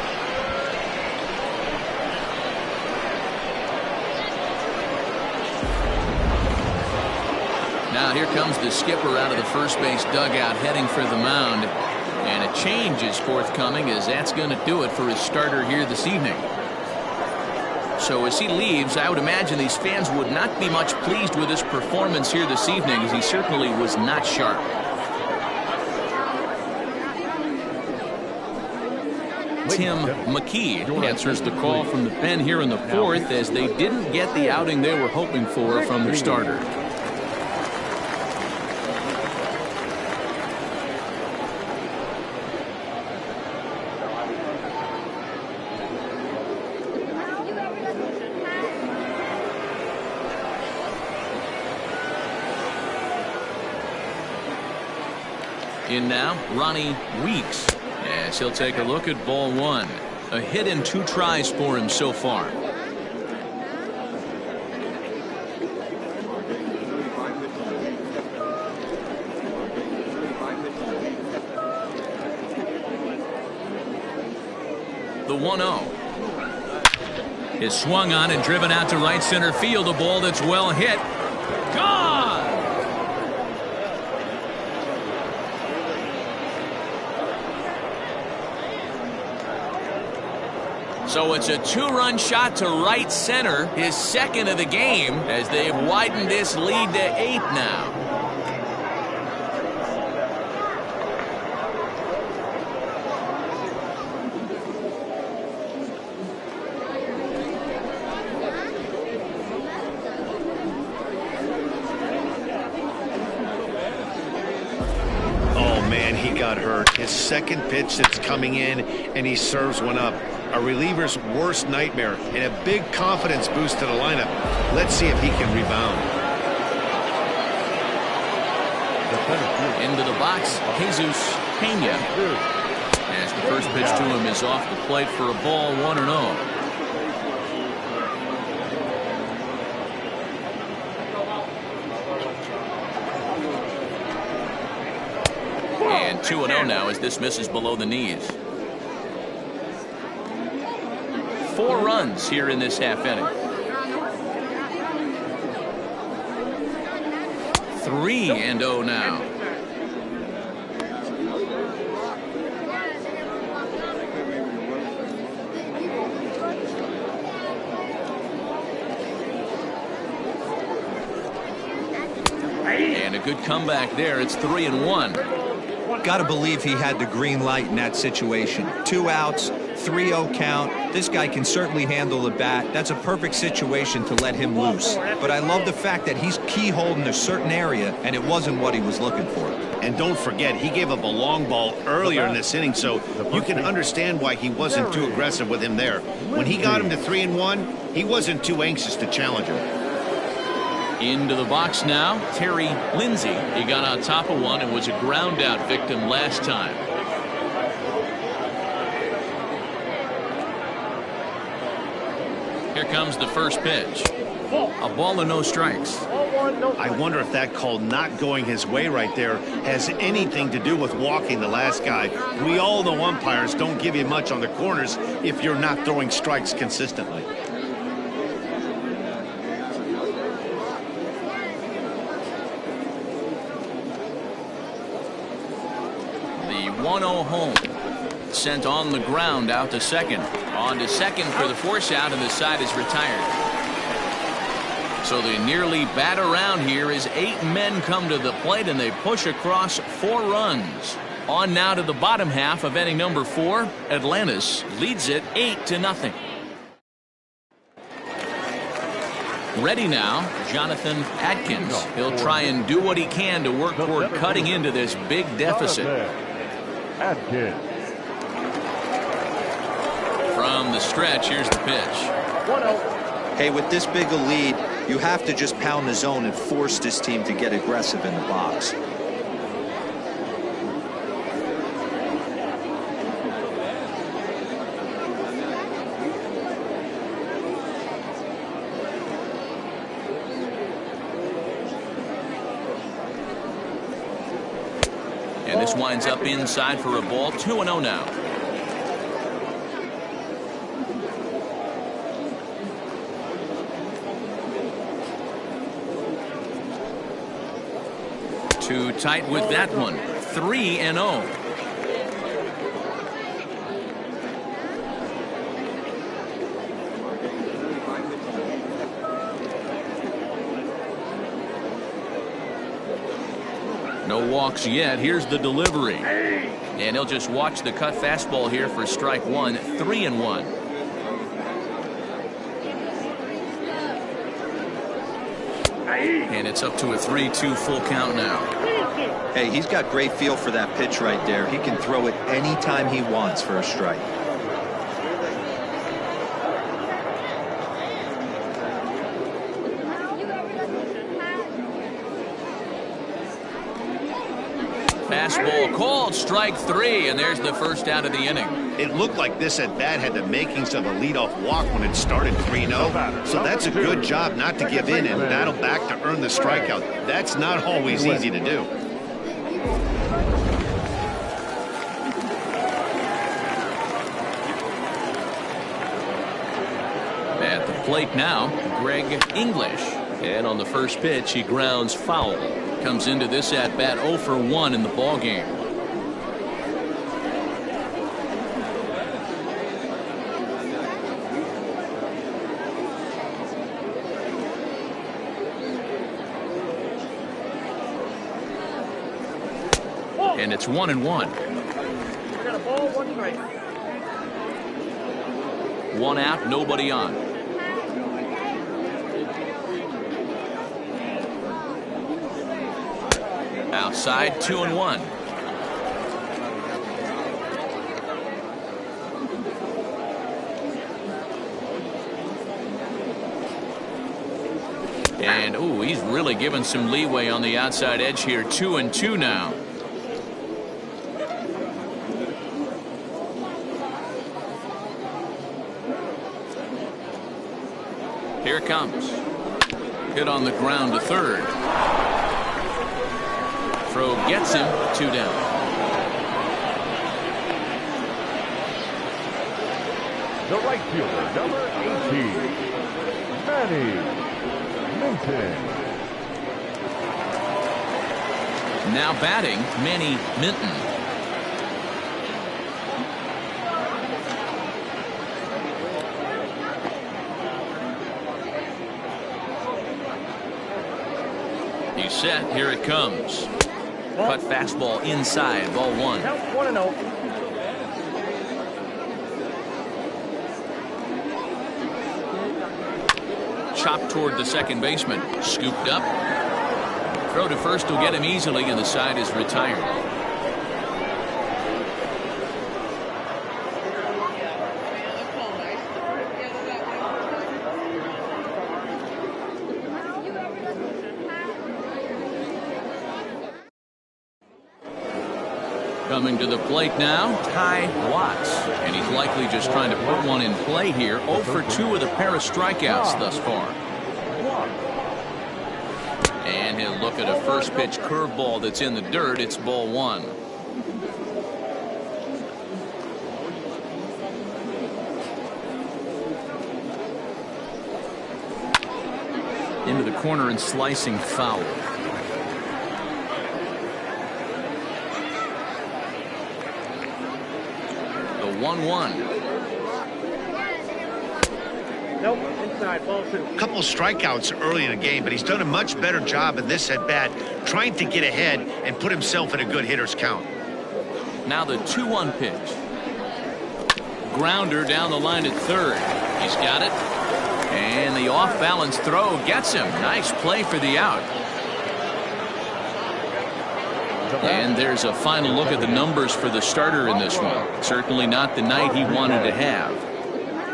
Now here comes the skipper out of the first base dugout, heading for the mound. And a change is forthcoming, as that's going to do it for his starter here this evening. So as he leaves, I would imagine these fans would not be much pleased with his performance here this evening, as he certainly was not sharp. Tim McKee answers the call from the pen here in the 4th, as they didn't get the outing they were hoping for from their starter. In now, Ronnie Weeks, as he'll take a look at ball 1. A hit in 2 tries for him so far. The 1-0 is swung on and driven out to right center field. A ball that's well hit. Gone! So it's a 2-run shot to right center, his second of the game, as they've widened this lead to 8 now. he got hurt. His second pitch that's coming in, and he serves one up. A reliever's worst nightmare, and a big confidence boost to the lineup. Let's see if he can rebound. Into the box, Jesus Pena. As the first pitch to him is off the plate for a ball, 1-0. And 2-0 now as this misses below the knees. 4 runs here in this half inning. 3-0 now. And a good comeback there. It's 3-1. Got to believe he had the green light in that situation. 2 outs, 3-0 count. This guy can certainly handle the bat. That's a perfect situation to let him loose. But I love the fact that he's keyholed in a certain area, and it wasn't what he was looking for. And don't forget, he gave up a long ball earlier in this inning, so you can understand why he wasn't too aggressive with him there. When he got him to 3-1, he wasn't too anxious to challenge him. Into the box now, Terry Lindsay. He got on top of one and was a ground out victim last time. Here comes the first pitch. A ball and no strikes. I wonder if that call not going his way right there has anything to do with walking the last guy. We all know umpires don't give you much on the corners if you're not throwing strikes consistently. The 1-0 home. Sent on the ground out to second. On to second for the force out, and the side is retired. So they nearly bat around here as 8 men come to the plate, and they push across 4 runs. On now to the bottom half of inning number 4. Atlantis leads it 8-0. Ready now, Jonathan Adkins. He'll try and do what he can to work toward cutting into this big deficit. Adkins. From the stretch, here's the pitch. 1-0. Hey, with this big a lead, you have to just pound the zone and force this team to get aggressive in the box. And this winds up inside for a ball. 2-0 now. Too tight with that one. 3-0. No walks yet. Here's the delivery. And he'll just watch the cut fastball here for strike 1. 3-1. And it's up to a 3-2 full count now. Hey, he's got great feel for that pitch right there. He can throw it anytime he wants for a strike. Fastball called, strike 3, and there's the first out of the inning. It looked like this at bat had the makings of a leadoff walk when it started 3-0. So that's a good job not to give in and battle back to earn the strikeout. That's not always easy to do. At the plate now, Greg English. And on the first pitch, he grounds foul. Comes into this at bat 0 for 1 in the ball game. And it's 1-1. Got a ball, 1 strike. 1 out, nobody on. Outside, 2-1. And ooh, he's really given some leeway on the outside edge here. 2-2 now. Here it comes. Hit on the ground to third. Throw gets him. 2 down. The right fielder, number 18, Manny Minton. Now batting, Manny Minton. He's set. Here it comes. Cut fastball inside. Ball 1. Count 1-0. Chopped toward the second baseman. Scooped up. Throw to first will get him easily, and the side is retired. Coming to the plate now, Ty Watts. And he's likely just trying to put one in play here. 0 for 2 with a pair of strikeouts thus far. And he'll look at a first pitch curveball that's in the dirt. It's ball 1. Into the corner and slicing foul. The 1-1. Nope, inside, ball 2. A couple strikeouts early in the game, but he's done a much better job in this at bat, trying to get ahead and put himself in a good hitter's count. Now the 2-1 pitch. Grounder down the line at third. He's got it. And the off-balance throw gets him. Nice play for the out. And there's a final look at the numbers for the starter in this one. Certainly not the night he wanted to have.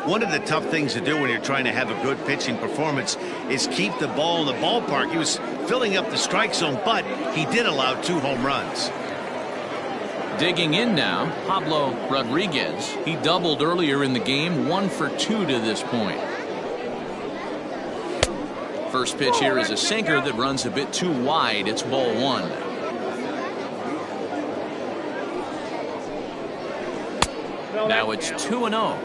One of the tough things to do when you're trying to have a good pitching performance is keep the ball in the ballpark. He was filling up the strike zone, but he did allow 2 home runs. Digging in now, Pablo Rodriguez. He doubled earlier in the game. 1 for 2 to this point. First pitch here is a sinker that runs a bit too wide. It's ball 1. Now it's 2-0.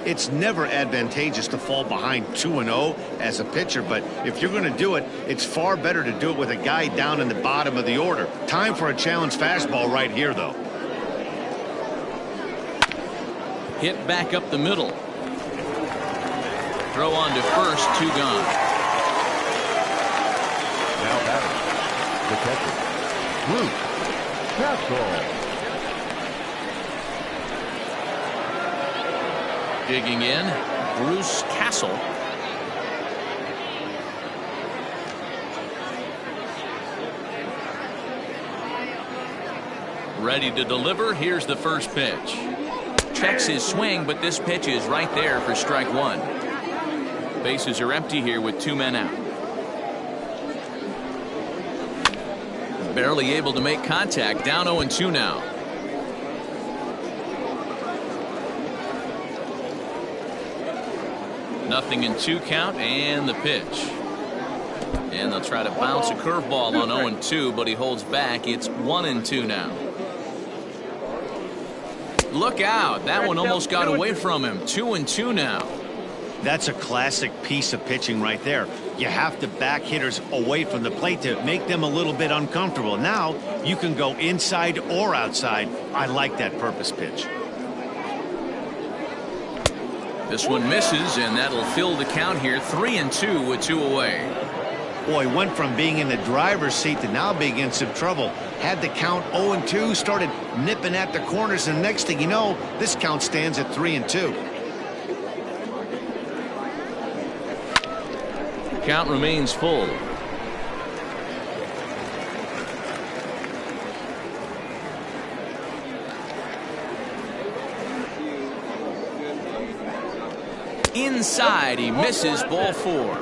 It's never advantageous to fall behind 2-0 as a pitcher, but if you're going to do it, it's far better to do it with a guy down in the bottom of the order. Time for a challenge fastball right here, though. Hit back up the middle. Throw on to first. 2 gone. Now batting, the catcher, Bruce Castle. Digging in, Bruce Castle. Ready to deliver. Here's the first pitch. Checks his swing, but this pitch is right there for strike 1. Bases are empty here with 2 men out. Barely able to make contact. Down 0-2 now. Nothing in 2 count, and the pitch. And they'll try to bounce a curveball on 0-2, but he holds back. It's 1-2 now. Look out. That one almost got away from him. 2-2 now. That's a classic piece of pitching right there. You have to back hitters away from the plate to make them a little bit uncomfortable. Now you can go inside or outside. I like that purpose pitch. This one misses, and that'll fill the count here. 3-2 with 2 away. Boy, went from being in the driver's seat to now being in some trouble. Had the count 0-2, started nipping at the corners, and next thing you know, this count stands at 3-2. Count remains full. Inside, he misses. Ball 4.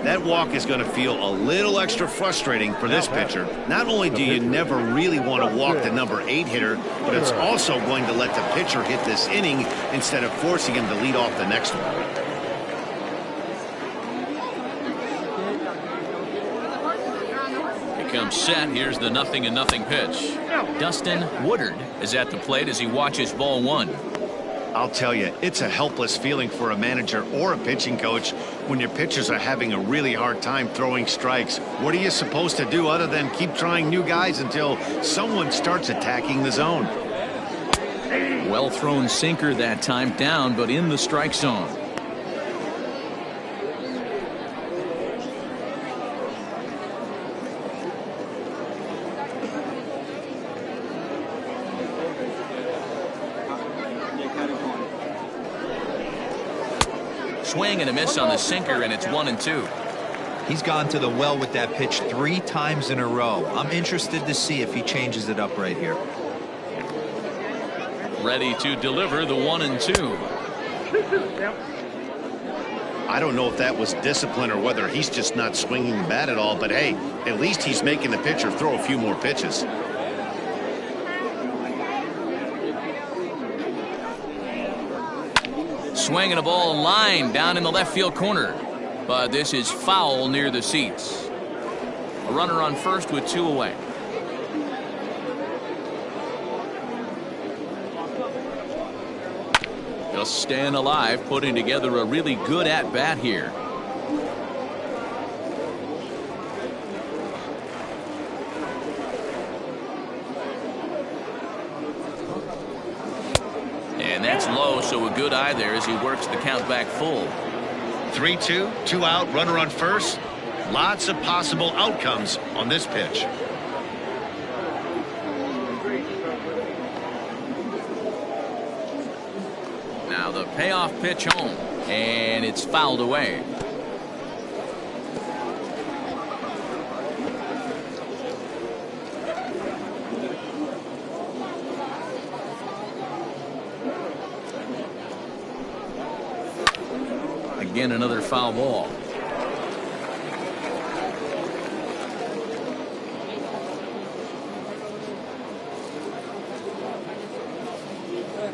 That walk is going to feel a little extra frustrating for this pitcher. Not only do you never really want to walk the number 8 hitter, but it's also going to let the pitcher hit this inning instead of forcing him to lead off the next one. Comes set. Here's the 0-0 pitch. Dustin Woodard is at the plate as he watches ball 1. I'll tell you, it's a helpless feeling for a manager or a pitching coach when your pitchers are having a really hard time throwing strikes. What are you supposed to do other than keep trying new guys until someone starts attacking the zone? Well thrown sinker that time, down but in the strike zone. Swing and a miss on the sinker, and it's 1-2. He's gone to the well with that pitch 3 times in a row. I'm interested to see if he changes it up right here. Ready to deliver the 1-2. I don't know if that was discipline or whether he's just not swinging the bat at all, but hey, at least he's making the pitcher throw a few more pitches. Swinging a ball line down in the left field corner, but this is foul near the seats. A runner on first with 2 away. Just staying alive, putting together a really good at bat here. And that's low, so a good eye there as he works the count back full. 3-2, 2 out, runner on first. Lots of possible outcomes on this pitch. Now the payoff pitch home, and it's fouled away. Again, another foul ball.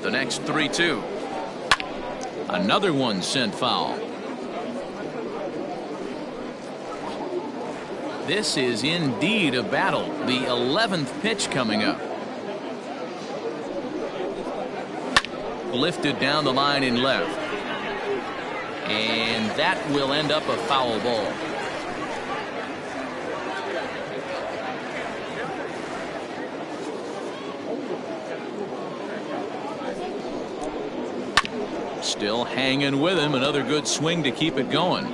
The next 3-2. Another one sent foul. This is indeed a battle. The 11th pitch coming up. Lifted down the line in left. And that will end up a foul ball. Still hanging with him. Another good swing to keep it going.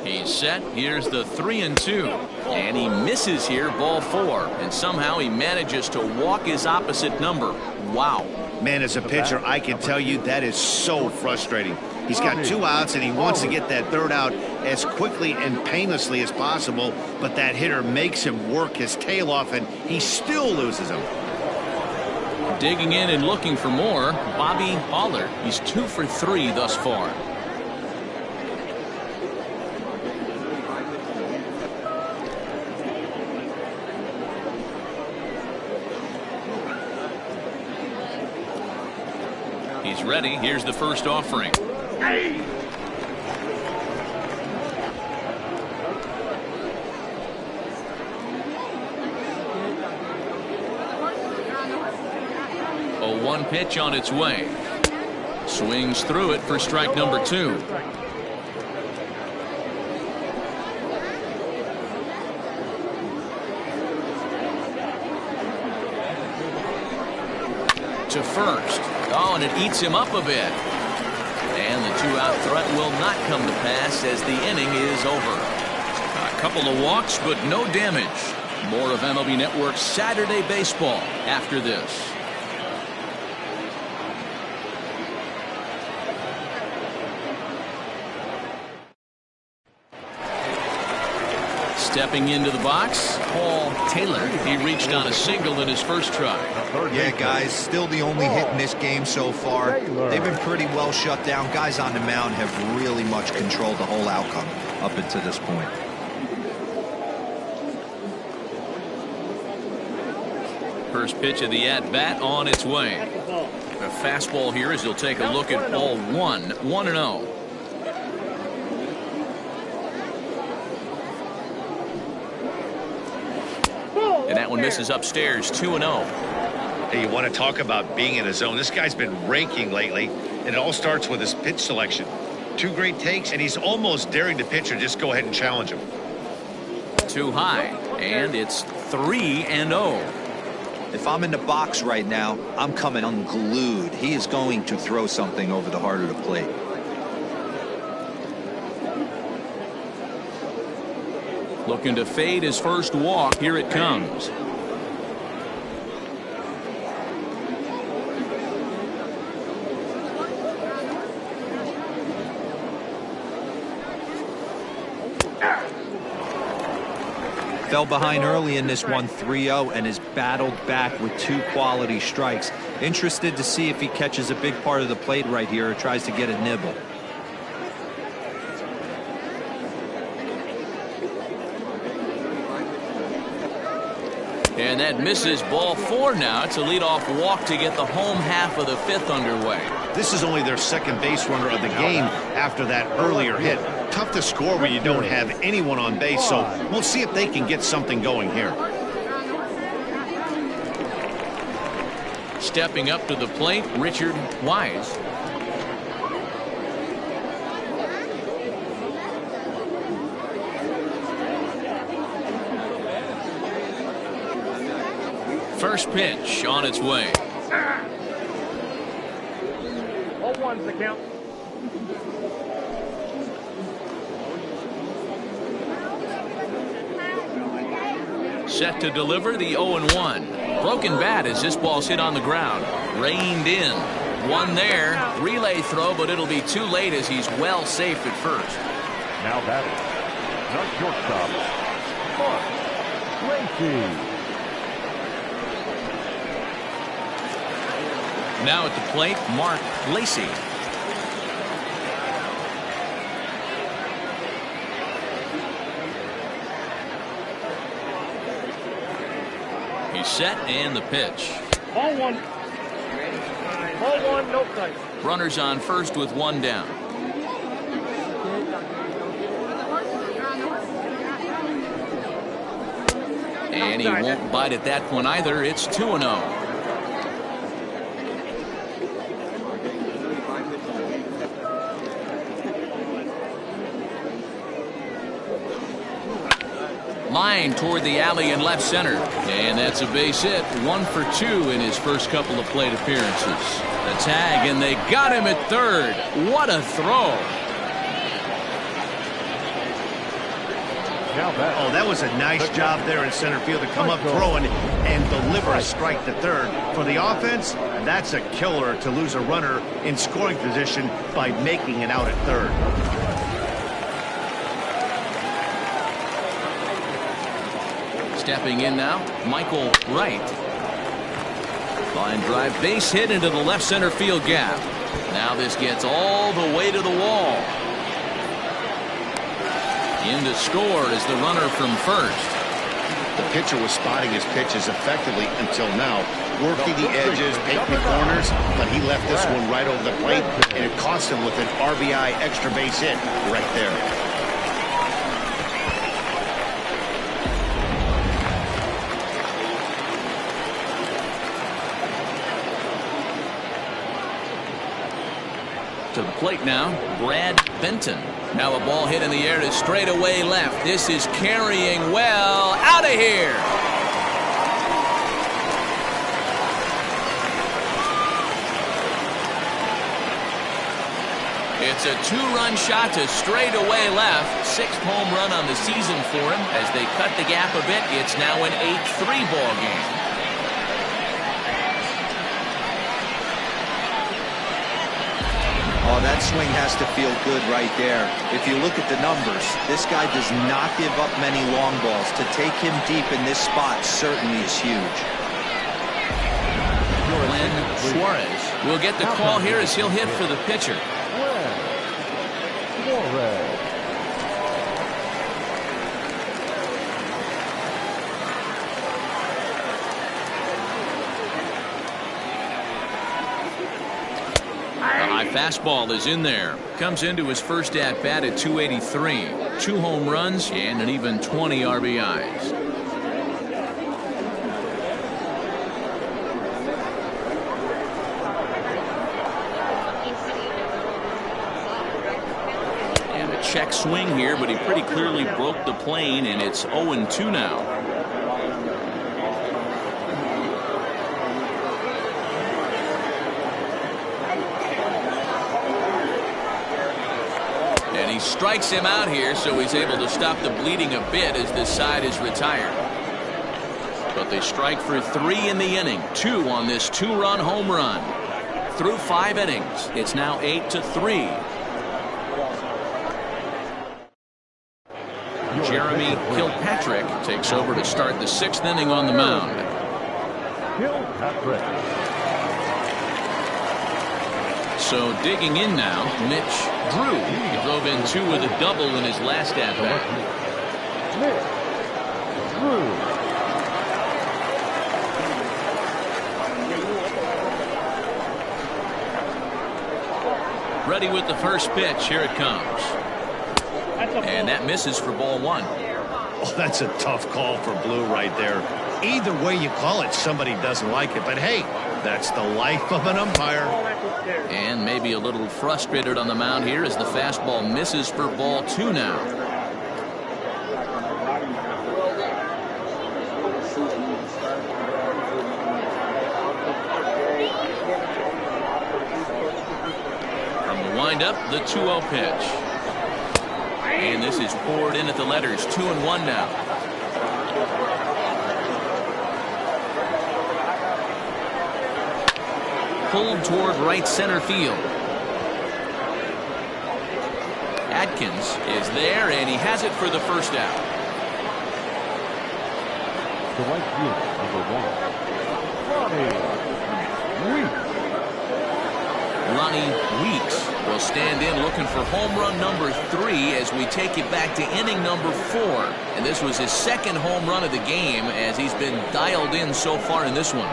He's set. Here's the 3-2. And he misses here, ball 4. And somehow he manages to walk his opposite number. Wow. Man, as a pitcher, I can tell you that is so frustrating. He's got 2 outs, and he wants to get that 3rd out as quickly and painlessly as possible, but that hitter makes him work his tail off, and he still loses him. Digging in and looking for more, Bobby Haller. He's 2 for 3 thus far. He's ready. Here's the first offering. Hey. A 1 pitch on its way. Swings through it for strike number 2. To first. Oh, and it eats him up a bit. And the 2-out threat will not come to pass as the inning is over. A couple of walks, but no damage. More of MLB Network's Saturday Baseball after this. Stepping into the box, Paul Taylor. He reached on a single in his first try. Yeah, guys, still the only hit in this game so far. They've been pretty well shut down. Guys on the mound have really much controlled the whole outcome up until this point. First pitch of the at-bat on its way. A fastball here as he'll take a look at ball 1-0. And that one misses upstairs, 2-0. Hey, you want to talk about being in a zone? This guy's been raking lately, and it all starts with his pitch selection. 2 great takes, and he's almost daring the pitcher just go ahead and challenge him. Too high, and it's 3-0. If I'm in the box right now, I'm coming unglued. He is going to throw something over the heart of the plate. Looking to fade his first walk. Here it comes. Fell behind early in this one, 3-0, and has battled back with 2 quality strikes. Interested to see if he catches a big part of the plate right here or tries to get a nibble. And that misses, ball 4 now. It's a leadoff walk to get the home half of the 5th underway. This is only their second base runner of the game after that earlier hit. Tough to score when you don't have anyone on base, so we'll see if they can get something going here. Stepping up to the plate, Richard Wise. First pitch on its way. 0-1's the count. Set to deliver the 0-1. Broken bat as this ball's hit on the ground. Reined in. One there. Relay throw, but it'll be too late as he's well safe at first. Now batting, the shortstop, Mark Lacey. Now at the plate, Mark Lacey. He's set and the pitch. Ball 1. Ball 1, no play. Runners on first with 1 down. And he won't bite at that one either. It's 2-0. Line toward the alley in left center. And that's a base hit. 1 for 2 in his first couple of plate appearances. The tag, and they got him at third. What a throw. Oh, that was a nice job there in center field to come up throwing and deliver a strike to third. For the offense, that's a killer to lose a runner in scoring position by making it out at third. Stepping in now, Michael Wright. Line drive, base hit into the left center field gap. Now this gets all the way to the wall. In to score is the runner from first. The pitcher was spotting his pitches effectively until now, working the edges, taking the corners, but he left this one right over the plate, and it cost him with an RBI extra base hit right there. To the plate now, Brad Benton. Now a ball hit in the air to straightaway left. This is carrying well. Out of here. It's a 2-run shot to straightaway left. 6th home run on the season for him. As they cut the gap a bit, it's now an 8-3 ball game. Oh, that swing has to feel good right there. If you look at the numbers, this guy does not give up many long balls. To take him deep in this spot certainly is huge. Glenn Suarez will get the call here as he'll hit for the pitcher. Suarez. High fastball is in there. Comes into his first at bat at 283. 2 home runs and an even 20 RBIs. And a check swing here, but he pretty clearly broke the plane, and it's 0-2 now. He strikes him out here, so he's able to stop the bleeding a bit as this side is retired. But they strike for 3 in the inning. 2 on this 2-run home run. Through 5 innings, it's now 8-3. Jeremy Kilpatrick takes over to start the 6th inning on the mound. Kilpatrick. So digging in now, Mitch Drew. He drove in 2 with a double in his last at-bat. Mitch Drew. Ready with the first pitch. Here it comes. And that misses for ball 1. Oh, that's a tough call for Blue right there. Either way you call it, somebody doesn't like it. But hey, that's the life of an umpire. And maybe a little frustrated on the mound here as the fastball misses for ball 2 now. From the windup, the 2-0 pitch. And this is poured in at the letters. 2-1 now. Pulled toward right center field. Atkins is there, and he has it for the first out. The right fielder, number 1, Lonnie Weeks will stand in looking for home run number 3 as we take it back to inning number 4. And this was his 2nd home run of the game as he's been dialed in so far in this one.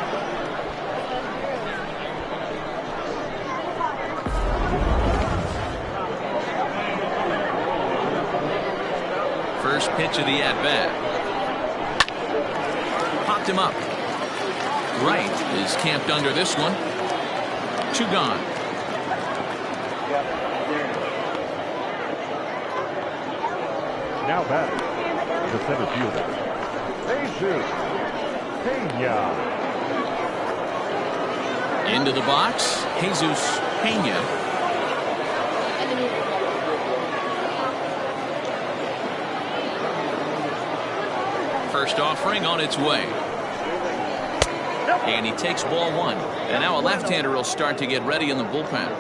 First pitch of the at-bat. Popped him up. Wright is camped under this one. 2 gone. Now back, the center fielder, Jesus Pena. Into the box, Jesus Pena. First offering on its way. And he takes ball 1. And now a left-hander will start to get ready in the bullpen.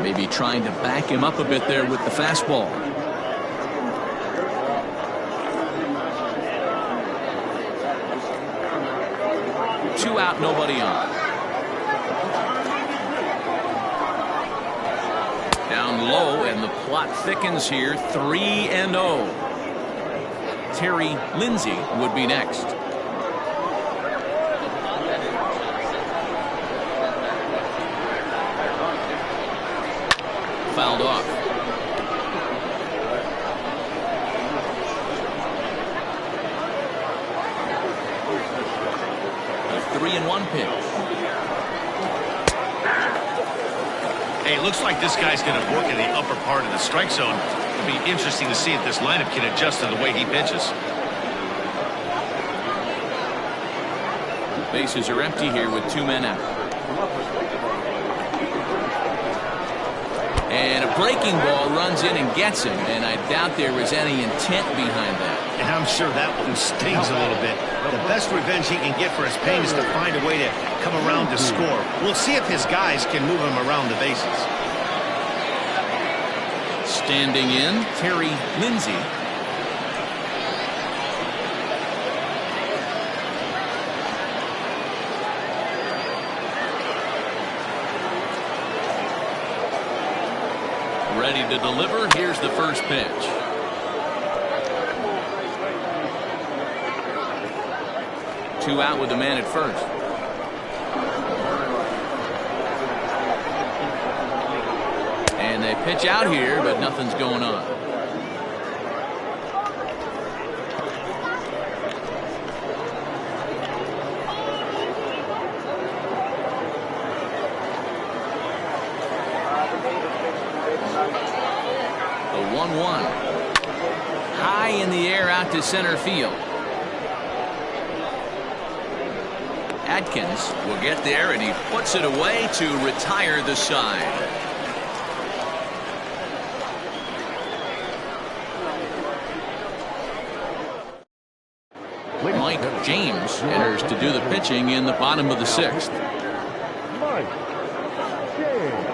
Maybe trying to back him up a bit there with the fastball. Two out, nobody on. Down low, and the plot thickens here. 3-0. Terry Lindsay would be next. Fouled off. A 3-1 pitch. Hey, it looks like this guy's going to work in the upper part of the strike zone. It'll be interesting to see if this lineup can adjust to the way he pitches. Bases are empty here with 2 men out. And a breaking ball runs in and gets him, and I doubt there was any intent behind that. And I'm sure that one stings a little bit. The best revenge he can get for his pain is to find a way to come around to score. We'll see if his guys can move him around the bases. Standing in, Terry Lindsay. Ready to deliver. Here's the first pitch. Two out with the man at first. And they pitch out here, but nothing's going on. The 1-1. High in the air out to center field. Atkins will get there, and he puts it away to retire the side. Mike James enters to do the pitching in the bottom of the sixth. Mike James.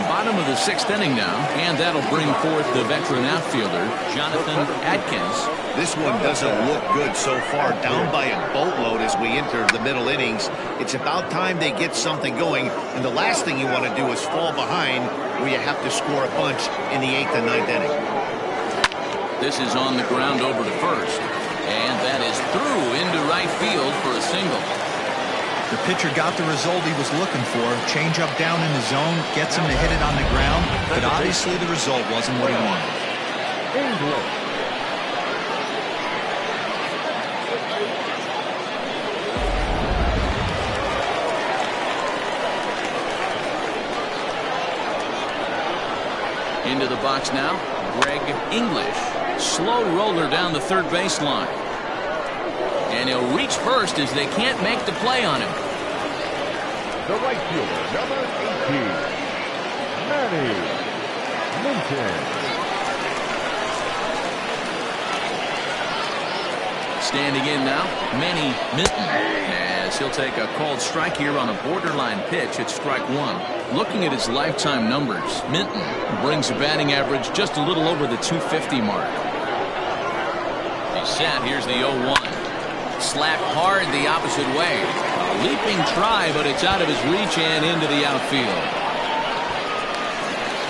Bottom of the sixth inning now, and that'll bring forth the veteran outfielder, Jonathan Atkins. This one doesn't look good so far, down by a boatload as we enter the middle innings. It's about time they get something going, and the last thing you want to do is fall behind where you have to score a bunch in the 8th and 9th inning. This is on the ground over to first, and that is through into right field for a single. The pitcher got the result he was looking for. Change up down in the zone, gets him to hit it on the ground, but obviously the result wasn't what he wanted. English. Into the box now, Greg English. Slow roller down the third baseline. And he'll reach first as they can't make the play on him. The right fielder, number 18, Manny Minton. Standing in now, Manny Minton, as he'll take a called strike here on a borderline pitch at strike one. Looking at his lifetime numbers, Minton brings a batting average just a little over the 250 mark. He's set. Here's the 0-1. Slapped hard the opposite way. A leaping try, but it's out of his reach and into the outfield.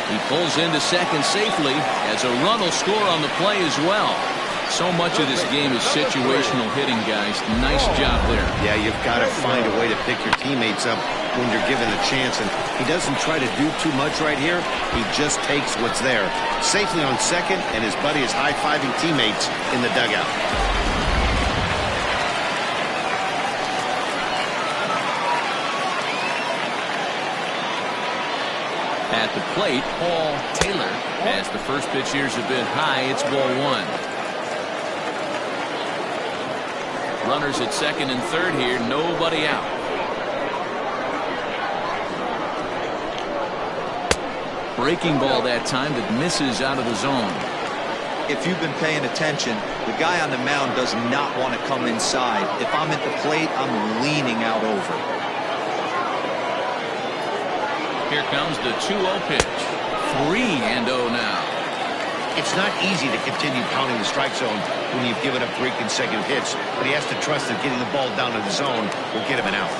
He pulls into second safely as a run will score on the play as well. So much of this game is situational hitting, guys. Nice job there. Yeah, you've got to find a way to pick your teammates up when you're given a chance, and he doesn't try to do too much right here. He just takes what's there. Safely on second, and his buddy is high-fiving teammates in the dugout. At the plate, Paul Taylor, as the first pitch here's a bit high. It's ball one. Runners at second and third here, nobody out. Breaking ball that time that misses out of the zone. If you've been paying attention, the guy on the mound does not want to come inside. If I'm at the plate, I'm leaning out over. Here comes the 2-0 pitch. 3-0 now. It's not easy to continue pounding the strike zone when you've given up 3 consecutive hits, but he has to trust that getting the ball down to the zone will get him an out.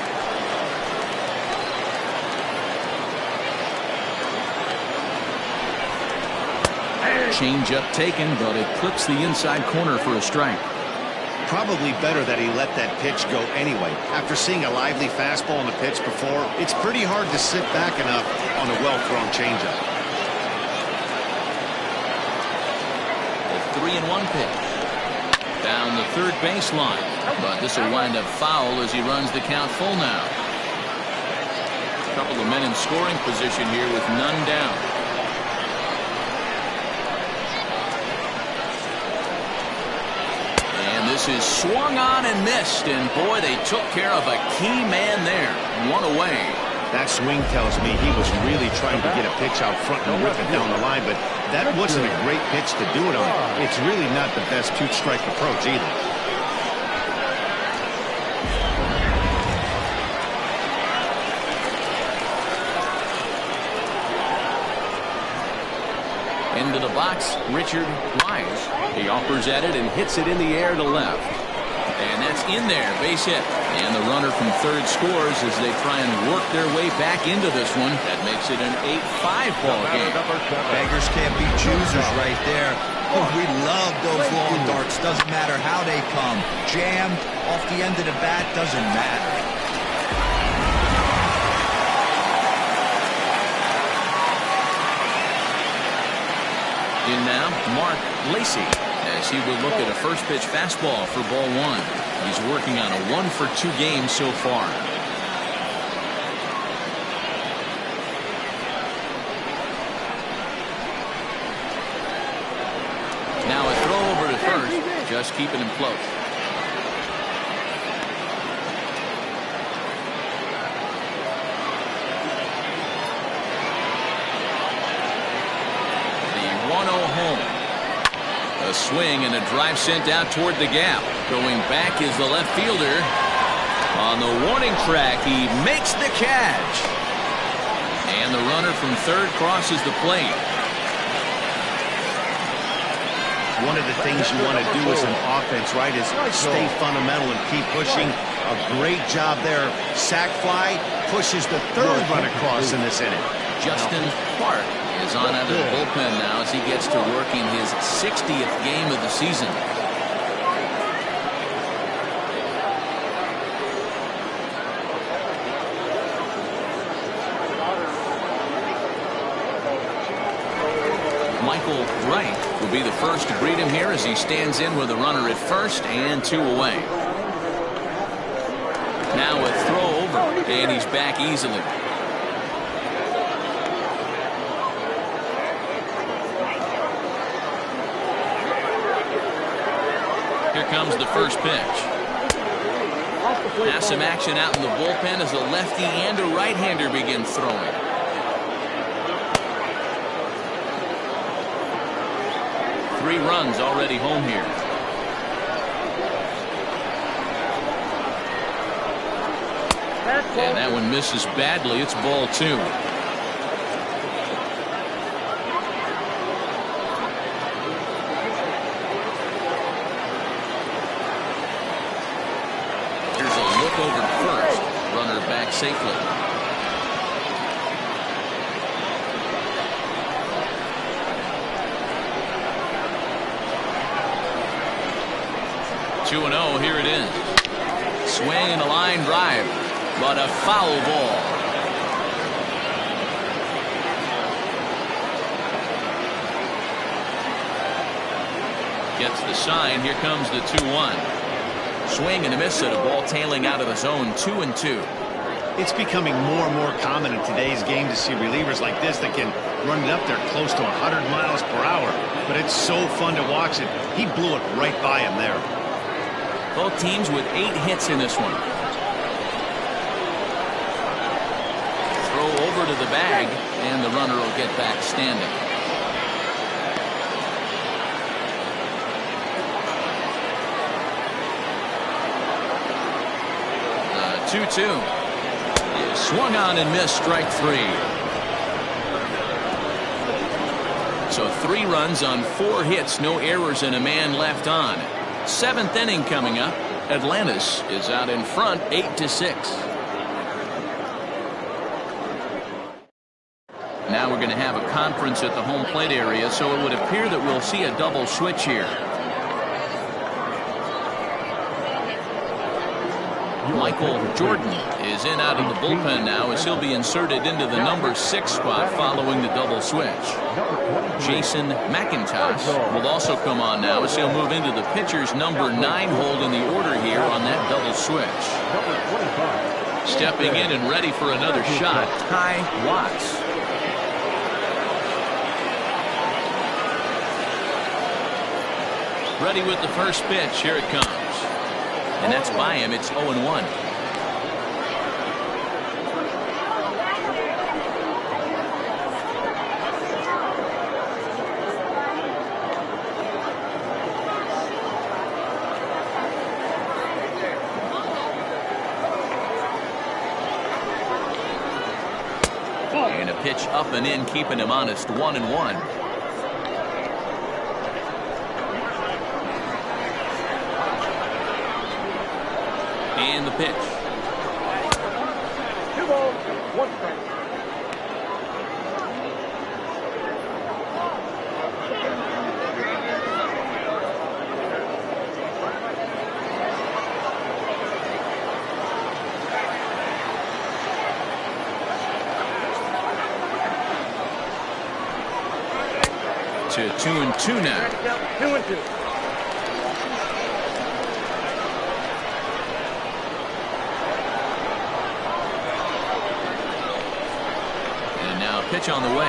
Change up taken, but it clips the inside corner for a strike. Probably better that he let that pitch go anyway. After seeing a lively fastball on the pitch before, it's pretty hard to sit back enough on a well-thrown changeup. The 3-1 pitch. Down the third baseline. But this will wind up foul as he runs the count full now. A couple of men in scoring position here with none down. This is swung on and missed, and boy, they took care of a key man there. One away. That swing tells me he was really trying to get a pitch out front and rip it down the line, but that wasn't a great pitch to do it on. It's really not the best two-strike approach either. Into the box, Richard Wise. He offers at it and hits it in the air to left. And that's in there, base hit. And the runner from third scores as they try and work their way back into this one. That makes it an 8-5 ball game. Beggars can't be choosers right there. Oh, we love those long darts. Doesn't matter how they come. Jammed off the end of the bat, doesn't matter. In now, Mark Lacey, as he will look at a first pitch fastball for ball one. He's working on a 1-for-2 game so far. Now a throw over to first, just keeping him close. A swing and a drive sent out toward the gap. Going back is the left fielder. On the warning track, he makes the catch. And the runner from third crosses the plate. One of the things you want to do as an offense, right, is stay fundamental and keep pushing. A great job there. Sac fly pushes the third run across in this inning. Justin Clark is on out of the bullpen now as he gets to work in his 60th game of the season. Michael Wright will be the first to greet him here as he stands in with a runner at first and 2 away. Now a throw over, and he's back easily. Here comes the first pitch. Now some action out in the bullpen as a lefty and a right-hander begin throwing. Three runs already home here. And that one misses badly. It's ball 2. Over to first. Runner back safely. Two and 0. Here it is. Swing and a line drive, but a foul ball. Gets the sign. Here comes the 2-1. Swing and a miss at a ball tailing out of the zone. 2-2. It's becoming more and more common in today's game to see relievers like this that can run it up there close to 100 miles per hour. But it's so fun to watch it. He blew it right by him there. Both teams with 8 hits in this one. Throw over to the bag, and the runner will get back standing. 2-2. Swung on and missed, strike 3. So 3 runs on 4 hits, no errors, and a man left on. 7th inning coming up. Atlantis is out in front 8-6. Now we're going to have a conference at the home plate area, so it would appear that we'll see a double switch here. Michael Jordan is in out of the bullpen now as he'll be inserted into the number 6 spot following the double switch. Jason McIntosh will also come on now as he'll move into the pitcher's number 9 hold in the order here on that double switch. Stepping in and ready for another shot, Ty Watts. Ready with the first pitch. Here it comes. And that's by him. It's 0-1. And a pitch up and in, keeping him honest. 1-1. And the pitch. 2 balls, 1 strike. To 2-2 now. 2-2. And now a pitch on the way.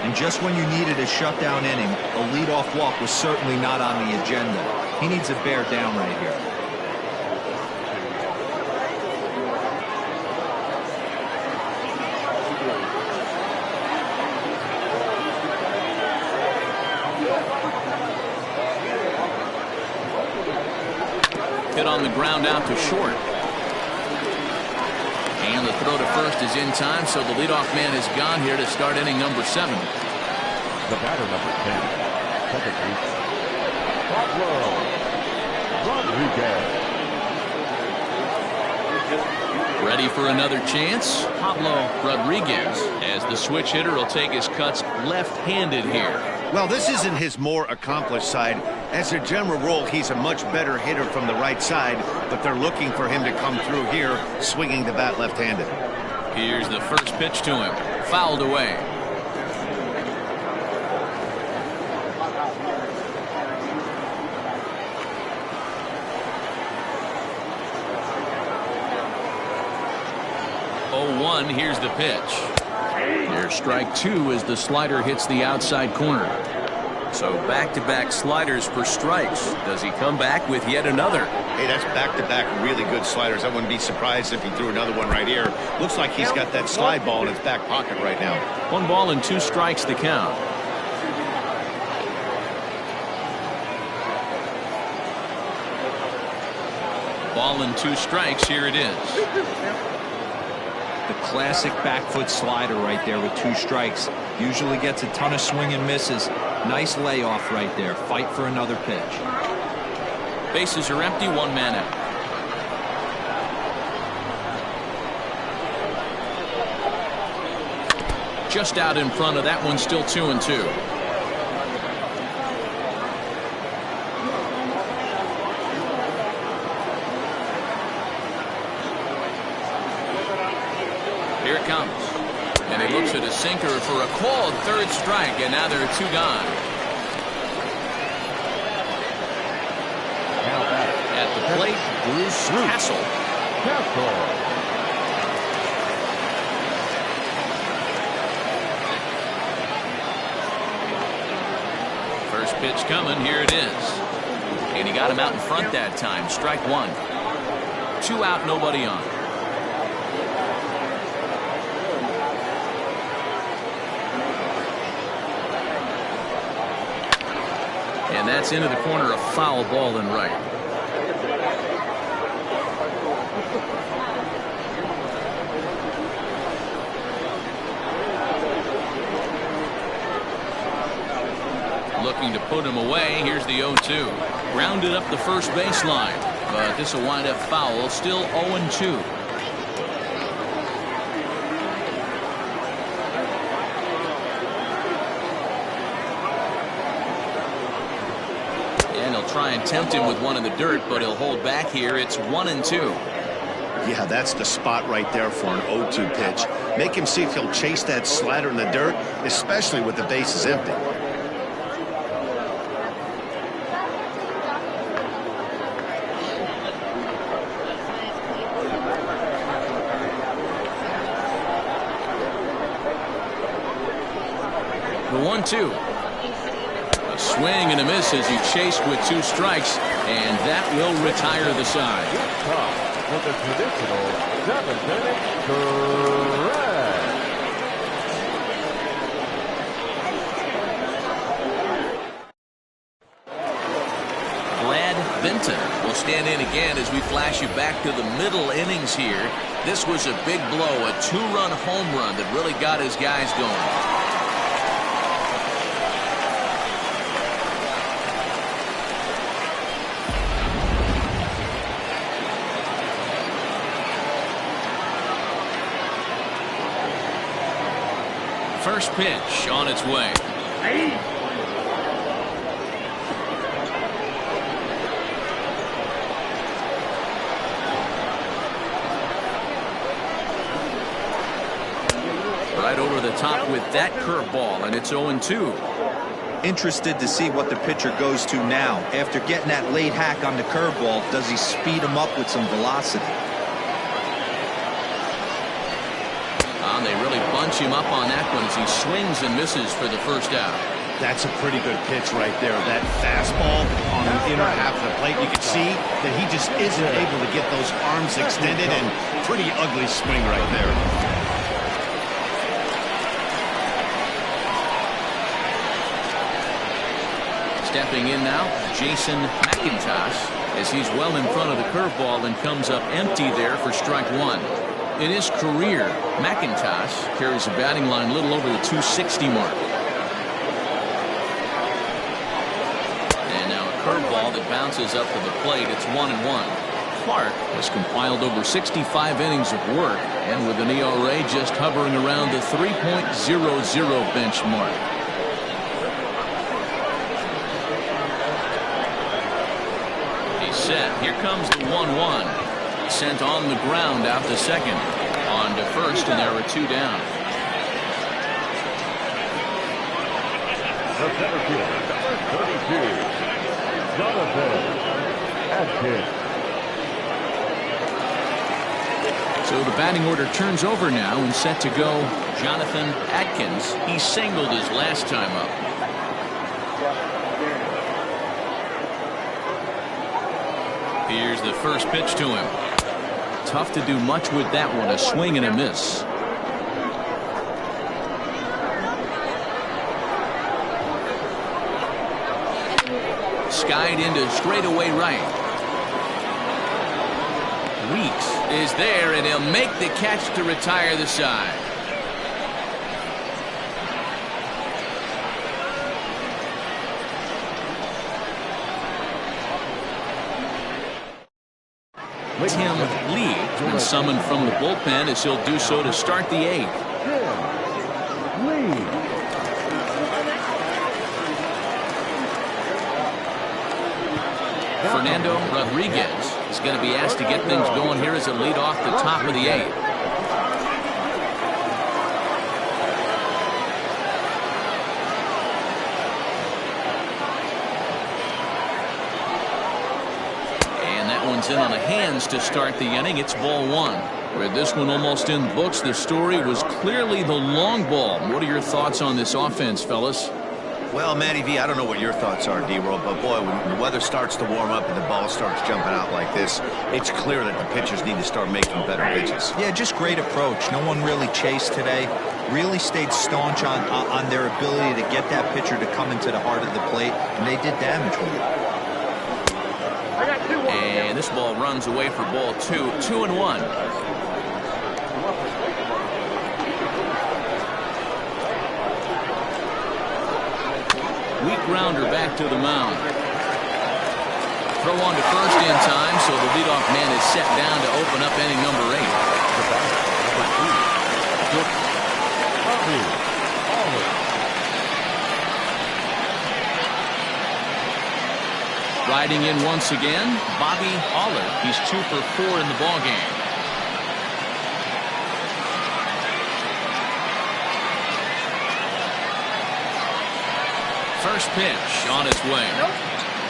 And just when you needed a shutdown inning, a leadoff walk was certainly not on the agenda. He needs to bear down right here. Hit on the ground out to short. And the throw to first is in time, so the leadoff man is gone here to start inning number 7. The batter, number 10, second base, Pablo Rodriguez. Ready for another chance? Pablo Rodriguez, as the switch hitter, will take his cuts left-handed here. Well, this isn't his more accomplished side. As a general rule, he's a much better hitter from the right side, but they're looking for him to come through here, swinging the bat left-handed. Here's the first pitch to him. Fouled away. Oh, 1, here's the pitch. There's strike 2 as the slider hits the outside corner. So back-to-back sliders for strikes. Does he come back with yet another? Hey, that's back-to-back really good sliders. I wouldn't be surprised if he threw another one right here. Looks like he's got that slide ball in his back pocket right now. 1 ball and 2 strikes to count. Ball and 2 strikes. Here it is. The classic back foot slider right there with 2 strikes. Usually gets a ton of swing and misses. Nice layoff right there. Fight for another pitch. Bases are empty. 1 man out. Just out in front of that one. Still 2-2. Here it comes. And he looks at a sinker for a called 3rd strike, and now there are 2 gone. At the plate, Bruce Castle. First pitch coming. Here it is. And he got him out in front that time. Strike 1. 2 out, nobody on. And that's into the corner, a foul ball and right. Looking to put him away. Here's the 0-2. Grounded up the first baseline, but this will wind up foul. Still 0-2. They'll try and tempt him with one in the dirt, but he'll hold back here. It's 1-2. Yeah, that's the spot right there for an 0-2 pitch. Make him see if he'll chase that slider in the dirt, especially with the bases empty. The 1-2. A swing and a miss as he chased with 2 strikes, and that will retire the side. With a traditional 7th inning stretch. Brad Benton will stand in again as we flash you back to the middle innings here. This was a big blow, a 2-run home run that really got his guys going. First pitch on its way. Right over the top with that curveball, and it's 0-2. Interested to see what the pitcher goes to now. After getting that late hack on the curveball, does he speed him up with some velocity? They really bunch him up on that one as he swings and misses for the first out. That's a pretty good pitch right there. That fastball on the inner half of the plate. You can see that he just isn't able to get those arms extended, and pretty ugly swing right there. Stepping in now, Jason McIntosh, as he's well in front of the curveball and comes up empty there for strike 1. In his career, McIntosh carries a batting line a little over the 260 mark. And now a curveball that bounces up to the plate. It's 1-1. Clark has compiled over 65 innings of work, and with an ERA just hovering around the 3.00 benchmark. He's set. Here comes the 1-1. Sent on the ground out to second. On to first, and there are 2 down. The center fielder, number 32, Jonathan Atkins. So the batting order turns over now, and set to go Jonathan Atkins. He singled his last time up. Here's the first pitch to him. Tough to do much with that one. A swing and a miss. Skied into straightaway right. Weeks is there, and he'll make the catch to retire the side. Tim Lee has been summoned from the bullpen, as he'll do so to start the 8th. Fernando Rodriguez is going to be asked to get things going here as a lead off the top of the 8th. In on the hands to start the inning. It's ball 1. With this one almost in books, the story was clearly the long ball. What are your thoughts on this offense, fellas? Well, Matty V, I don't know what your thoughts are, D-Roll, but boy, when the weather starts to warm up and the ball starts jumping out like this, it's clear that the pitchers need to start making better pitches. Yeah, just great approach. No one really chased today. Really stayed staunch on their ability to get that pitcher to come into the heart of the plate, and they did damage with it. And this ball runs away for ball 2. 2-1. Weak grounder back to the mound. Throw on to first in time, so the leadoff man is set down to open up inning number 8. Riding in once again, Bobby Haller. He's 2 for 4 in the ballgame. First pitch on its way.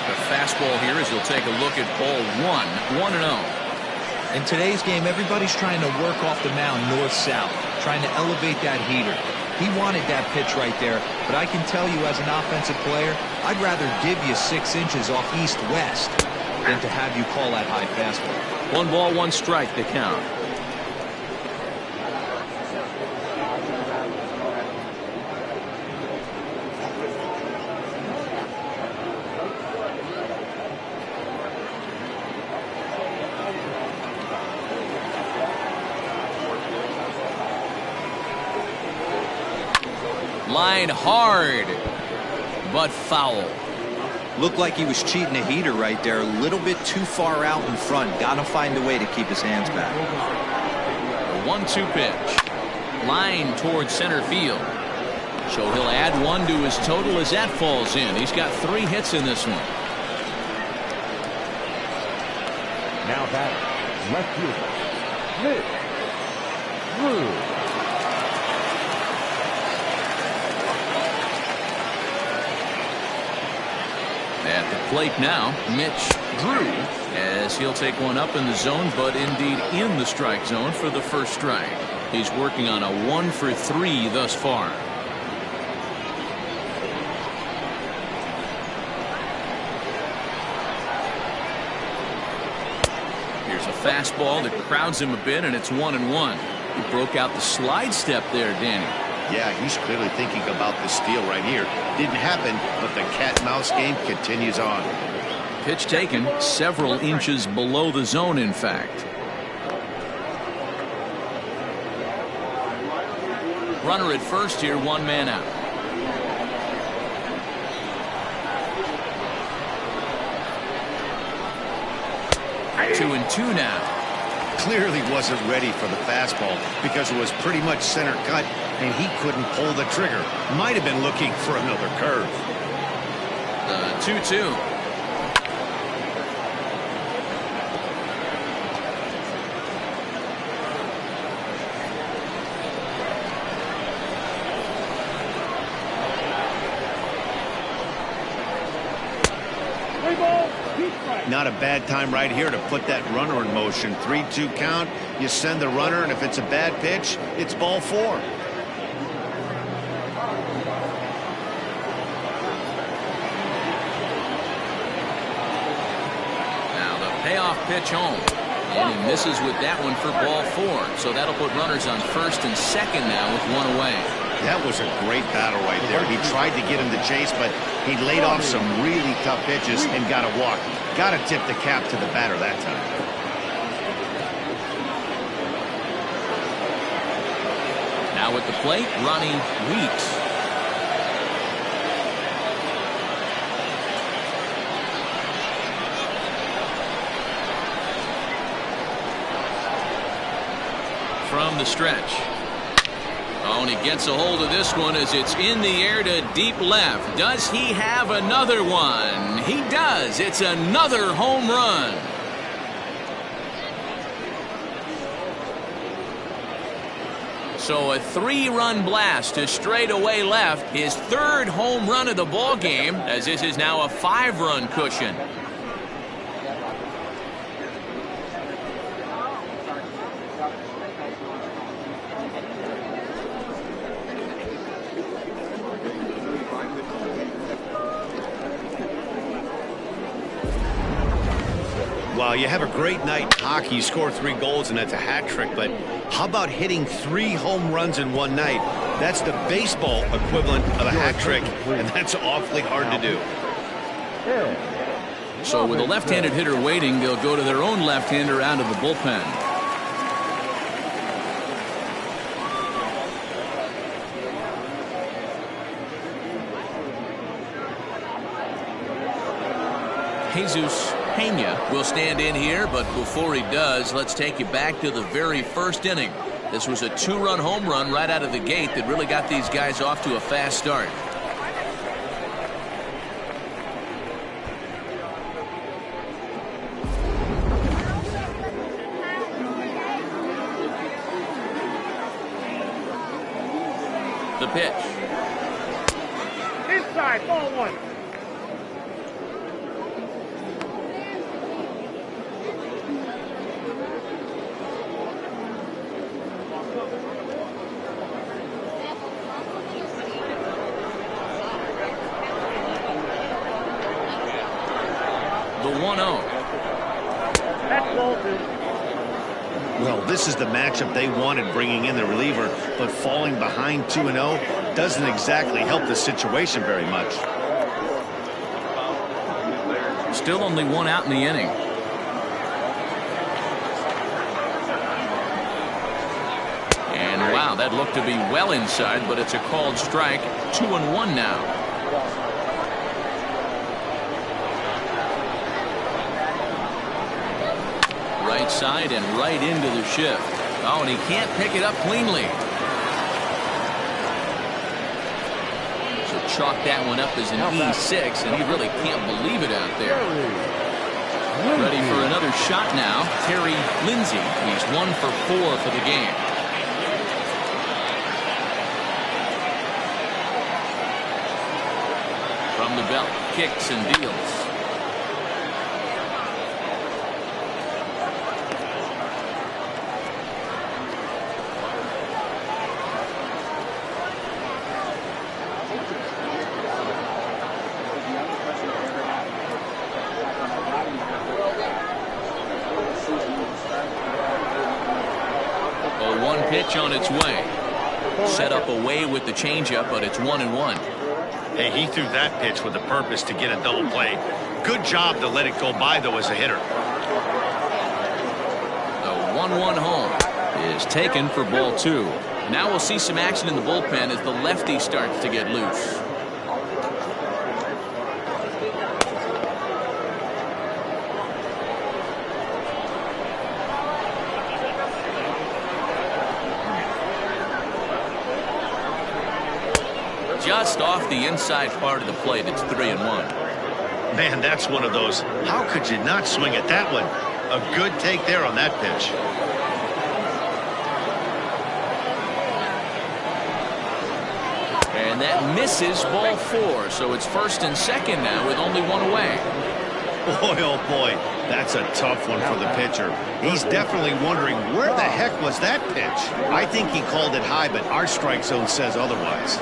The fastball here as he'll take a look at ball 1, 1-0. In today's game, everybody's trying to work off the mound north-south, trying to elevate that heater. He wanted that pitch right there, but I can tell you as an offensive player, I'd rather give you 6 inches off east-west than to have you call that high fastball. 1 ball, 1 strike to count. Line hard, but foul. Looked like he was cheating a heater right there. A little bit too far out in front. Got to find a way to keep his hands back. The 1-2 pitch. Line towards center field. So he'll add 1 to his total as that falls in. He's got 3 hits in this one. Now batter, left fielder, Mitch Drew. At the plate now, Mitch Drew, as he'll take one up in the zone, but indeed in the strike zone for the first strike. He's working on a 1 for 3 thus far. Here's a fastball that crowds him a bit, and it's 1-1. He broke out the slide step there, Danny. Yeah, he's clearly thinking about the steal right here. Didn't happen, but the cat-and-mouse game continues on. Pitch taken several inches below the zone, in fact. Runner at first here, 1 man out. Two and two now. Clearly wasn't ready for the fastball because it was pretty much center cut and he couldn't pull the trigger. Might have been looking for another curve. The 2-2. Not a bad time right here to put that runner in motion. 3-2 count. You send the runner, and if it's a bad pitch, it's ball 4. Now the payoff pitch home. And he misses with that one for ball 4. So that'll put runners on first and second now with 1 away. That was a great battle right there. He tried to get him to chase, but he laid off some really tough pitches and got a walk. Got to tip the cap to the batter that time. Now at the plate, Ronnie Weeks. From the stretch. Oh, and he gets a hold of this one as it's in the air to deep left. Does he have another one? He does. It's another home run. So a 3-run blast to straightaway left. His 3rd home run of the ball game, as this is now a 5-run cushion. Wow, you have a great night in hockey. You score 3 goals, and that's a hat trick. But how about hitting 3 home runs in one night? That's the baseball equivalent of a hat trick, and that's awfully hard to do. So with a left-handed hitter waiting, they'll go to their own left-hander out of the bullpen. Jesus Pena will stand in here, but before he does, let's take you back to the very first inning. This was a 2-run home run right out of the gate that really got these guys off to a fast start. the pitch. Inside, ball one. The 1-0. That's Walter. Well, this is the matchup they wanted, bringing in the reliever, but falling behind 2-0 doesn't exactly help the situation very much. Still only one out in the inning. And wow, that looked to be well inside, but it's a called strike. 2-1 now. Right side and right into the shift. Oh, and he can't pick it up cleanly. So chalk that one up as an E6, and he really can't believe it out there. Ready for another shot now, Terry Lindsay. He's 1 for 4 for the game. From the belt, kicks and deals. Pitch on its way. Set up away with the changeup, but it's 1-1. Hey, he threw that pitch with a purpose to get a double play. Good job to let it go by, though, as a hitter. The 1-1 home is taken for ball 2. Now we'll see some action in the bullpen as the lefty starts to get loose. Just off the inside part of the plate. It's 3-1. Man, that's one of those. How could you not swing at that one? A good take there on that pitch. And that misses ball 4. So it's 1st and 2nd now with only one away. Boy, oh boy, that's a tough one for the pitcher. He's definitely wondering, where the heck was that pitch? I think he called it high, but our strike zone says otherwise.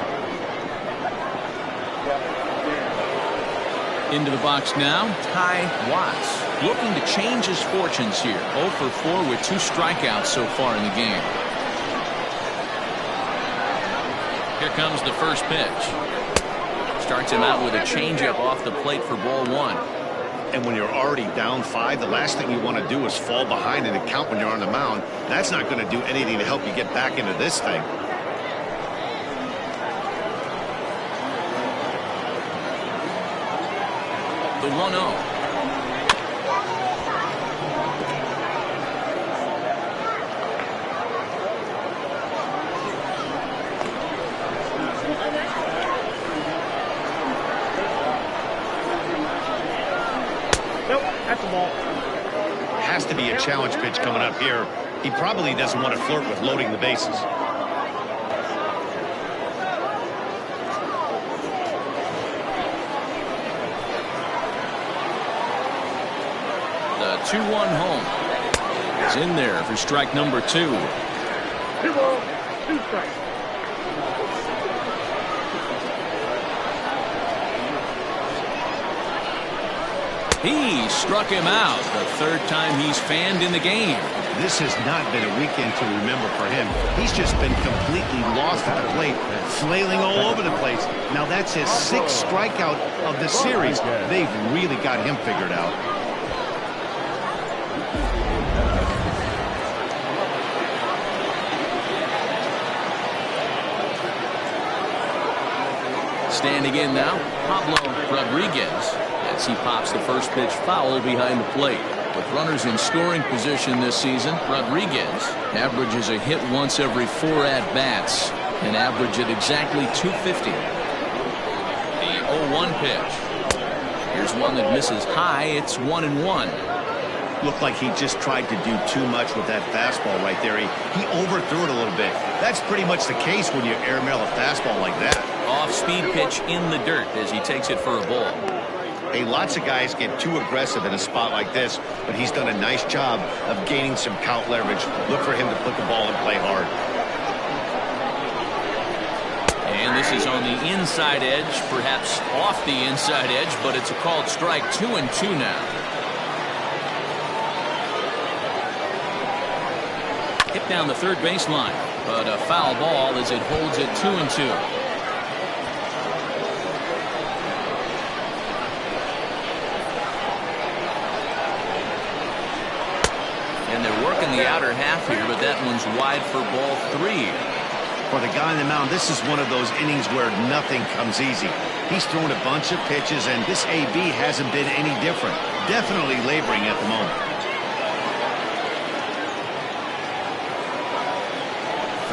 Into the box now, Ty Watts, looking to change his fortunes here. 0 for 4 with 2 strikeouts so far in the game. Here comes the first pitch. Starts him out with a changeup off the plate for ball 1. And when you're already down 5, the last thing you want to do is fall behind in a count when you're on the mound. That's not going to do anything to help you get back into this thing. The 1-0. Nope, that's a ball. Has to be a challenge pitch coming up here. He probably doesn't want to flirt with loading the bases. The 2-1 home is in there for strike number 2. 2 balls, 2 strikes. He struck him out the 3rd time he's fanned in the game. This has not been a weekend to remember for him. He's just been completely lost at the plate, flailing all over the place. Now that's his 6th strikeout of the series. They've really got him figured out. Standing in now, Pablo Rodriguez, as he pops the first pitch foul behind the plate. With runners in scoring position this season, Rodriguez averages a hit once every 4 at-bats, an average at exactly 250. The 0-1 pitch. Here's one that misses high. It's 1-1. Looked like he just tried to do too much with that fastball right there. He overthrew it a little bit. That's pretty much the case when you airmail a fastball like that. Off-speed pitch in the dirt as he takes it for a ball. Hey, lots of guys get too aggressive in a spot like this, but he's done a nice job of gaining some count leverage. Look for him to put the ball and play hard. And this is on the inside edge, perhaps off the inside edge, but it's a called strike. 2-2 now. Hit down the third baseline, but a foul ball as it holds it 2-2. And they're working the outer half here, but that one's wide for ball 3. For the guy on the mound, this is one of those innings where nothing comes easy. He's thrown a bunch of pitches, and this AB hasn't been any different. Definitely laboring at the moment.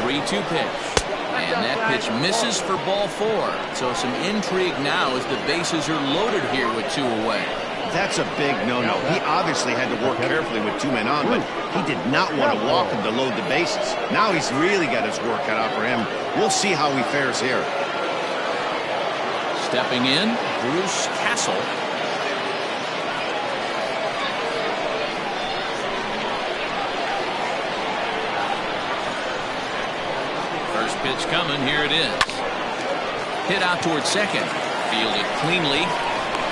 3-2 pitch. And that pitch misses for ball 4. So some intrigue now as the bases are loaded here with 2 away. That's a big no-no. He obviously had to work carefully with 2 men on, but he did not want to walk him to load the bases. Now he's really got his work cut out for him. We'll see how he fares here. Stepping in, Bruce Castle. First pitch coming. Here it is. Hit out towards second. Fielded cleanly.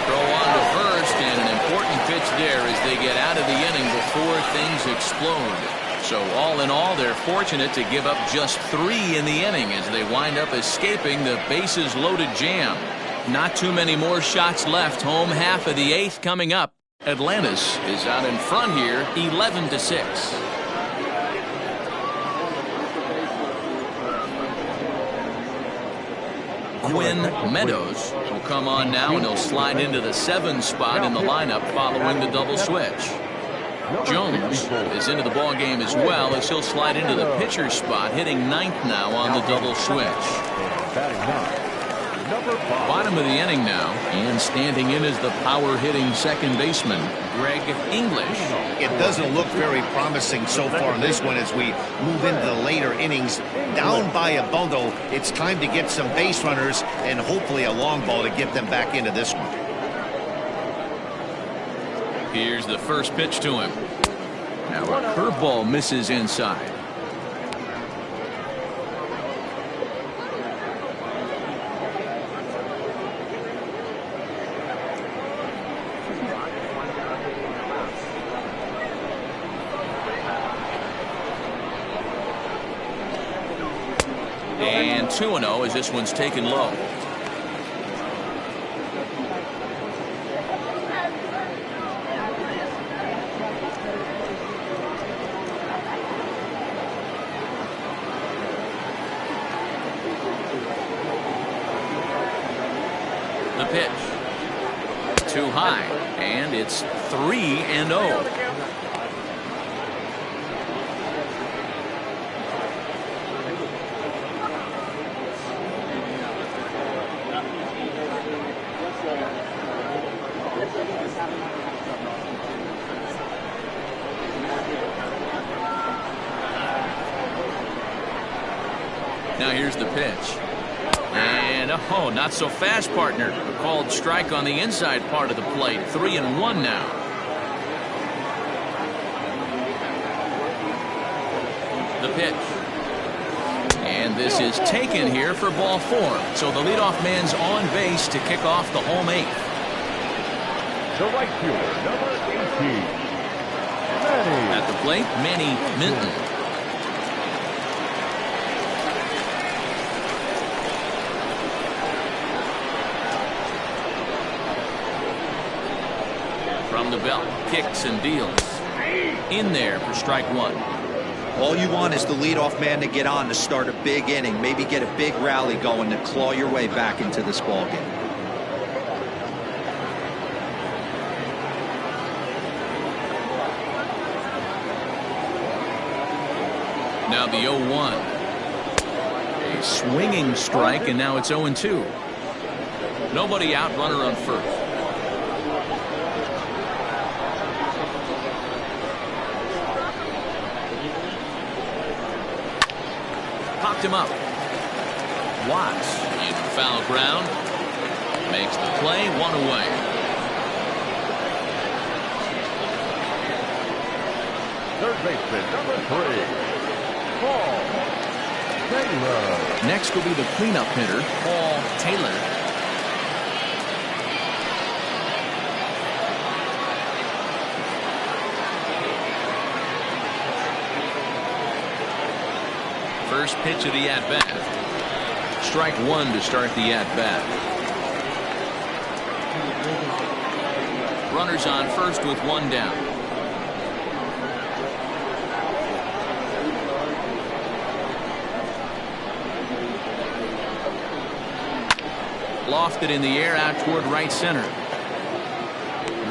Throw on to first, and an important pitch there as they get out of the inning before things explode. So all in all, they're fortunate to give up just 3 in the inning as they wind up escaping the bases loaded jam. Not too many more shots left. Home half of the 8th coming up. Atlantis is out in front here, 11-6. Quinn Meadows will come on now, and he'll slide into the 7 spot in the lineup following the double switch. Jones is into the ball game as well as he'll slide into the pitcher spot, hitting 9th now on the double switch. Bottom of the inning now, and standing in is the power-hitting second baseman, Greg English. It doesn't look very promising so far in this one as we move into the later innings. Down by a bundle, it's time to get some base runners and hopefully a long ball to get them back into this one. Here's the first pitch to him. Now a curveball misses inside. And 2-0 as this one's taken low. The pitch. Too high. And it's 3-0. Now here's the pitch. And oh, not so fast, partner. A called strike on the inside part of the plate. 3-1 now. The pitch. And this is taken here for ball 4. So the leadoff man's on base to kick off the home 8th. The right fielder, number 18, Manny. At the plate, Manny Minton. From the belt, kicks and deals. In there for strike 1. All you want is the leadoff man to get on to start a big inning, maybe get a big rally going to claw your way back into this ball game. Now the 0-1. A swinging strike, and now it's 0-2. Nobody out, runner on first. picked him up. Watts in foul ground. Makes the play, one away. Third baseman, number 3, Paul Taylor. Next will be the cleanup hitter, Paul Taylor. First pitch of the at-bat. Strike one to start the at-bat. Runners on first with one down. Lofted in the air out toward right center.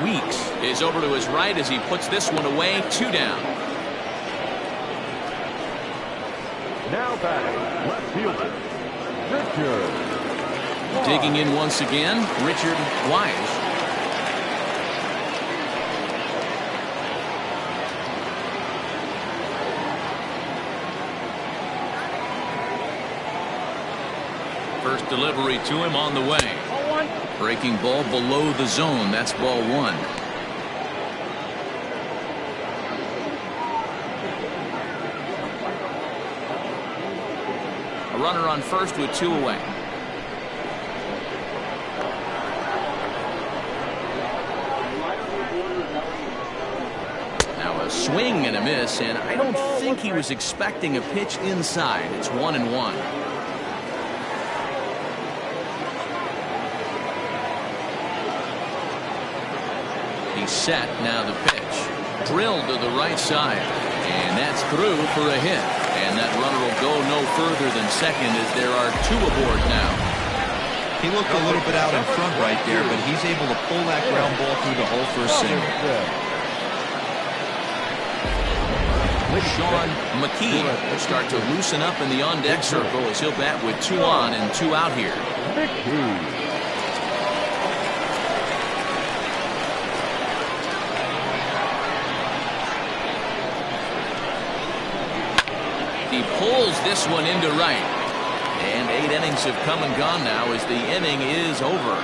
Weeks is over to his right as he puts this one away. 2 down. Now batting, left fielder, Richard. Digging in once again, Richard Wise. First delivery to him on the way. Breaking ball below the zone. That's ball 1. A runner on first with 2 away. Now a swing and a miss, and I don't think he was expecting a pitch inside. It's 1-1. Set. Now the pitch drilled to the right side, and that's through for a hit, and that runner will go no further than second as there are 2 aboard now. He looked a little bit out in front right there, but he's able to pull that ground ball through the hole for a single. Sean McKee will start to loosen up in the on-deck circle as he'll bat with 2 on and 2 out here. He pulls this one into right. And 8 innings have come and gone now as the inning is over.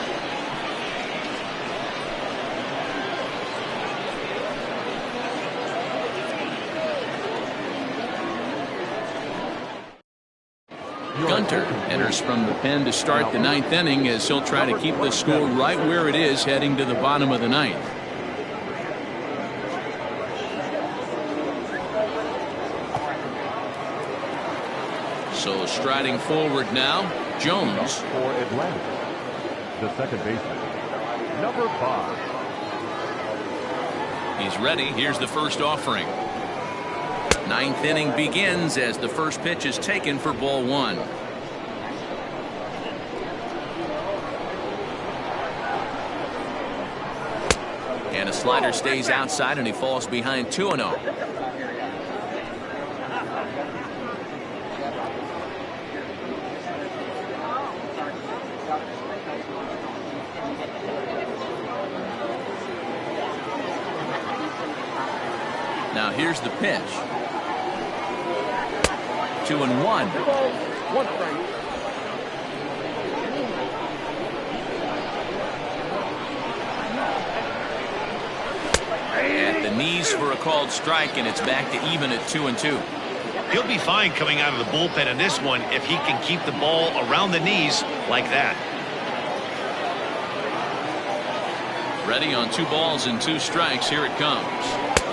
Gunter enters from the pen to start the 9th inning as he'll try to keep the score right where it is heading to the bottom of the 9th. So striding forward now, Jones. For Atlanta, the second baseman, number 5. He's ready. Here's the first offering. 9th inning begins as the first pitch is taken for ball 1. And a slider stays outside and he falls behind 2-0. Now here's the pitch. 2-1. At the knees for a called strike, and it's back to even at 2-2. He'll be fine coming out of the bullpen in this one if he can keep the ball around the knees like that. Ready on 2 balls and 2 strikes. Here it comes.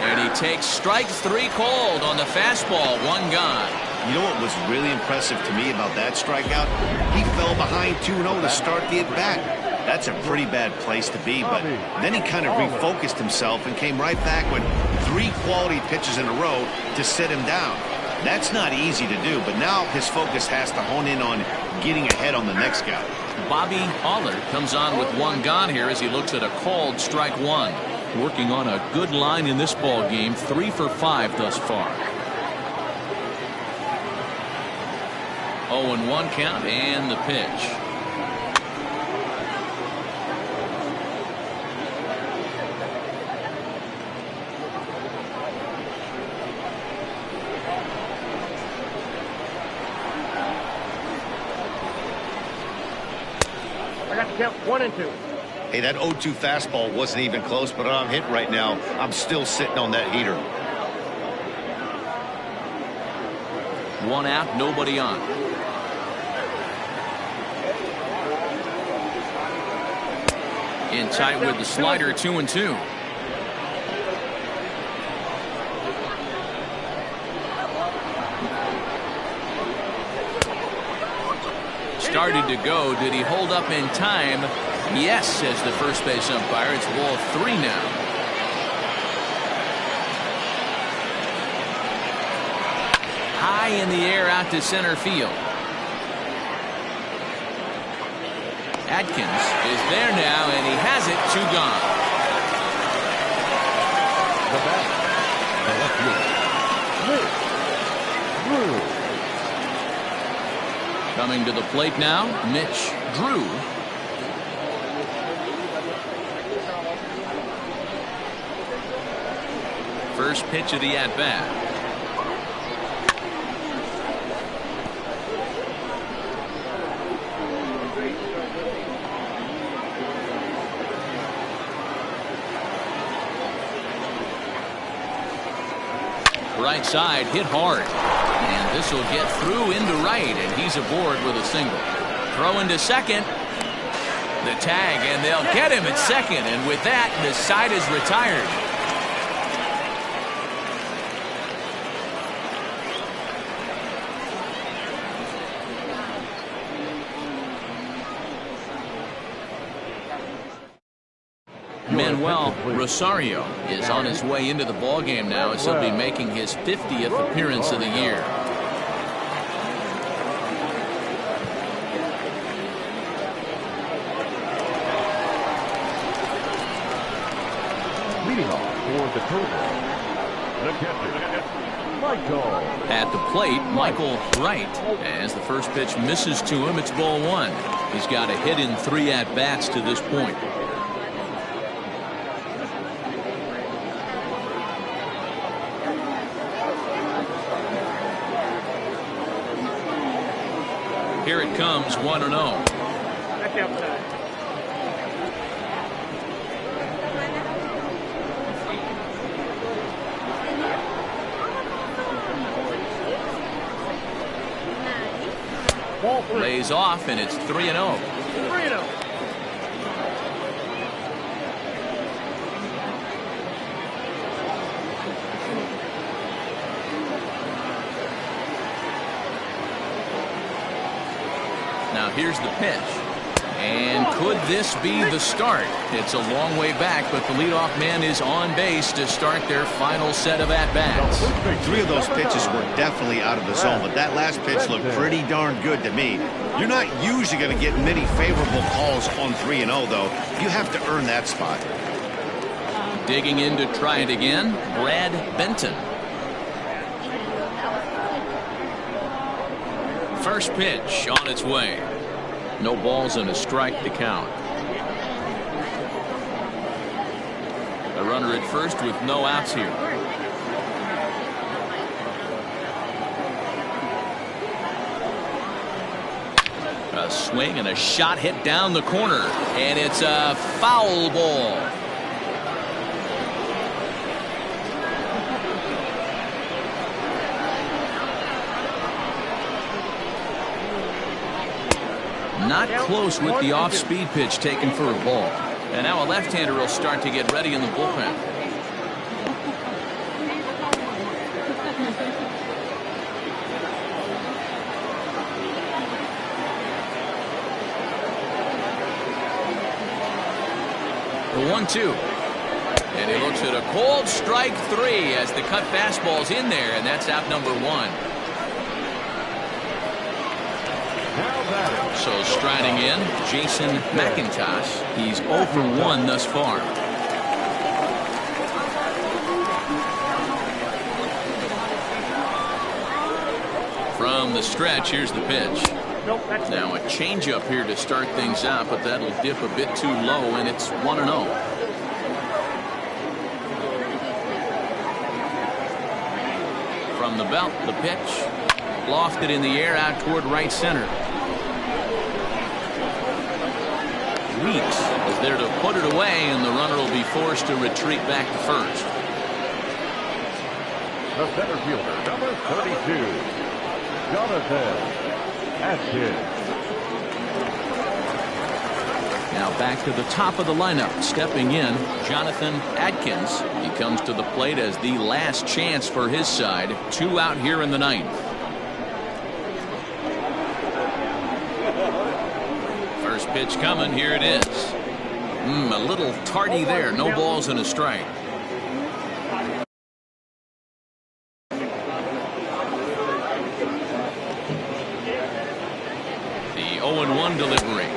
And he takes strike 3 called on the fastball. 1 gone. You know what was really impressive to me about that strikeout? He fell behind 2-0 to start the at-bat. That's a pretty bad place to be, but then he kind of refocused himself and came right back with 3 quality pitches in a row to sit him down. That's not easy to do, but now his focus has to hone in on getting ahead on the next guy. Bobby Allard comes on with 1 gone here as he looks at a called strike 1. Working on a good line in this ball game, 3 for 5 thus far. 0-1 count and the pitch. Count 1-2. Hey, that 0-2 fastball wasn't even close, but I'm hit right now. I'm still sitting on that heater. One out, nobody on. In tight with the slider, 2-2. Started to go. Did he hold up in time? Yes, says the first base umpire. It's ball 3 now. High in the air out to center field. Atkins is there now, and he has it. 2 gone. The bat, the left fielder, Mitch Drew. Coming to the plate now, Mitch Drew. First pitch of the at-bat. Right side, hit hard. And this will get through into right, and he's aboard with a single. Throw into second. The tag, and they'll get him at second. And with that, the side is retired. Manuel Rosario is on his way into the ballgame now, as he'll be making his 50th appearance of the year. Leading off for the Cobras, the catcher, Michael. At the plate, Michael Wright. As the first pitch misses to him, it's ball 1. He's got a hit in 3 at-bats to this point. Here it comes, 1-0. Back outside. Ball 3. Lays off, and it's 3-0. 3-0. Now here's the pitch. And could this be the start? It's a long way back, but the leadoff man is on base to start their final set of at-bats. 3 of those pitches were definitely out of the zone, but that last pitch looked pretty darn good to me. You're not usually going to get many favorable calls on 3-0, though. You have to earn that spot. Digging in to try it again, Brad Benton. First pitch on its way. No balls and a strike to count. A runner at first with no outs here. A swing and a shot hit down the corner, and it's a foul ball. Not close with the off-speed pitch taken for a ball. And now a left-hander will start to get ready in the bullpen. The 1-2. And he looks at a cold strike 3 as the cut fastball's in there, and that's out number 1. So striding in, Jason McIntosh. He's 0 for 1 thus far. From the stretch, here's the pitch. Now a changeup here to start things out, but that'll dip a bit too low, and it's 1-0. From the belt, the pitch. Lofted in the air out toward right center. Weeks is there to put it away, and the runner will be forced to retreat back to first. The center fielder, number 32, Jonathan Atkins. Now back to the top of the lineup. Stepping in, Jonathan Atkins. He comes to the plate as the last chance for his side. 2 out here in the 9th. First pitch coming. Here it is. A little tardy there. No balls and a strike. The 0-1 delivery.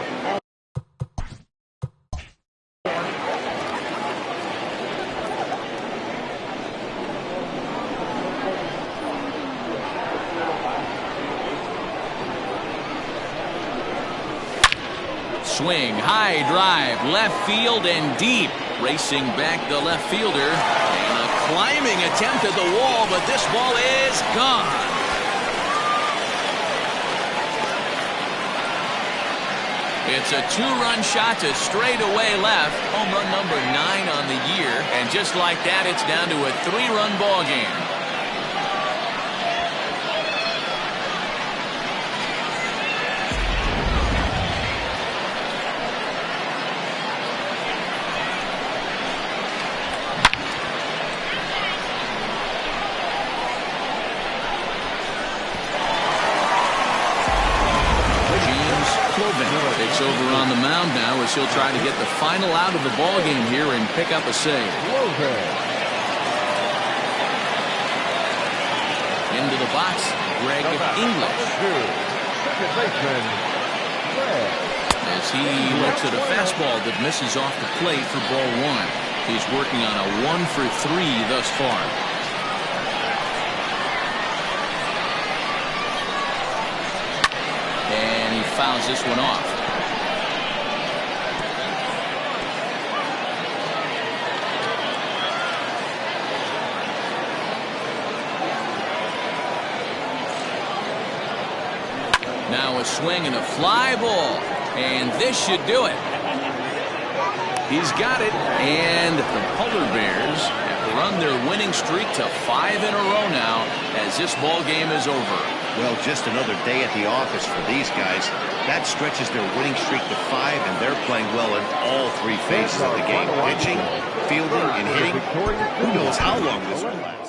Swing, high drive, left field and deep. Racing back the left fielder. And a climbing attempt at the wall, but this ball is gone. It's a 2-run shot to straightaway left. Home run number 9 on the year. And just like that, it's down to a 3-run ball game. It's over on the mound now as he'll try to get the final out of the ball game here and pick up a save. Into the box, Greg English. As he looks at a fastball that misses off the plate for ball 1. He's working on a 1-for-3 thus far. And he fouls this one off. Now a swing and a fly ball. And this should do it. He's got it. And the Polar Bears have run their winning streak to 5 in a row now as this ball game is over. Well, just another day at the office for these guys. That stretches their winning streak to 5, and they're playing well in all 3 phases of the game. Pitching, fielding, and hitting. Who knows how long this will last.